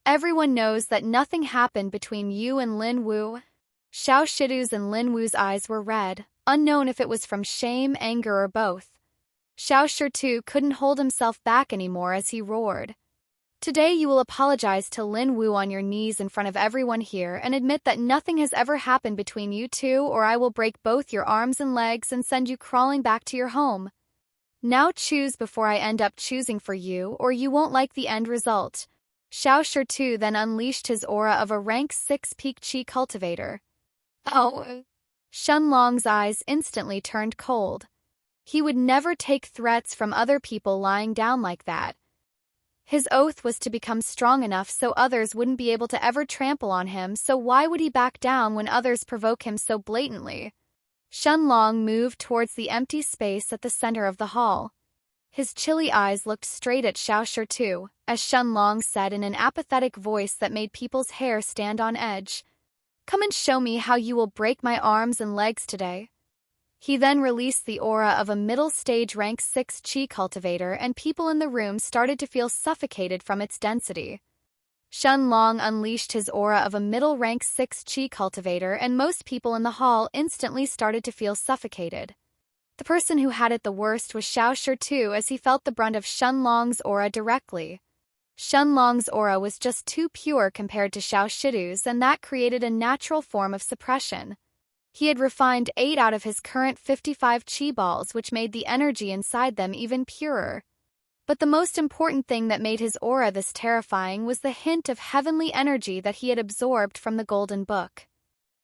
Everyone knows that nothing happened between you and Lin Wu." Shao Shi's and Lin Wu's eyes were red, unknown if it was from shame, anger, or both. Shao Shi couldn't hold himself back anymore as he roared, "Today you will apologize to Lin Wu on your knees in front of everyone here and admit that nothing has ever happened between you two, or I will break both your arms and legs and send you crawling back to your home. Now choose before I end up choosing for you, or you won't like the end result." Shao Shi then unleashed his aura of a rank 6 peak chi cultivator. "Oh." Shun Long's eyes instantly turned cold. He would never take threats from other people lying down like that. His oath was to become strong enough so others wouldn't be able to ever trample on him, so why would he back down when others provoke him so blatantly? Shun Long moved towards the empty space at the center of the hall. His chilly eyes looked straight at Shao Shi, as Shun Long said in an apathetic voice that made people's hair stand on edge, "Come and show me how you will break my arms and legs today." He then released the aura of a middle-stage rank 6 chi cultivator and people in the room started to feel suffocated from its density. Shun Long unleashed his aura of a middle rank 6 chi cultivator and most people in the hall instantly started to feel suffocated. The person who had it the worst was Shao Shi as he felt the brunt of Shun Long's aura directly. Shun Long's aura was just too pure compared to Shao Shi's, and that created a natural form of suppression. He had refined 8 out of his current 55 chi balls, which made the energy inside them even purer. But the most important thing that made his aura this terrifying was the hint of heavenly energy that he had absorbed from the Golden Book.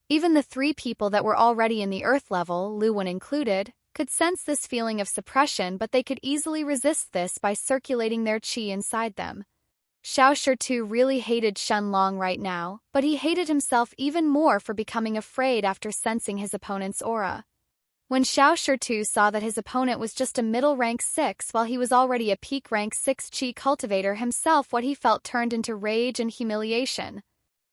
Even the 3 people that were already in the Earth level, Luwen included, could sense this feeling of suppression, but they could easily resist this by circulating their chi inside them. Xiao too really hated Shun Long right now, but he hated himself even more for becoming afraid after sensing his opponent's aura. When Xiao too saw that his opponent was just a middle rank 6 while he was already a peak rank 6 chi cultivator himself, what he felt turned into rage and humiliation.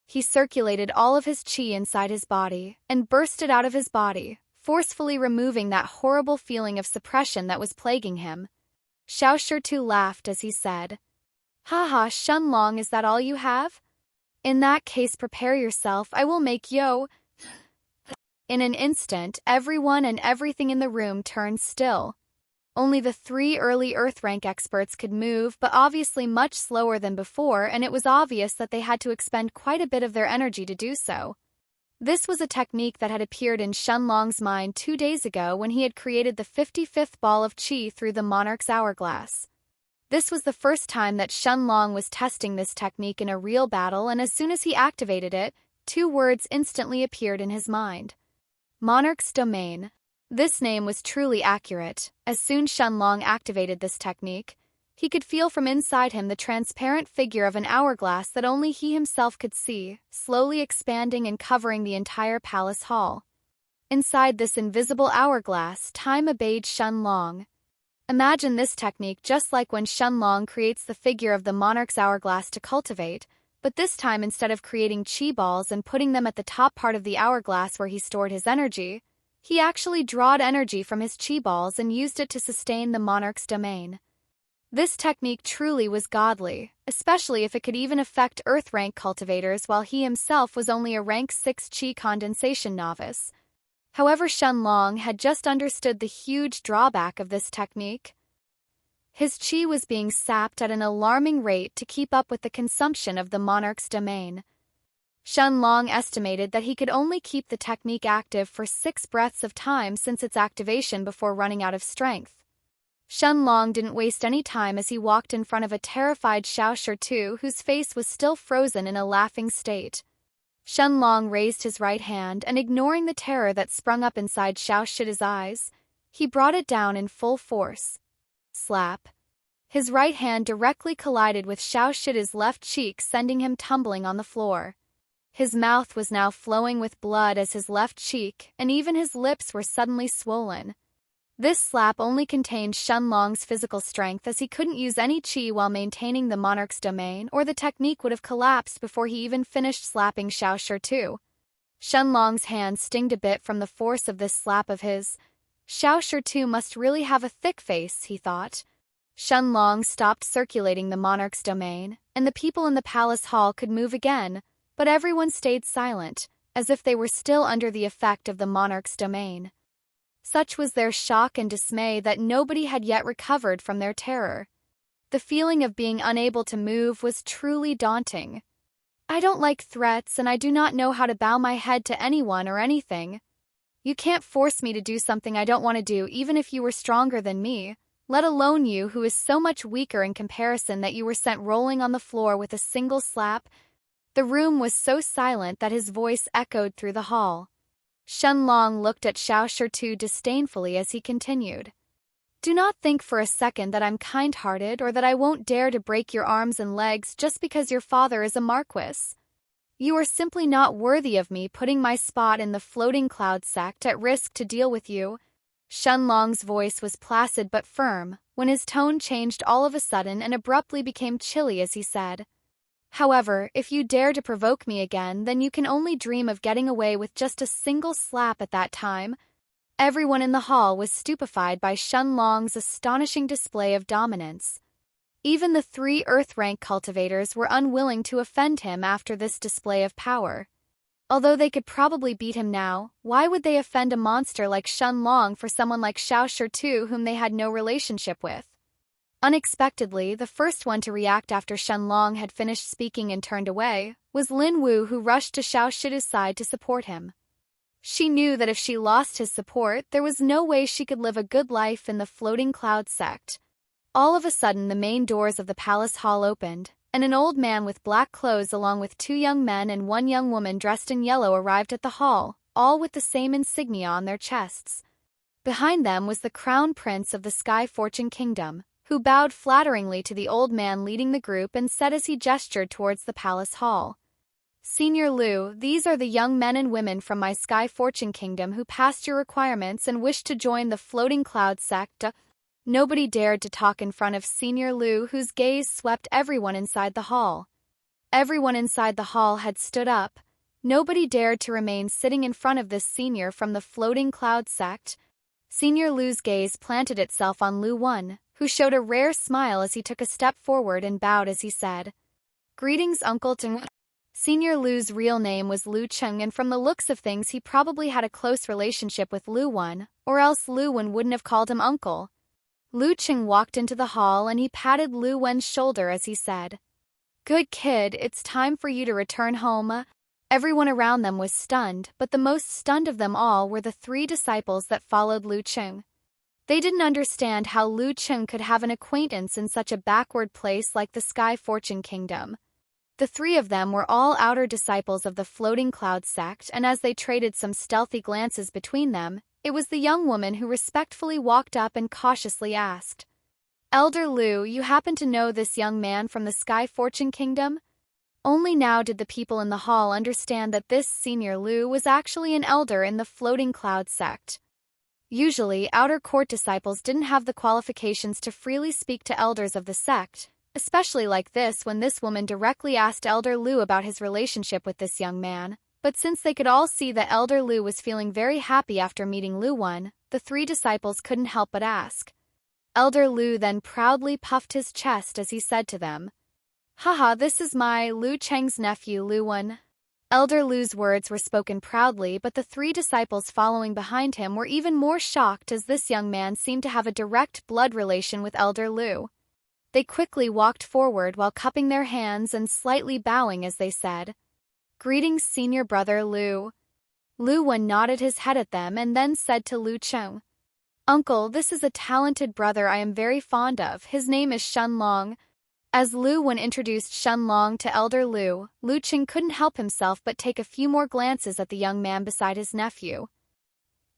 He circulated all of his chi inside his body and burst it out of his body, forcefully removing that horrible feeling of suppression that was plaguing him. Xiao too laughed as he said, "Haha, Shun Long, is that all you have? In that case, prepare yourself, I will make yo." In an instant, everyone and everything in the room turned still. Only the 3 early Earth rank experts could move, but obviously much slower than before, and it was obvious that they had to expend quite a bit of their energy to do so. This was a technique that had appeared in Shun Long's mind 2 days ago when he had created the 55th ball of chi through the monarch's hourglass. This was the first time that Shun Long was testing this technique in a real battle, and as soon as he activated it, 2 words instantly appeared in his mind. Monarch's Domain. This name was truly accurate. As soon as Shun Long activated this technique, he could feel from inside him the transparent figure of an hourglass that only he himself could see, slowly expanding and covering the entire palace hall. Inside this invisible hourglass, time obeyed Shun Long. Imagine this technique just like when Shun Long creates the figure of the monarch's hourglass to cultivate, but this time instead of creating chi balls and putting them at the top part of the hourglass where he stored his energy, he actually drawed energy from his chi balls and used it to sustain the monarch's domain. This technique truly was godly, especially if it could even affect Earth rank cultivators while he himself was only a rank 6 chi condensation novice. However, Shun Long had just understood the huge drawback of this technique. His chi was being sapped at an alarming rate to keep up with the consumption of the monarch's domain. Shun Long estimated that he could only keep the technique active for 6 breaths of time since its activation before running out of strength. Shun Long didn't waste any time as he walked in front of a terrified Xiao too, whose face was still frozen in a laughing state. Shun Long raised his right hand and, ignoring the terror that sprung up inside Xiao's eyes, he brought it down in full force. Slap. His right hand directly collided with Xiao's left cheek, sending him tumbling on the floor. His mouth was now flowing with blood as his left cheek, and even his lips were suddenly swollen. This slap only contained Shun Long's physical strength, as he couldn't use any chi while maintaining the monarch's domain, or the technique would have collapsed before he even finished slapping Xiao too. Shun Long's hand stinged a bit from the force of this slap of his. Xiao too must really have a thick face, he thought. Shun Long stopped circulating the monarch's domain, and the people in the palace hall could move again, but everyone stayed silent, as if they were still under the effect of the monarch's domain. Such was their shock and dismay that nobody had yet recovered from their terror. The feeling of being unable to move was truly daunting. "I don't like threats, and I do not know how to bow my head to anyone or anything. You can't force me to do something I don't want to do, even if you were stronger than me, let alone you, who is so much weaker in comparison that you were sent rolling on the floor with a single slap." The room was so silent that his voice echoed through the hall. Shun Long looked at Xiao too disdainfully as he continued. "Do not think for a second that I'm kind-hearted or that I won't dare to break your arms and legs just because your father is a marquis. You are simply not worthy of me putting my spot in the floating cloud sect at risk to deal with you." Shun Long's voice was placid but firm, when his tone changed all of a sudden and abruptly became chilly as he said, "However, if you dare to provoke me again, then you can only dream of getting away with just a single slap at that time." Everyone in the hall was stupefied by Shun Long's astonishing display of dominance. Even the 3 Earth rank cultivators were unwilling to offend him after this display of power. Although they could probably beat him now, why would they offend a monster like Shun Long for someone like Xiao too, whom they had no relationship with? Unexpectedly, the first one to react after Shun Long had finished speaking and turned away was Lin Wu, who rushed to Xiao's side to support him. She knew that if she lost his support, there was no way she could live a good life in the floating cloud sect. All of a sudden the main doors of the palace hall opened, and an old man with black clothes along with 2 young men and 1 young woman dressed in yellow arrived at the hall, all with the same insignia on their chests. Behind them was the crown prince of the Sky Fortune Kingdom, who bowed flatteringly to the old man leading the group and said as he gestured towards the palace hall, "Senior Lu, these are the young men and women from my Sky Fortune Kingdom who passed your requirements and wish to join the Floating Cloud sect." Nobody dared to talk in front of Senior Lu, whose gaze swept everyone inside the hall. Everyone inside the hall had stood up. Nobody dared to remain sitting in front of this senior from the Floating Cloud sect. Senior Lu's gaze planted itself on Lu Wen, who showed a rare smile as he took a step forward and bowed as he said, "Greetings, Uncle Teng." Senior Lu's real name was Lu Cheng, and from the looks of things he probably had a close relationship with Lu Wen, or else Lu Wen wouldn't have called him uncle. Lu Cheng walked into the hall and he patted Lu Wen's shoulder as he said, "Good kid, it's time for you to return home." Everyone around them was stunned, but the most stunned of them all were the 3 disciples that followed Lu Cheng. They didn't understand how Lu Cheng could have an acquaintance in such a backward place like the Sky Fortune Kingdom. The 3 of them were all outer disciples of the Floating Cloud sect, and as they traded some stealthy glances between them, it was the young woman who respectfully walked up and cautiously asked, "Elder Lu, you happen to know this young man from the Sky Fortune Kingdom?" Only now did the people in the hall understand that this Senior Lu was actually an elder in the Floating Cloud sect. Usually, outer court disciples didn't have the qualifications to freely speak to elders of the sect, especially like this when this woman directly asked Elder Lu about his relationship with this young man. But since they could all see that Elder Lu was feeling very happy after meeting Lu Wen, the 3 disciples couldn't help but ask. Elder Lu then proudly puffed his chest as he said to them, "Haha, this is my Lu Cheng's nephew Lu Wen." Elder Lu's words were spoken proudly, but the 3 disciples following behind him were even more shocked as this young man seemed to have a direct blood relation with Elder Lu. They quickly walked forward while cupping their hands and slightly bowing as they said, "Greetings, senior brother Lu." Lu Wen nodded his head at them and then said to Lu Cheng, "Uncle, this is a talented brother I am very fond of. His name is Shun Long." As Lu Wen introduced Shun Long to Elder Lu, Lu Cheng couldn't help himself but take a few more glances at the young man beside his nephew.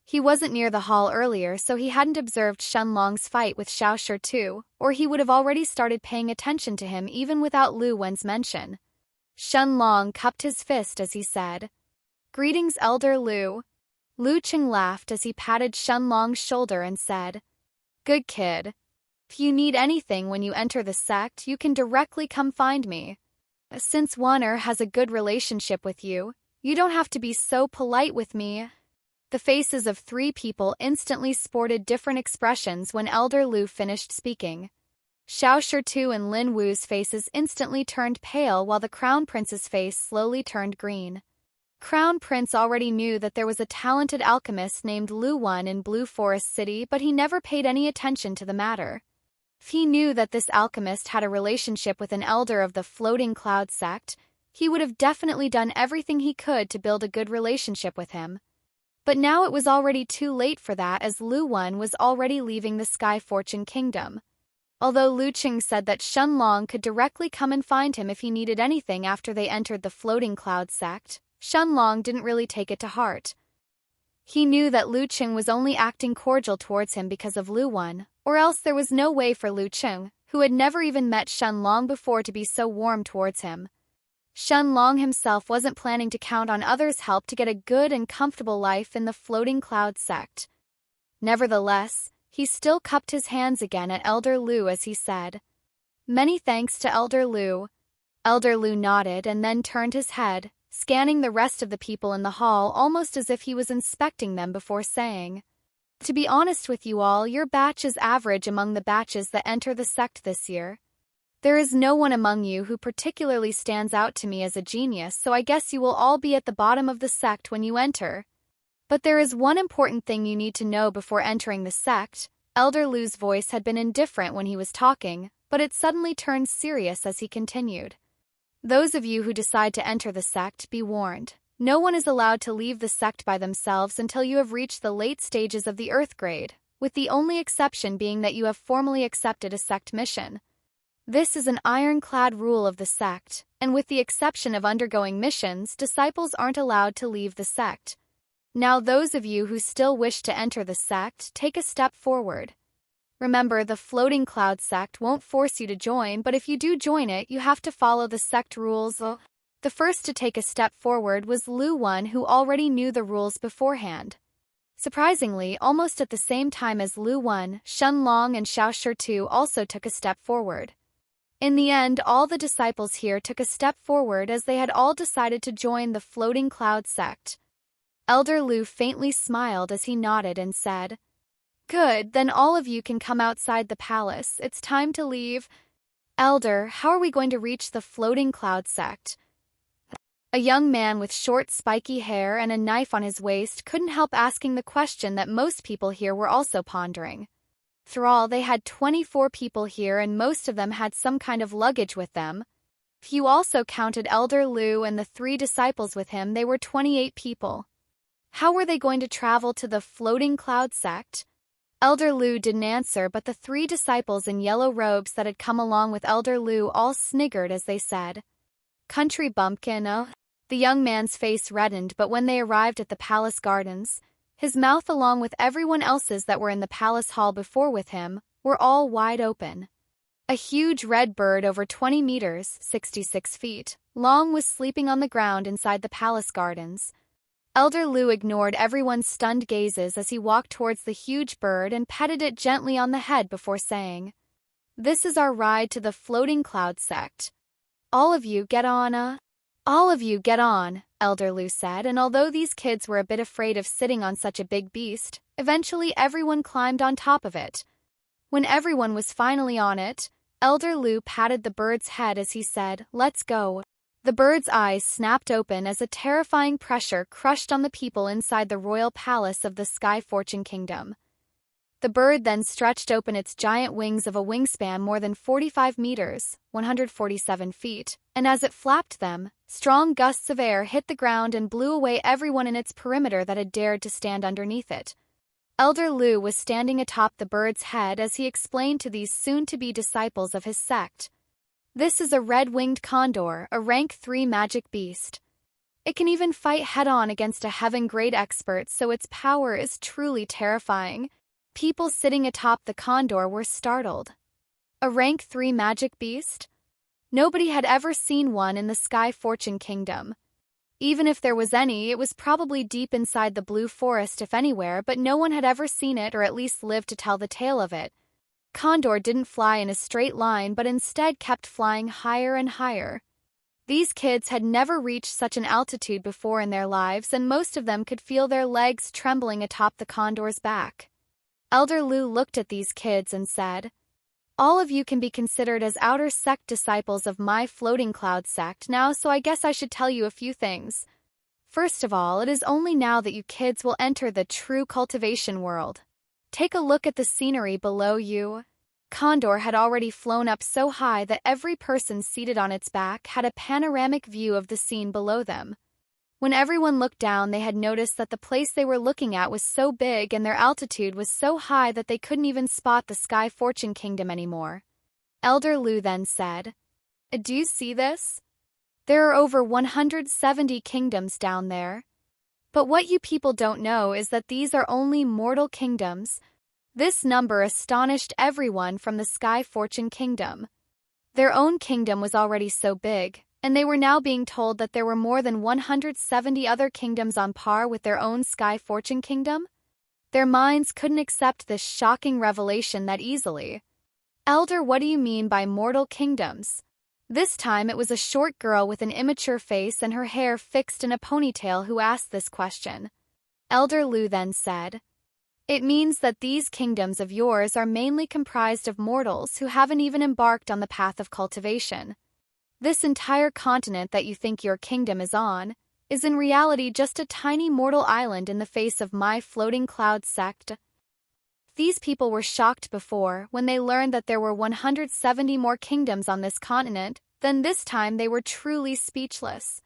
He wasn't near the hall earlier, so he hadn't observed Shun Long's fight with Xiao Shi, or he would have already started paying attention to him even without Lu Wen's mention. Shun Long cupped his fist as he said, "Greetings, Elder Lu." Lu Cheng laughed as he patted Shun Long's shoulder and said, "Good kid. If you need anything when you enter the sect, you can directly come find me. Since Wanner has a good relationship with you, you don't have to be so polite with me." The faces of 3 people instantly sported different expressions when Elder Lu finished speaking. Xiao Shi and Lin Wu's faces instantly turned pale while the Crown Prince's face slowly turned green. Crown Prince already knew that there was a talented alchemist named Lu Wen in Blue Forest City, but he never paid any attention to the matter. If he knew that this alchemist had a relationship with an elder of the Floating Cloud sect, he would have definitely done everything he could to build a good relationship with him. But now it was already too late for that, as Lu Wen was already leaving the Sky Fortune Kingdom. Although Lu Cheng said that Shun Long could directly come and find him if he needed anything after they entered the Floating Cloud sect, Shun Long didn't really take it to heart. He knew that Lu Cheng was only acting cordial towards him because of Lu Wen, or else there was no way for Lu Cheng, who had never even met Shun Long before, to be so warm towards him. Shun Long himself wasn't planning to count on others' help to get a good and comfortable life in the Floating Cloud sect. Nevertheless, he still cupped his hands again at Elder Lu as he said, "Many thanks to Elder Lu." Elder Lu nodded and then turned his head, scanning the rest of the people in the hall almost as if he was inspecting them before saying, "To be honest with you all, your batch is average among the batches that enter the sect this year. There is no one among you who particularly stands out to me as a genius, so I guess you will all be at the bottom of the sect when you enter. But there is one important thing you need to know before entering the sect." Elder Lu's voice had been indifferent when he was talking, but it suddenly turned serious as he continued. "Those of you who decide to enter the sect, be warned. No one is allowed to leave the sect by themselves until you have reached the late stages of the Earth grade, with the only exception being that you have formally accepted a sect mission. This is an ironclad rule of the sect, and with the exception of undergoing missions, disciples aren't allowed to leave the sect. Now those of you who still wish to enter the sect, take a step forward. Remember, the floating cloud sect won't force you to join, but if you do join it, you have to follow the sect rules. The first to take a step forward was Lu Wan, who already knew the rules beforehand. Surprisingly, almost at the same time as Lu Wan, Shun Long and Xiao Shi also took a step forward. In the end, all the disciples here took a step forward as they had all decided to join the floating cloud sect. Elder Lu faintly smiled as he nodded and said, "Good, then all of you can come outside the palace. It's time to leave." "Elder, how are we going to reach the floating cloud sect?" A young man with short spiky hair and a knife on his waist couldn't help asking the question that most people here were also pondering. After all, they had 24 people here and most of them had some kind of luggage with them. If you also counted Elder Lu and the 3 disciples with him, they were 28 people. How were they going to travel to the floating cloud sect? Elder Lu didn't answer, but the 3 disciples in yellow robes that had come along with Elder Lu all sniggered as they said, "Country bumpkin." The young man's face reddened, but when they arrived at the palace gardens, his mouth along with everyone else's that were in the palace hall before with him, were all wide open. A huge red bird over 20 meters, 66 feet, long was sleeping on the ground inside the palace gardens. Elder Lu ignored everyone's stunned gazes as he walked towards the huge bird and petted it gently on the head before saying, "This is our ride to the floating cloud sect. All of you get on." "All of you get on," Elder Lu said, and although these kids were a bit afraid of sitting on such a big beast, eventually everyone climbed on top of it. When everyone was finally on it, Elder Lu patted the bird's head as he said, "Let's go." The bird's eyes snapped open as a terrifying pressure crushed on the people inside the royal palace of the Sky Fortune Kingdom. The bird then stretched open its giant wings of a wingspan more than 45 meters, 147 feet, and as it flapped them, strong gusts of air hit the ground and blew away everyone in its perimeter that had dared to stand underneath it. Elder Lu was standing atop the bird's head as he explained to these soon-to-be disciples of his sect. "This is a red-winged condor, a rank 3 magic beast. It can even fight head-on against a heaven-grade expert, so its power is truly terrifying." People sitting atop the condor were startled. A rank 3 magic beast? Nobody had ever seen one in the Sky Fortune Kingdom. Even if there was any, it was probably deep inside the Blue Forest if anywhere, but no one had ever seen it or at least lived to tell the tale of it. Condor didn't fly in a straight line but instead kept flying higher and higher. These kids had never reached such an altitude before in their lives, and most of them could feel their legs trembling atop the condor's back. Elder Lu looked at these kids and said, "All of you can be considered as outer sect disciples of my floating cloud sect now, so I guess I should tell you a few things. First of all, it is only now that you kids will enter the true cultivation world. Take a look at the scenery below you." Condor had already flown up so high that every person seated on its back had a panoramic view of the scene below them. When everyone looked down, they had noticed that the place they were looking at was so big and their altitude was so high that they couldn't even spot the Sky Fortune Kingdom anymore. Elder Lu then said, "Do you see this? There are over 170 kingdoms down there. But what you people don't know is that these are only mortal kingdoms." This number astonished everyone from the Sky Fortune Kingdom. Their own kingdom was already so big, and they were now being told that there were more than 170 other kingdoms on par with their own Sky Fortune Kingdom? Their minds couldn't accept this shocking revelation that easily. "Elder, what do you mean by mortal kingdoms?" This time it was a short girl with an immature face and her hair fixed in a ponytail who asked this question. Elder Lu then said, "It means that these kingdoms of yours are mainly comprised of mortals who haven't even embarked on the path of cultivation. This entire continent that you think your kingdom is on is in reality just a tiny mortal island in the face of my floating cloud sect." These people were shocked before when they learned that there were 170 more kingdoms on this continent, then this time they were truly speechless.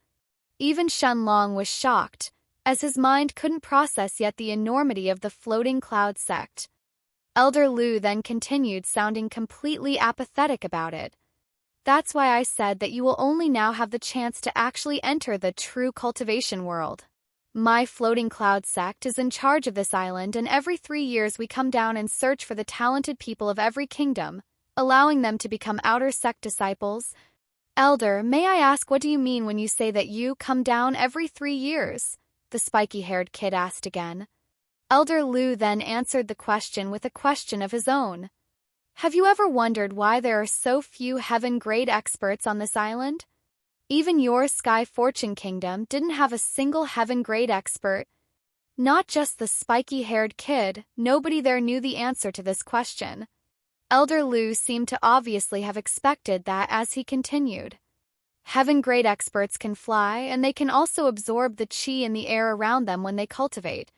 Even Shun Long was shocked, as his mind couldn't process yet the enormity of the floating cloud sect. Elder Lu then continued, sounding completely apathetic about it. That's why I said that you will only now have the chance to actually enter the true cultivation world. My floating cloud sect is in charge of this island, and every 3 years we come down and search for the talented people of every kingdom, allowing them to become outer sect disciples. Elder, may I ask, what do you mean when you say that you come down every 3 years? The spiky-haired kid asked again. Elder Lu then answered the question with a question of his own. Have you ever wondered why there are so few heaven-grade experts on this island? Even your Sky Fortune Kingdom didn't have a single heaven-grade expert. Not just the spiky-haired kid, nobody there knew the answer to this question. Elder Lu seemed to obviously have expected that as he continued. Heaven-grade experts can fly, and they can also absorb the chi in the air around them when they cultivate.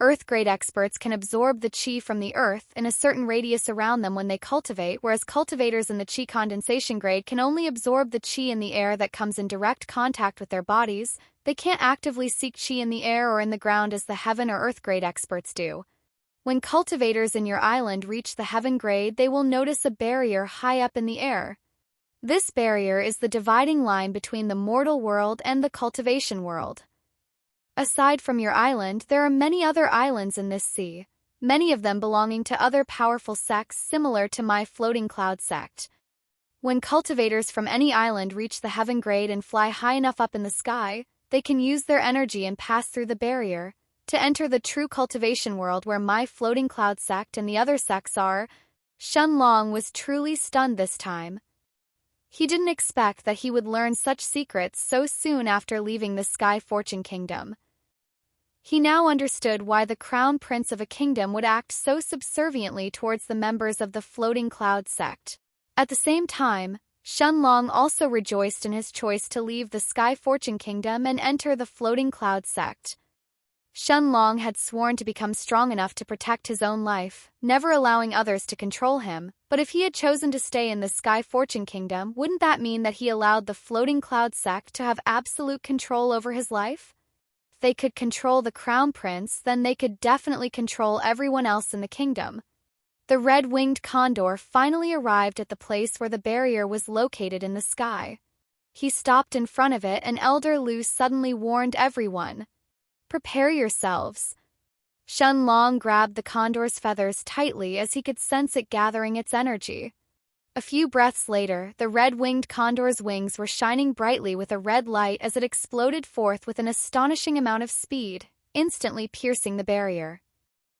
Earth-grade experts can absorb the chi from the earth in a certain radius around them when they cultivate, whereas cultivators in the chi condensation grade can only absorb the chi in the air that comes in direct contact with their bodies. They can't actively seek chi in the air or in the ground as the heaven or earth-grade experts do. When cultivators in your island reach the heaven grade, they will notice a barrier high up in the air. This barrier is the dividing line between the mortal world and the cultivation world. Aside from your island, there are many other islands in this sea, many of them belonging to other powerful sects similar to my floating cloud sect. When cultivators from any island reach the heaven grade and fly high enough up in the sky, they can use their energy and pass through the barrier to enter the true cultivation world where my floating cloud sect and the other sects are. Shun Long was truly stunned this time. He didn't expect that he would learn such secrets so soon after leaving the Sky Fortune Kingdom. He now understood why the crown prince of a kingdom would act so subserviently towards the members of the floating cloud sect. At the same time, Shun Long also rejoiced in his choice to leave the Sky Fortune Kingdom and enter the floating cloud sect. Shun Long had sworn to become strong enough to protect his own life, never allowing others to control him, but if he had chosen to stay in the Sky Fortune Kingdom, wouldn't that mean that he allowed the floating cloud sect to have absolute control over his life? If they could control the crown prince, then they could definitely control everyone else in the kingdom. The red-winged condor finally arrived at the place where the barrier was located in the sky. He stopped in front of it, and Elder Lu suddenly warned everyone. Prepare yourselves. Shun Long grabbed the condor's feathers tightly as he could sense it gathering its energy. A few breaths later, the red-winged condor's wings were shining brightly with a red light as it exploded forth with an astonishing amount of speed, instantly piercing the barrier.